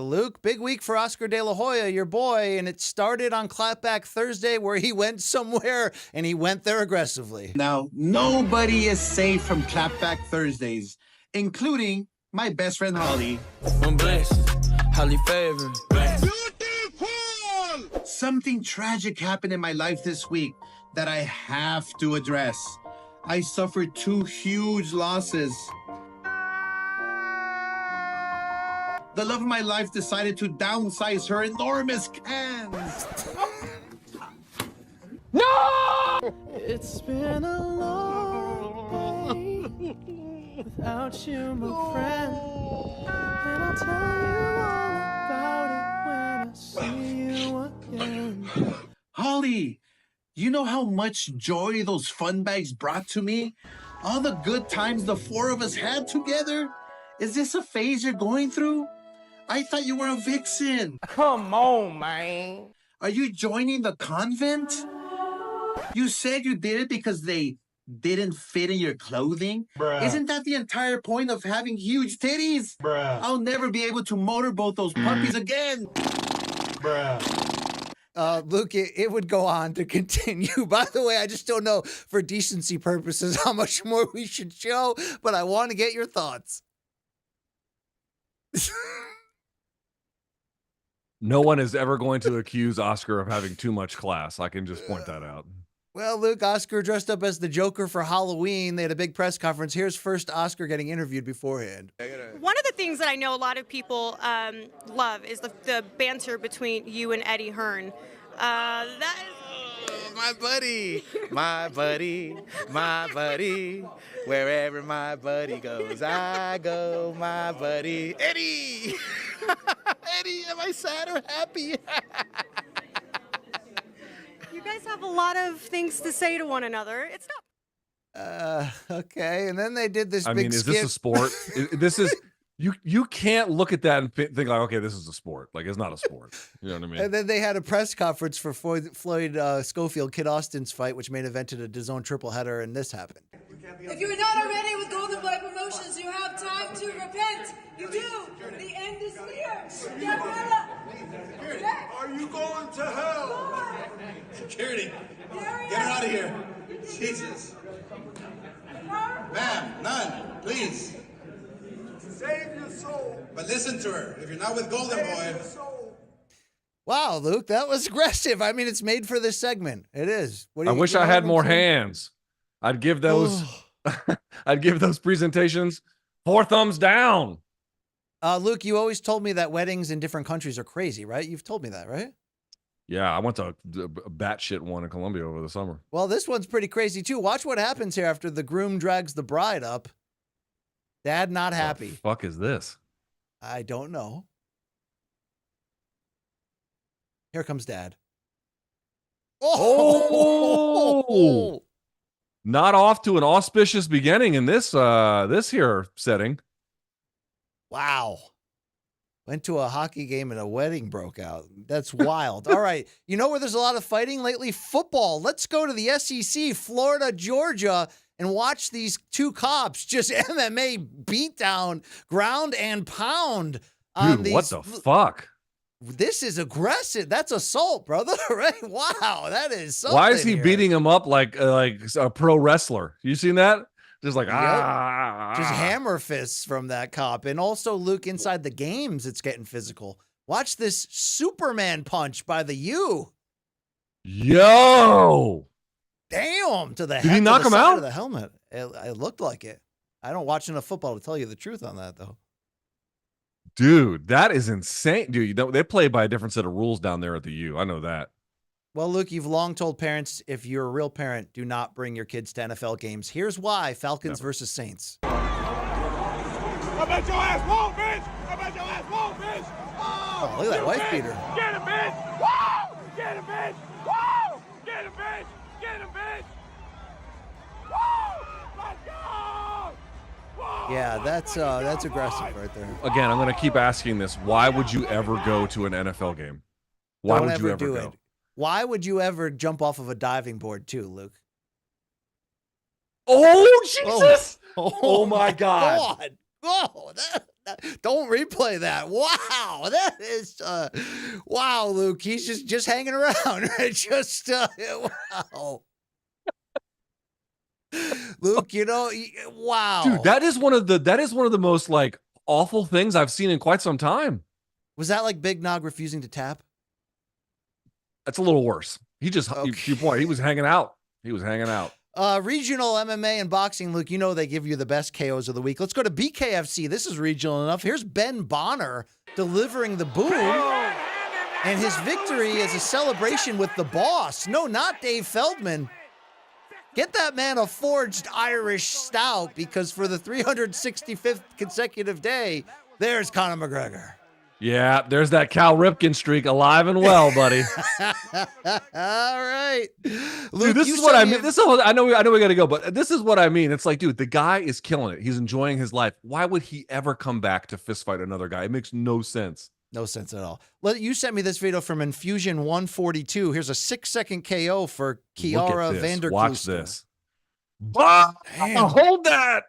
Luke, big week for Oscar De La Hoya, your boy, and it started on Clapback Thursday where he went somewhere and he went there aggressively. Now, nobody is safe from Clapback Thursdays, including my best friend Holly. I'm blessed, Holly favorite. Something tragic happened in my life this week that I have to address. I suffered 2 huge losses. The love of my life decided to downsize her enormous cans. No! It's been a long day without you, my friend. And I'll tell you all about it when I see you again. Holly, you know how much joy those fun bags brought to me? All the good times the 4 of us had together? Is this a phase you're going through? I thought you were a vixen. Come on, man. Are you joining the convent? You said you did it because they didn't fit in your clothing? Bruh. Isn't that the entire point of having huge titties? Bruh. I'll never be able to motorboat those puppies again. Bruh. Luke, it would go on to continue. By the way, I just don't know for decency purposes how much more we should show, but I want to get your thoughts. No one is ever going to accuse Oscar of having too much class. I can just point that out. Well, Luke, Oscar dressed up as the Joker for Halloween. They had a big press conference. Here's first Oscar getting interviewed beforehand. One of the things that I know a lot of people love is the banter between you and Eddie Hearn. That is... My buddy, my buddy, my buddy. Wherever my buddy goes, I go, my buddy. Eddie! Eddie, am I sad or happy? You guys have a lot of things to say to one another. It's not... Okay, and then they did this I big mean, is skit. this a sport? This is you can't look at that and think like, okay, this is a sport. Like, it's not a sport. You know what I mean? And then they had a press conference for Floyd Schofield, Kid Austin's fight, which main evented a DAZN triple header, and this happened. If you're not already with Golden Boy Promotions, you have time to repent. You do. The end is near. Get ready. Are you going to hell? Security, get her out of here. Jesus. Ma'am, none, please. Save your soul. But listen to her. If you're not with Golden Boy... Wow, Luke, that was aggressive. I mean, it's made for this segment. It is. What do I you- wish you I know had what more I'm saying? hands. I'd give those I'd give those presentations 4 thumbs down. Luke, you always told me that weddings in different countries are crazy, right? You've told me that, right? Yeah, I went to a batshit one in Colombia over the summer. Well, this one's pretty crazy, too. Watch what happens here after the groom drags the bride up. Dad not happy. The fuck is this? I don't know. Here comes Dad. Oh! Not off to an auspicious beginning in this this here setting. Wow. Went to a hockey game and a wedding broke out. That's wild. All right. You know where there's a lot of fighting lately? Football. Let's go to the SEC, Florida, Georgia, and watch these 2 cops just MMA beat down, ground and pound on Dude, these. what the fuck? This is aggressive. That's assault, brother. Right? Wow, that is something. Why is he here. beating him up like a pro wrestler? You seen that? Just like Yep. Just hammer fists from that cop. And also, Luke, inside the games, it's getting physical. Watch this Superman punch by the U. Yo! Damn, to the Did head, he to knock the him side out? of the helmet. It looked like it. I don't watch enough football to tell you the truth on that, though. Dude, that is insane. Dude, they play by a different set of rules down there at the U. I know that. Well, Luke, you've long told parents, if you're a real parent, do not bring your kids to NFL games. Here's why: Falcons versus Saints. I bet your ass won't, bitch! I bet your ass won't, bitch! Oh, look at that wife beater. Get him, bitch! Woo! Get him, bitch! Woo! Get him, bitch! Get him, bitch! Woo! Let's go! Woo! Yeah, that's aggressive right there. Again, I'm going to keep asking this. Why would you ever go to an NFL game? Why Don't would you ever ever do go? it. Why would you ever jump off of a diving board, too, Luke? Oh, Jesus! Oh, my God. Oh, don't replay that. Wow, that is wow, Luke. He's just hanging around, right? Just wow. Luke, you know, wow. Dude, that is one of the most like awful things I've seen in quite some time. Was that like Big Nog refusing to tap? That's a little worse. He just Okay. to your point, he was hanging out. He was hanging out. Regional MMA and boxing, Luke, you know they give you the best KOs of the week. Let's go to BKFC. This is regional enough. Here's Ben Bonner delivering the boom. And his victory is a celebration with the boss. No, not Dave Feldman. Get that man a forged Irish stout, because for the 365th consecutive day, there's Conor McGregor. Yeah, there's that Cal Ripken streak alive and well, buddy. All right. Luke, dude, this is what I mean. This is what, I know we got to go, but this is what I mean. It's like, dude, the guy is killing it. He's enjoying his life. Why would he ever come back to fist fight another guy? It makes no sense. No sense at all. You sent me this video from Infusion 142. Here's a 6-second KO for Kiara Vanderkluster. Watch this. Hold that.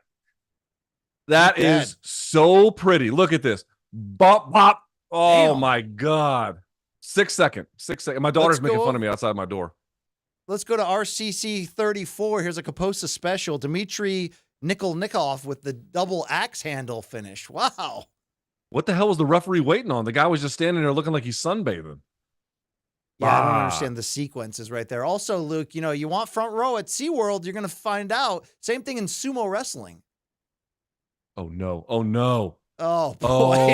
That is so pretty. Look at this. Bop, bop. Oh, my God. 6 seconds. 6 seconds. My daughter's making fun of me outside my door. Let's go to RCC 34. Here's a Kaposa special. Dmitry Nikolnikov with the double axe handle finish. Wow. What the hell was the referee waiting on? The guy was just standing there looking like he's sunbathing. Yeah, I don't understand the sequences right there. Also, Luke, you want front row at SeaWorld, you're going to find out. Same thing in sumo wrestling. Oh, no. Oh, no. Oh, boy.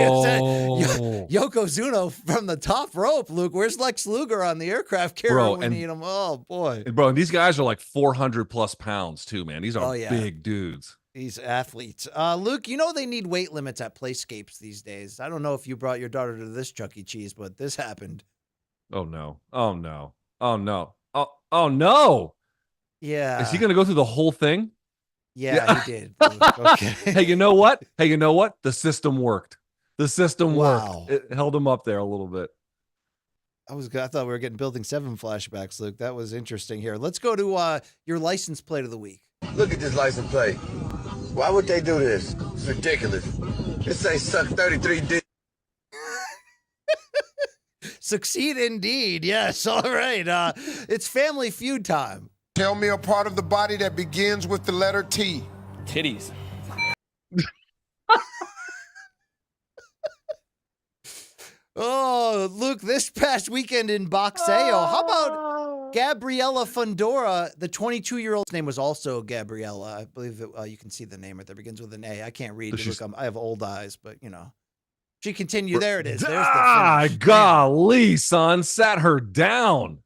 Oh. Yokozuna from the top rope, Luke. Where's Lex Luger on the aircraft carrier when we need him? Oh, boy. Bro, and these guys are like 400-plus pounds, too, man. These are big dudes. These athletes. Luke, they need weight limits at playscapes these days. I don't know if you brought your daughter to this Chuck E. Cheese, but this happened. Oh, no. Oh, no. Oh, no. Oh, no. Yeah. Is he going to go through the whole thing? Yeah, he did. Okay. Hey, you know what? The system worked. The system worked. It held him up there a little bit. I thought we were getting Building 7 flashbacks, Luke. That was interesting here. Let's go to your license plate of the week. Look at this license plate. Why would they do this? It's ridiculous. It say suck 33 dick. Succeed indeed. Yes. All right. It's Family Feud time. Tell me a part of the body that begins with the letter T. Titties. Oh, Luke, this past weekend in Boxeo, how about Gabriella Fundora? The 22-year-old's name was also Gabriella. I believe that you can see the name right there. Begins with an A. I can't read. Look, I have old eyes, but, She continued. There it is. There's the finish. Golly, son. Sat her down.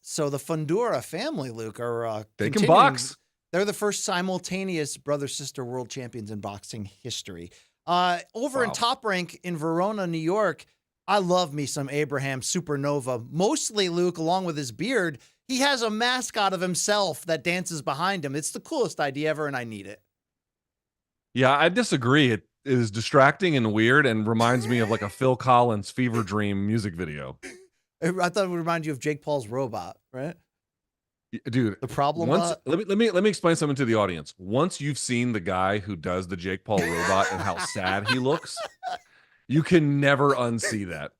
So the Fundora family, Luke, are they can box. They're the first simultaneous brother-sister world champions in boxing history. Over in Top Rank in Verona, New York, I love me some Abraham Supernova. Mostly, Luke, along with his beard, he has a mascot of himself that dances behind him. It's the coolest idea ever, and I need it. Yeah, I disagree. It is distracting and weird and reminds me of like a Phil Collins Fever Dream music video. I thought it would remind you of Jake Paul's robot, right? Dude, the problem. Let me explain something to the audience. Once you've seen the guy who does the Jake Paul robot and how sad he looks, you can never unsee that.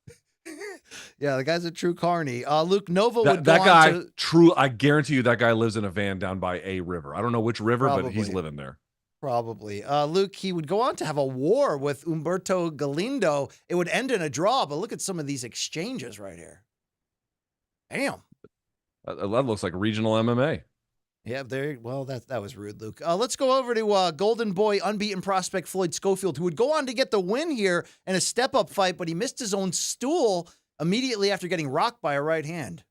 Yeah, the guy's a true carny. Luke Nova would that go guy. on to... True, I guarantee you that guy lives in a van down by a river. I don't know which river, Probably. but he's living there. Probably. Luke, he would go on to have a war with Umberto Galindo. It would end in a draw, but look at some of these exchanges right here. Damn. That looks like regional MMA. Yeah, that was rude, Luke. Let's go over to Golden Boy unbeaten prospect Floyd Schofield, who would go on to get the win here in a step-up fight, but he missed his own stool immediately after getting rocked by a right hand.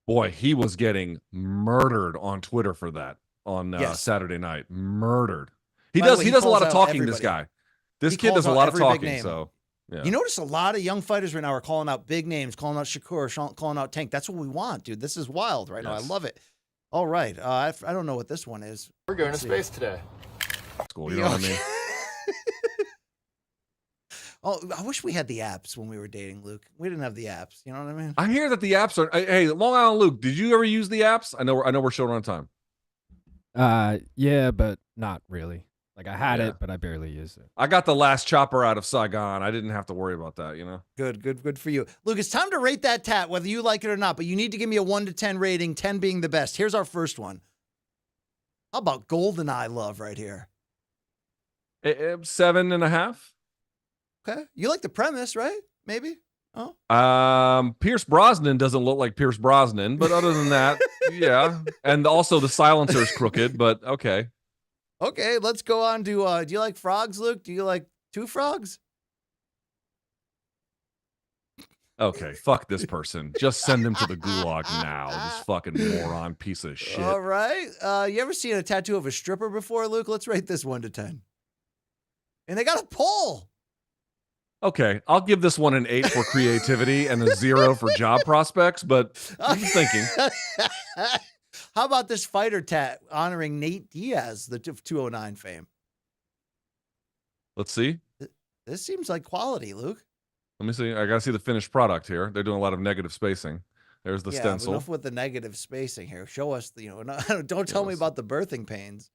Boy, he was getting murdered on Twitter for that on Saturday night. Murdered. He does a lot of talking, this guy. This kid does a lot of talking, so... Yeah. You notice a lot of young fighters right now are calling out big names, calling out Shakur, calling out Tank. That's what we want, dude. This is wild right now. I love it. All right. I don't know what this one is. We're going to space today. Cool, you know what I mean? Oh, I wish we had the apps when we were dating, Luke. We didn't have the apps. You know what I mean? I hear that the apps are... Hey, Long Island Luke, did you ever use the apps? I know we're short on time. Yeah, but not really. Like, I had it, but I barely used it. I got the last chopper out of Saigon. I didn't have to worry about that, Good for you. Luke, it's time to rate that tat, whether you like it or not, but you need to give me a 1 to 10 rating, 10 being the best. Here's our first one. How about GoldenEye love right here? 7.5. Okay. You like the premise, right? Maybe? Oh. Pierce Brosnan doesn't look like Pierce Brosnan, but other than that, Yeah, and also the silencer's crooked, but okay. Okay, let's go on to, do you like frogs, Luke? Do you like two frogs? Okay, fuck this person. Just send him to the gulag now. This fucking moron piece of shit. All right. You ever seen a tattoo of a stripper before, Luke? Let's rate this 1 to 10. And they got a poll. Okay, I'll give this one an 8 for creativity and a 0 for job prospects, but I'm just thinking. How about this fighter tat honoring Nate Diaz, the 209 fame? Let's see. This seems like quality, Luke. Let me see. I got to see the finished product here. They're doing a lot of negative spacing. There's the stencil. Enough with the negative spacing here. Show us, don't tell me about the birthing pains.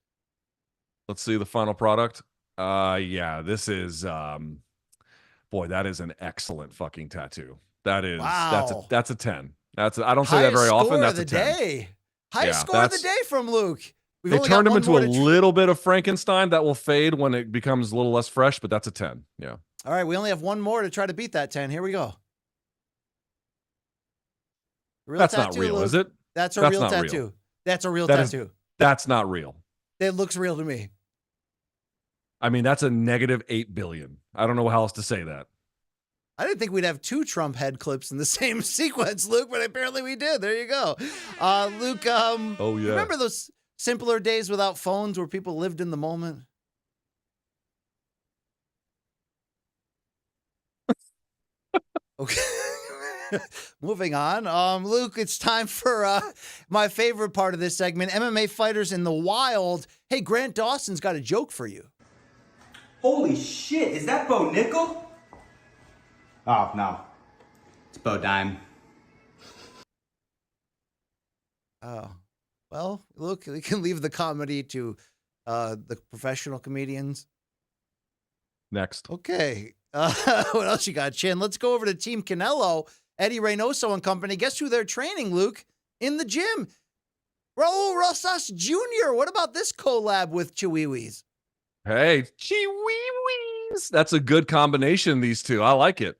Let's see the final product. Yeah, this is, boy, that is an excellent fucking tattoo. That is, wow. That's a 10. I don't say that very often. That's a 10. Highest score of the day from Luke. They turned him into a little bit of Frankenstein. That will fade when it becomes a little less fresh, but that's a 10. Yeah. All right, we only have one more to try to beat that 10. Here we go. That's not real, Luke. Is it? That's a real tattoo. Real. That's a real tattoo. That's not real. It looks real to me. I mean, that's a negative 8 billion. I don't know how else to say that. I didn't think we'd have 2 Trump head clips in the same sequence, Luke, but apparently we did. There you go. Luke, oh, yeah. Remember those simpler days without phones where people lived in the moment? Okay. Moving on. Luke, it's time for my favorite part of this segment, MMA Fighters in the Wild. Hey, Grant Dawson's got a joke for you. Holy shit, is that Bo Nickel? Oh, no. It's Bo Dime. Oh. Well, Luke, we can leave the comedy to the professional comedians. Next. Okay. What else you got, Chin? Let's go over to Team Canelo, Eddie Reynoso and company. Guess who they're training, Luke? In the gym. Raul Rosas Jr. What about this collab with Chihuihuis? Hey, Chihuihuis. That's a good combination, these two. I like it.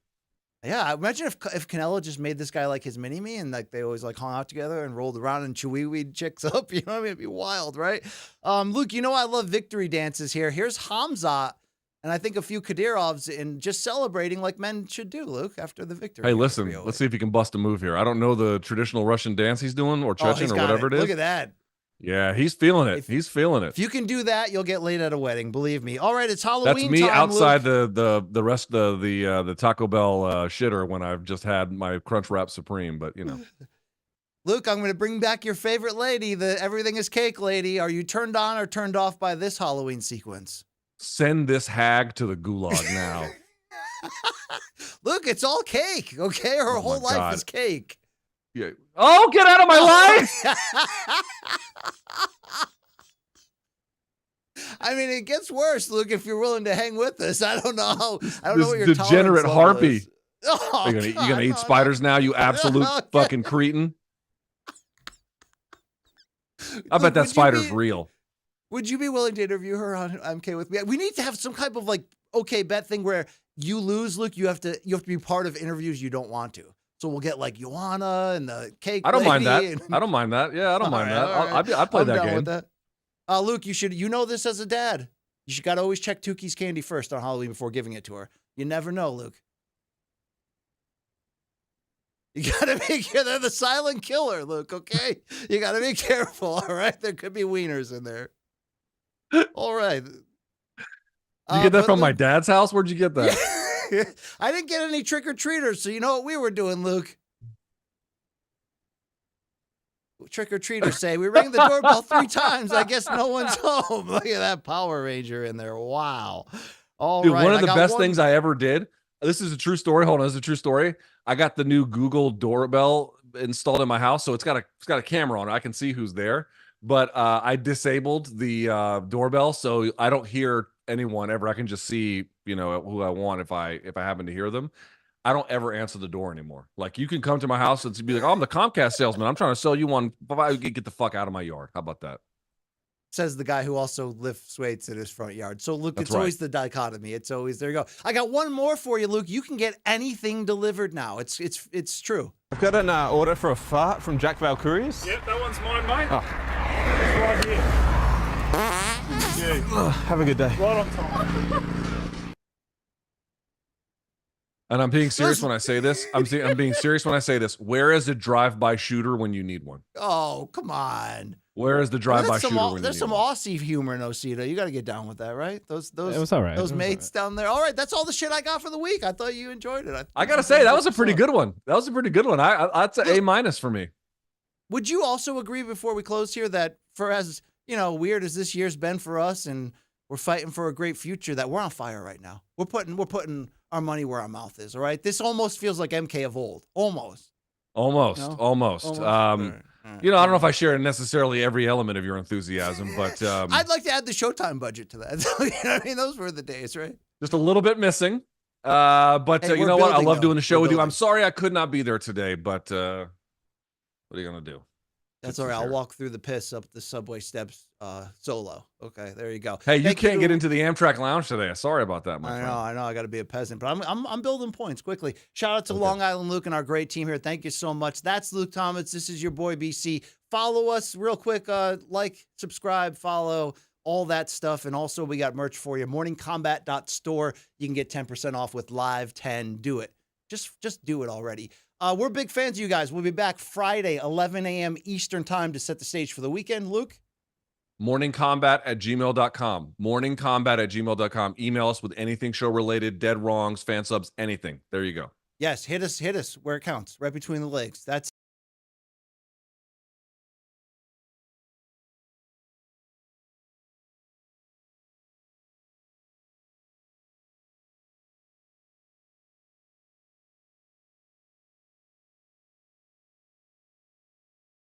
Yeah, imagine if Canelo just made this guy like his mini-me and like they always like hung out together and rolled around and Chihuihui chicks up. You know what I mean? It'd be wild, right? Luke, you know I love victory dances here. Here's Hamzat. And I think a few Kadirovs and just celebrating like men should do, Luke, after the victory. Hey, listen, let's see if he can bust a move here. I don't know the traditional Russian dance he's doing or Chechen or whatever it is. Look at that. Yeah, he's feeling it. He's feeling it. If you can do that, you'll get laid at a wedding. Believe me. All right, it's Halloween. That's me time, outside Luke. the rest of the Taco Bell shitter when I've just had my Crunch Wrap Supreme. But you know, Luke, I'm going to bring back your favorite lady, the everything is cake lady. Are you turned on or turned off by this Halloween sequence? Send this hag to the gulag now. Look, it's all cake. Okay, her whole life is cake. Yeah. Oh, get out of my life! I mean, it gets worse, Luke. If you're willing to hang with us, I don't know. I don't know what your degenerate harpy. Is. Oh, you're gonna eat spiders now, you absolute fucking cretin. I bet that spider's real. Would you be willing to interview her on MK with me? We need to have some type of like okay bet thing where you lose, Luke. You have to be part of interviews you don't want to. So we'll get like Joanna and the cake. I don't mind that. And... I don't mind that. Yeah, I don't mind that. I'd play that game. With that. Luke, you know this as a dad. You got to always check Tuki's candy first on Halloween before giving it to her. You never know, Luke. You got to make sure they're the silent killer, Luke, okay? You got to be careful, all right? There could be wieners in there. All right. Did you get that from my dad's house? Where'd you get that? I didn't get any trick-or-treaters, so you know what we were doing, Luke? Trick-or-treaters say, we rang the doorbell 3 times. I guess no one's home. Look at that Power Ranger in there. Wow. All Dude, right. One of the best things I ever did, this is a true story. Hold on, this is a true story. I got the new Google doorbell installed in my house, so it's got a camera on it. I can see who's there. But I disabled the doorbell, so I don't hear anyone ever. I can just see, you know, who I want if I happen to hear them. I don't ever answer the door anymore. Like, you can come to my house and be like, "Oh, I'm the Comcast salesman. I'm trying to sell you one. Get the fuck out of my yard." How about that? Says the guy who also lifts weights in his front yard. So, Luke, That's it's always the dichotomy. It's always, there you go. I got one more for you, Luke. You can get anything delivered now. It's true. I've got an order for a fart from Jack Valkyries. Yep, that one's mine, mate. Oh. It's right here. Yeah. Have a good day. Right on time. And I'm being serious when I say this. I'm being serious when I say this. Where is a drive-by shooter when you need one? Oh, come on. Where is the drive-by shooter when you need There's some one? Aussie humor in Osita. You got to get down with that, right? Those It was all right. Those It was mates down there. All right, that's all the shit I got for the week. I thought you enjoyed it. I gotta say that was a pretty good one. That was a pretty good one. That's an A- for me. Would you also agree before we close here that for as weird as this year's been for us, and we're fighting for a great future, that we're on fire right now? We're putting our money where our mouth is. All right, this almost feels like MK of old. Almost. I don't know if I share necessarily every element of your enthusiasm, but I'd like to add the Showtime budget to that. You know what I mean? Those were the days, right? just a little bit missing. But Hey, you we're know what? I building, love though. doing the show We're with you. building. I'm sorry I could not be there today, but what are you gonna do? That's all right. I'll walk through the piss up the subway steps solo. Okay, there you go. Hey, you Thank can't get into the Amtrak Lounge today. Sorry about that, my friend. I know. I got to be a peasant, but I'm building points quickly. Shout out to Long Island Luke and our great team here. Thank you so much. That's Luke Thomas. This is your boy BC. Follow us real quick. Like, subscribe, follow, all that stuff, and also we got merch for you. MorningKombat.store. You can get 10% off with Live 10. Do it. Just do it already. We're big fans of you guys. We'll be back Friday, 11 a.m. Eastern time to set the stage for the weekend. Luke? morningkombat@gmail.com. morningkombat@gmail.com. Email us with anything show related, dead wrongs, fan subs, anything. There you go. Yes, hit us where it counts, right between the legs. That's